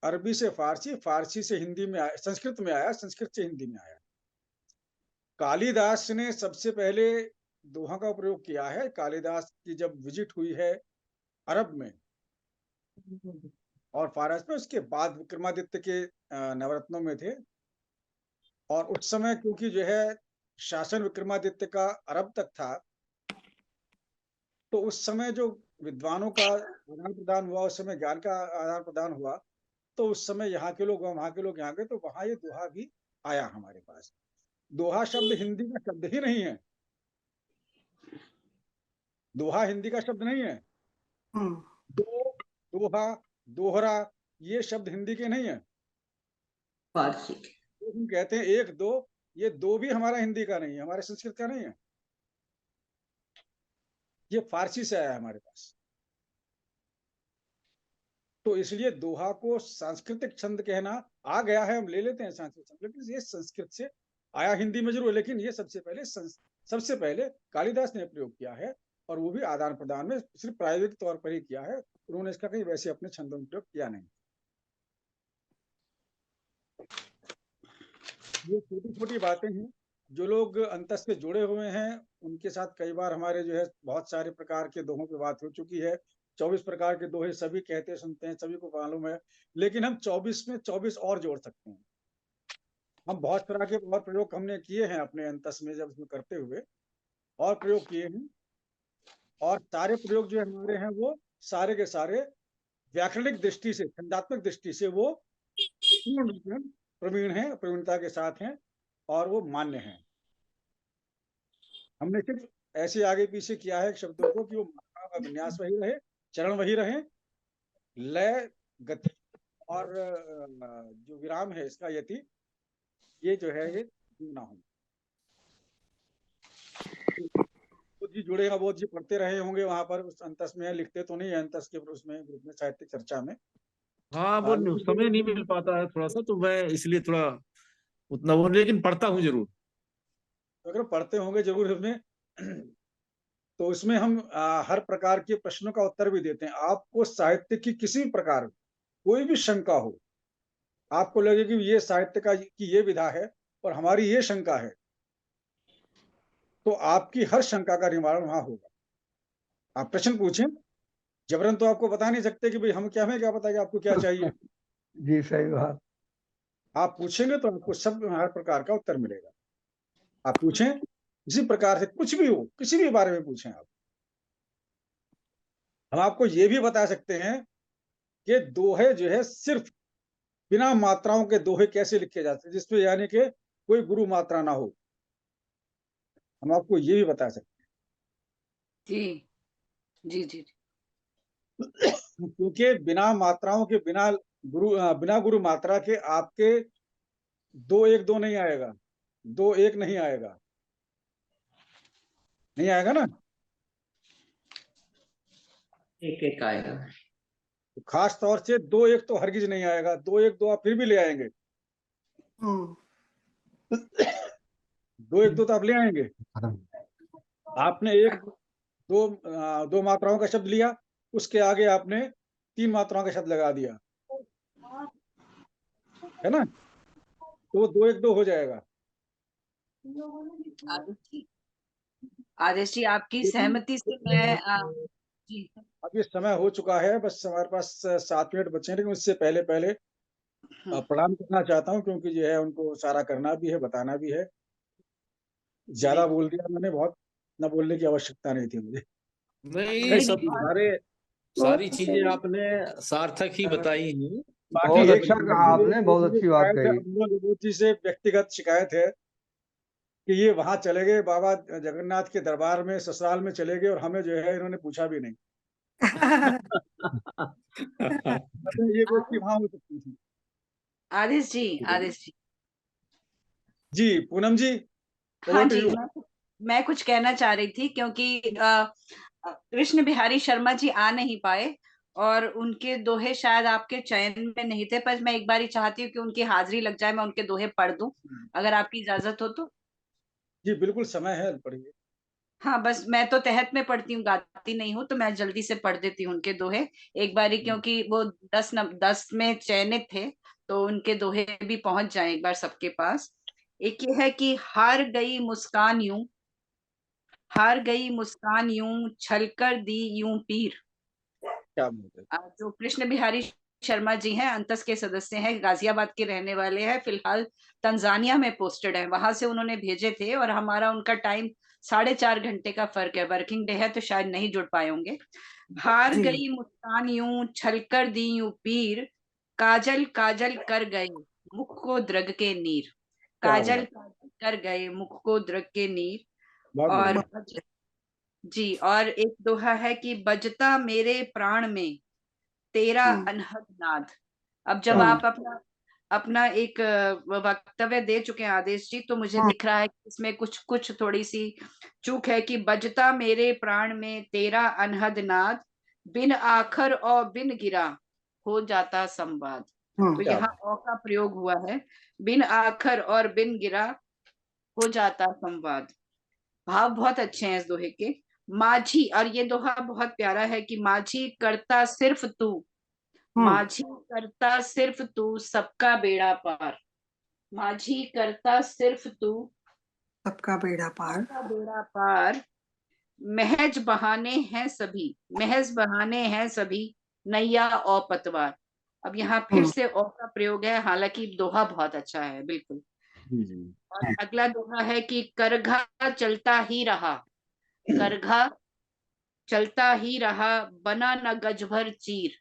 अरबी से फारसी, फारसी से हिंदी में आया, संस्कृत में आया, संस्कृत से हिंदी में आया। कालिदास ने सबसे पहले दोहा का प्रयोग किया है। कालिदास की जब विजिट हुई है अरब में और फारस में, उसके बाद विक्रमादित्य के नवरत्नों में थे, और उस समय क्योंकि जो है शासन विक्रमादित्य का अरब तक था, तो उस समय जो विद्वानों का आदान प्रदान हुआ, उस समय ज्ञान का आदान प्रदान हुआ, तो उस समय यहाँ के लोग वहाँ के लोग यहाँ गए, तो वहां ये दोहा भी आया हमारे पास। दोहा शब्द हिंदी का शब्द ही नहीं है, दोहा हिंदी का शब्द नहीं है। दो, दोहा, दोहरा, ये शब्द हिंदी के नहीं है, फारसी। तो हम कहते हैं एक दो, ये दो भी हमारा हिंदी का नहीं है, हमारे संस्कृत का नहीं है, ये फारसी से आया हमारे पास। तो इसलिए दोहा को सांस्कृतिक छंद कहना आ गया है, हम ले लेते हैं सांस्कृतिक छंद, लेकिन ये संस्कृत से आया, हिंदी में जरूर, लेकिन ये सबसे पहले कालिदास ने प्रयोग किया है, और वो भी आदान प्रदान में सिर्फ प्रायोगिक तौर पर ही किया है, उन्होंने इसका कहीं वैसे अपने छंदों में प्रयोग किया नहीं। ये छोटी छोटी बातें हैं, जो लोग अंतस से जुड़े हुए हैं उनके साथ कई बार हमारे जो है बहुत सारे प्रकार के दोहों पे बात हो चुकी है। 24 प्रकार के दोहे सभी कहते सुनते हैं, सभी को मालूम है, लेकिन हम 24 में 24 और जोड़ सकते हैं। हम बहुत तरह के और प्रयोग हमने किए हैं अपने अंतस में, जब उसमें करते हुए और प्रयोग किए हैं, और सारे प्रयोग जो हमारे हैं वो सारे के सारे व्याकरणिक दृष्टि से, छंदात्मक दृष्टि से वो प्रवीण हैं, प्रवीणता के साथ हैं, और वो मान्य हैं। हमने सिर्फ ऐसे आगे पीछे किया है शब्दों को कि वो मात्रा का विन्यास वही रहे, चरण वही रहे, लय, गति और जो विराम है इसका यति, ये जो है ये ना हो। बोध जी जुड़ेगा, बोध जी पढ़ते रहे होंगे वहां पर, उस अंतस में, लिखते तो नहीं है अंतस के उसमें ग्रुप में साहित्यिक चर्चा में। हाँ, वो समय नहीं मिल पाता है थोड़ा सा, तो मैं इसलिए थोड़ा उतना वो, लेकिन पढ़ता हूँ जरूर। अगर पढ़ते होंगे जरूर उसमें, तो उसमें हम हर प्रकार के प्रश्नों का उत्तर भी देते हैं। आपको साहित्य की किसी भी प्रकार कोई भी शंका हो, आपको लगे कि ये साहित्य का की ये विधा है और हमारी ये शंका है, तो आपकी हर शंका का निवारण वहां होगा। आप प्रश्न पूछें, जबरन तो आपको बता नहीं सकते कि भाई हमें क्या पता कि आपको क्या चाहिए। जी सही बात। आप पूछेंगे तो आपको सब हर प्रकार का उत्तर मिलेगा। आप पूछें किसी प्रकार से, कुछ भी हो, किसी भी बारे में पूछें आप। हम आपको ये भी बता सकते हैं कि दोहे जो है सिर्फ बिना मात्राओं के दोहे कैसे लिखे जाते हैं, जिसमें यानी कि कोई गुरु मात्रा ना हो, हम आपको ये भी बता सकते हैं। जी जी जी। क्योंकि बिना मात्राओं के, बिना गुरु मात्रा के आपके 2-1-2 नहीं आएगा, 2-1 नहीं आएगा, नहीं आएगा ना, 1-1 आएगा। तो खास तौर से 2-1 तो हरगिज नहीं आएगा, 2-1-2 आप फिर भी ले आएंगे, 2-1-2 तो आप ले आएंगे। आपने 1-2 मात्राओं का शब्द लिया, उसके आगे आपने 3 मात्राओं का शब्द लगा दिया, है ना, तो 2-1-2 हो जाएगा। आदेश जी, आपकी सहमति से मैं जी। अब ये समय हो चुका है, बस हमारे पास 7 मिनट बचे हैं, लेकिन उससे पहले प्रणाम करना चाहता हूँ, क्योंकि जो है उनको सारा करना भी है, बताना भी है। ज्यादा बोल दिया मैंने, बहुत न बोलने की आवश्यकता नहीं थी मुझे। नहीं, सब सारी चीजें आपने सार्थक ही बताई हैं, बाकी बहुत एक अच्छा कहा आपने, बहुत अच्छी बात शिकायत है, कही। अमोल विभूति जी से व्यक्तिगत शिकायत है कि ये वहां चले गए बाबा जगन्नाथ के दरबार में, ससुराल में चले गए और हमें जो है इन्होंने पूछा भी नहीं। ये व्यक्ति वहां हो सकती थी। आदेश जी जी पूनम जी, हाँ over to जी, you. मैं कुछ कहना चाह रही थी क्योंकि कृष्ण बिहारी शर्मा जी आ नहीं पाए और उनके दोहे शायद आपके चयन में नहीं थे, पर मैं एक बार ही चाहती हूँ कि उनकी हाजिरी लग जाए, मैं उनके दोहे पढ़ दूं, अगर आपकी इजाजत हो तो। जी बिल्कुल, समय है, पढ़िए। हाँ, बस मैं तो तहत में पढ़ती हूँ, गाती नहीं हूँ, तो मैं जल्दी से पढ़ देती हूँ उनके दोहे एक बारी, क्योंकि वो 10 में चयनित थे, तो उनके दोहे भी पहुंच जाए एक बार सबके पास। एक ये है कि हार गई मुस्कान यूं छलकर दी यूं पीर। क्या बात है। जो कृष्ण बिहारी शर्मा जी हैं, अंतस के सदस्य हैं, गाजियाबाद के रहने वाले हैं, फिलहाल तंजानिया में पोस्टेड है, वहां से उन्होंने भेजे थे और हमारा उनका टाइम 4.5 घंटे का फर्क है, वर्किंग डे है, तो शायद नहीं जुड़ पाए होंगे। हार गई मुस्कान यूं छलकर दी यूं पीर, काजल काजल कर गए मुख को द्रग के नीर। काजल काजल कर गए मुख को द्रग के नीर। और जी, और एक दोहा है कि बजता मेरे प्राण में तेरा अनहद नाद। अब जब आप अपना अपना एक वक्तव्य दे चुके हैं आदेश जी, तो मुझे दिख रहा है कि इसमें कुछ थोड़ी सी चूक है कि बजता मेरे प्राण में तेरा अनहद नाद, बिन आखर और बिन गिरा हो जाता संवाद। तो यहाँ औ का प्रयोग हुआ है, बिन आखर और बिन गिरा हो जाता संवाद। भाव बहुत अच्छे हैं इस दोहे के। माझी, और ये दोहा बहुत प्यारा है कि माझी करता सिर्फ तू, माझी करता सिर्फ तू सबका बेड़ा पार। माझी करता सिर्फ तू सबका बेड़ा पार। सबका बेड़ा पार, महज बहाने हैं सभी, महज बहाने हैं सभी, नैया और पतवार। अब यहाँ फिर से औ का प्रयोग है, हालांकि दोहा बहुत अच्छा है, बिल्कुल। और अगला दोहा है कि करघा चलता ही रहा, करघा चलता ही रहा, बना न गज भर चीर।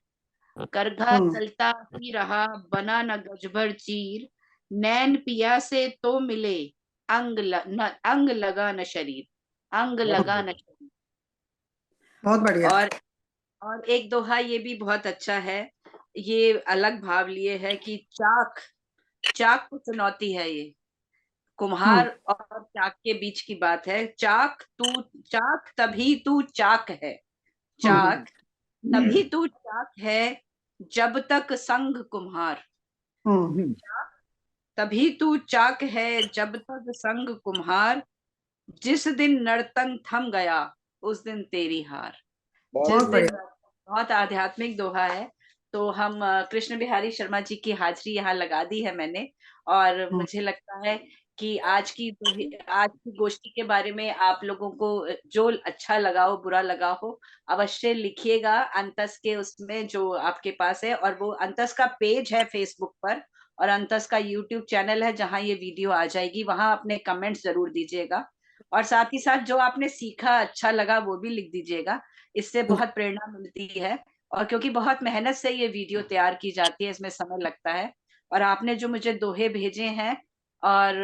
करघा चलता ही रहा, बना न गज भर चीर, नैन पिया से तो मिले, अंग लगा न शरीर, अंग लगा न शरीर। बहुत बढ़िया। और एक दोहा ये भी बहुत अच्छा है, ये अलग भाव लिए है कि चाक को चुनौती है ये, कुम्हार और चाक के बीच की बात है। चाक तभी तू चाक है, चाक तभी तू चाक है, जब तक संग कुम्हार। तभी तू चाक है जब तक संग कुम्हार, जिस दिन नर्तन थम गया उस दिन तेरी हार। जिस दिन, बहुत आध्यात्मिक दोहा है। तो हम कृष्ण बिहारी शर्मा जी की हाजिरी यहाँ लगा दी है मैंने, और मुझे लगता है कि आज की गोष्ठी के बारे में आप लोगों को जो अच्छा लगा हो, बुरा लगा हो, अवश्य लिखिएगा अंतस के उसमें जो आपके पास है, और वो अंतस का पेज है फेसबुक पर, और अंतस का यूट्यूब चैनल है जहाँ ये वीडियो आ जाएगी, वहां अपने कमेंट्स जरूर दीजिएगा, और साथ ही साथ जो आपने सीखा अच्छा लगा वो भी लिख दीजिएगा। इससे बहुत प्रेरणा मिलती है, और क्योंकि बहुत मेहनत से ये वीडियो तैयार की जाती है, इसमें समय लगता है। और आपने जो मुझे दोहे भेजे हैं और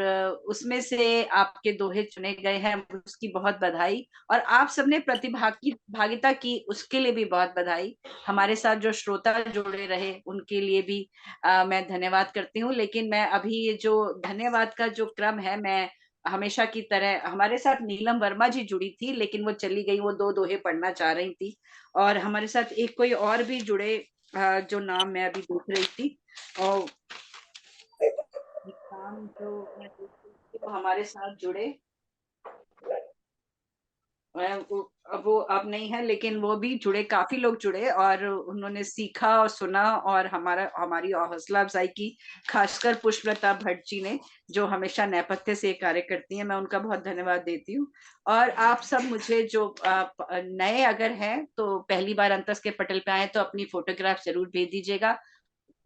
उसमें से आपके दोहे चुने गए हैं, उसकी बहुत बधाई, और आप सबने भागिता की उसके लिए भी बहुत बधाई। हमारे साथ जो श्रोता जुड़े रहे उनके लिए भी मैं धन्यवाद करती हूँ। लेकिन मैं अभी ये जो धन्यवाद का जो क्रम है, मैं हमेशा की तरह, हमारे साथ नीलम वर्मा जी जुड़ी थी लेकिन वो चली गई, वो 2 दोहे पढ़ना चाह रही थी, और हमारे साथ एक कोई और भी जुड़े जो नाम मैं अभी देख रही थी, और नाम जो मैं देख रही थी वो हमारे साथ जुड़े, वो अब नहीं है, लेकिन वो भी जुड़े, काफी लोग जुड़े और उन्होंने सीखा और सुना और हमारी हौसला अफजाई की। खासकर पुष्पलता भट्ट जी ने, जो हमेशा नेपथ्य से कार्य करती हैं, मैं उनका बहुत धन्यवाद देती हूँ। और आप सब मुझे जो नए अगर हैं तो पहली बार अंतस के पटल पे आए तो अपनी फोटोग्राफ जरूर भेज दीजिएगा,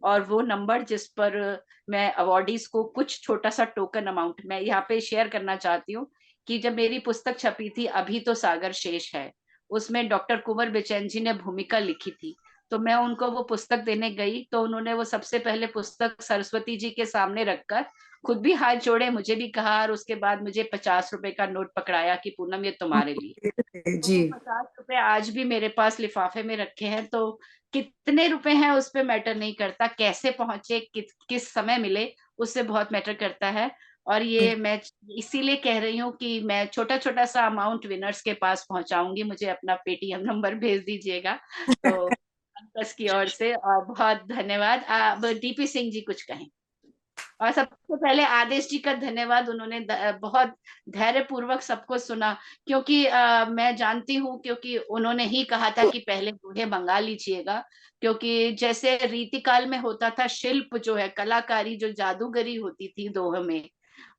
और वो नंबर जिस पर मैं अवॉर्डीज को कुछ छोटा सा टोकन अमाउंट मैं यहाँ पे शेयर करना चाहती हूँ कि जब मेरी पुस्तक छपी थी अभी तो सागर शेष है, उसमें डॉक्टर कुंवर बेचैन जी ने भूमिका लिखी थी, तो मैं उनको वो पुस्तक देने गई, तो उन्होंने वो सबसे पहले पुस्तक सरस्वती जी के सामने रखकर खुद भी हाथ जोड़े, मुझे भी कहा, और उसके बाद मुझे 50 रुपए का नोट पकड़ाया कि पूनम ये तुम्हारे लिए। जी। तो 50 रुपए आज भी मेरे पास लिफाफे में रखे हैं। तो कितने रुपए हैं उस पे मैटर नहीं करता, कैसे पहुंचे, किस समय मिले, उससे बहुत मैटर करता है। और ये मैं इसीलिए कह रही हूँ कि मैं छोटा छोटा सा अमाउंट विनर्स के पास पहुंचाऊंगी, मुझे अपना पेटीएम नंबर भेज दीजिएगा। तो अंकस की ओर से और बहुत धन्यवाद। अब डीपी सिंह जी कुछ कहें। और सबसे पहले आदेश जी का धन्यवाद, उन्होंने बहुत धैर्य पूर्वक सबको सुना, क्योंकि मैं जानती हूँ, क्योंकि उन्होंने ही कहा था कि पहले दोहे मंगा लीजिएगा, क्योंकि जैसे रीतिकाल में होता था, शिल्प जो है, कलाकारी जो जादूगरी होती थी दोहे में,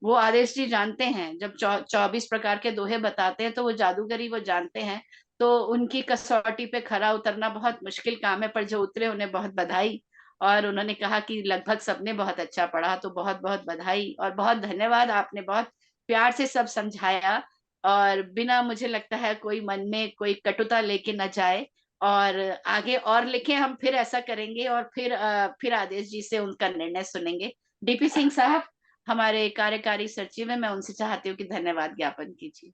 वो आदेश जी जानते हैं। जब 24 प्रकार के दोहे बताते हैं तो वो जादूगरी वो जानते हैं। तो उनकी कसौटी पे खरा उतरना बहुत मुश्किल काम है, पर जो उतरे उन्हें बहुत बधाई। और उन्होंने कहा कि लगभग सबने बहुत अच्छा पढ़ा, तो बहुत बहुत बधाई और बहुत धन्यवाद। आपने बहुत प्यार से सब समझाया, और बिना, मुझे लगता है, कोई मन में कोई कटुता लेके न जाए, और आगे और लिखें। हम फिर ऐसा करेंगे, और फिर आदेश जी से उनका निर्णय सुनेंगे। डीपी सिंह साहब हमारे कार्यकारी सचिव है, मैं उनसे चाहती हूँ कि धन्यवाद ज्ञापन कीजिए।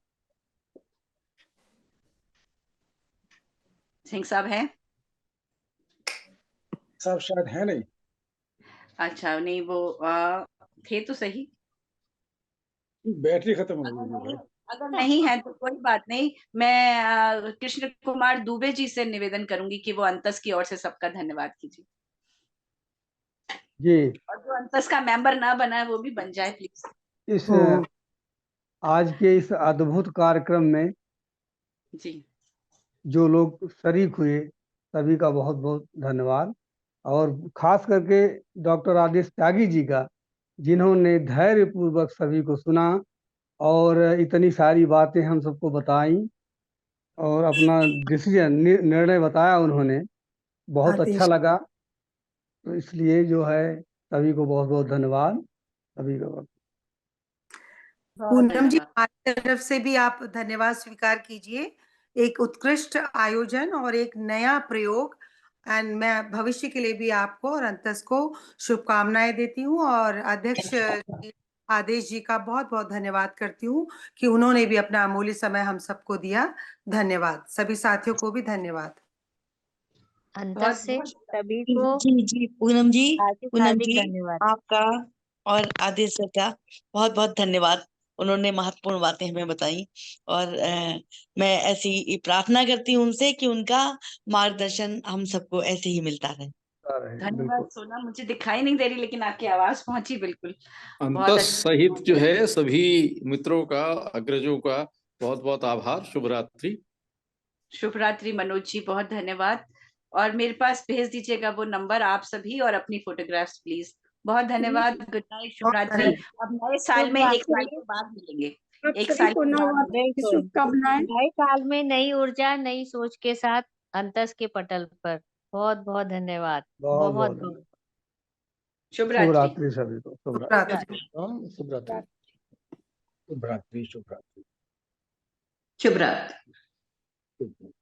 सिंह साहब हैं? साहब शायद है नहीं। अच्छा, नहीं, वो थे तो सही। बैटरी खत्म हो गई है। अगर नहीं है तो कोई बात नहीं, मैं कृष्ण कुमार दुबे जी से निवेदन करूंगी कि वो अंतस की ओर से सबका धन्यवाद कीजिए। जी, और जो अंतस का मेंबर ना बना है वो भी बन जाए प्लीज। इस आज के इस अद्भुत कार्यक्रम में जी, जो लोग शरीक हुए सभी का बहुत बहुत धन्यवाद, और खास करके डॉक्टर आदेश त्यागी जी का, जिन्होंने धैर्य पूर्वक सभी को सुना और इतनी सारी बातें हम सबको बताई और अपना डिसीजन निर्णय बताया उन्होंने, बहुत अच्छा लगा। तो इसलिए जो है सभी को बहुत बहुत धन्यवाद। सभी को पूनम जी, हमारी तरफ से भी आप धन्यवाद स्वीकार कीजिए। एक उत्कृष्ट आयोजन और एक नया प्रयोग, एंड मैं भविष्य के लिए भी आपको और अंतस को शुभकामनाएं देती हूँ, और अध्यक्ष आदेश जी का बहुत बहुत धन्यवाद करती हूँ कि उन्होंने भी अपना अमूल्य समय हम सबको दिया। धन्यवाद। सभी साथियों को भी धन्यवाद। अंतस से सभी को जी जी पूनम जी, हार्दिक धन्यवाद। आपका और आदेश सर का बहुत बहुत धन्यवाद। उन्होंने महत्वपूर्ण बातें हमें बताई, और मैं ऐसी प्रार्थना करती हूँ उनसे कि उनका मार्गदर्शन हम सबको ऐसे ही मिलता रहे। धन्यवाद सोना, मुझे दिखाई नहीं दे रही लेकिन आपकी आवाज पहुंची बिल्कुल। बहुत अंतस अच्छा। सहित जो है सभी मित्रों का, अग्रजों का बहुत बहुत आभार। शुभ रात्रि। शुभ रात्रि मनोज जी, बहुत धन्यवाद। और मेरे पास भेज दीजिएगा वो नंबर आप सभी, और अपनी फोटोग्राफ्स प्लीज। बहुत धन्यवाद। गुड नाइट, शुभ रात्रि। अब नए साल में, एक साल के बाद मिलेंगे। एक साल के बाद शुभकामनाएं। नए साल में नई ऊर्जा, नई सोच के साथ अंतस के पटल पर। बहुत बहुत धन्यवाद। बहुत बहुत बहुत शुभ शुभ रात्रि सभी को। शुभ रात्रि। शुभ रात्रि। शुभ रात्रि। शुभ रात्रि। शुभ रात्रि।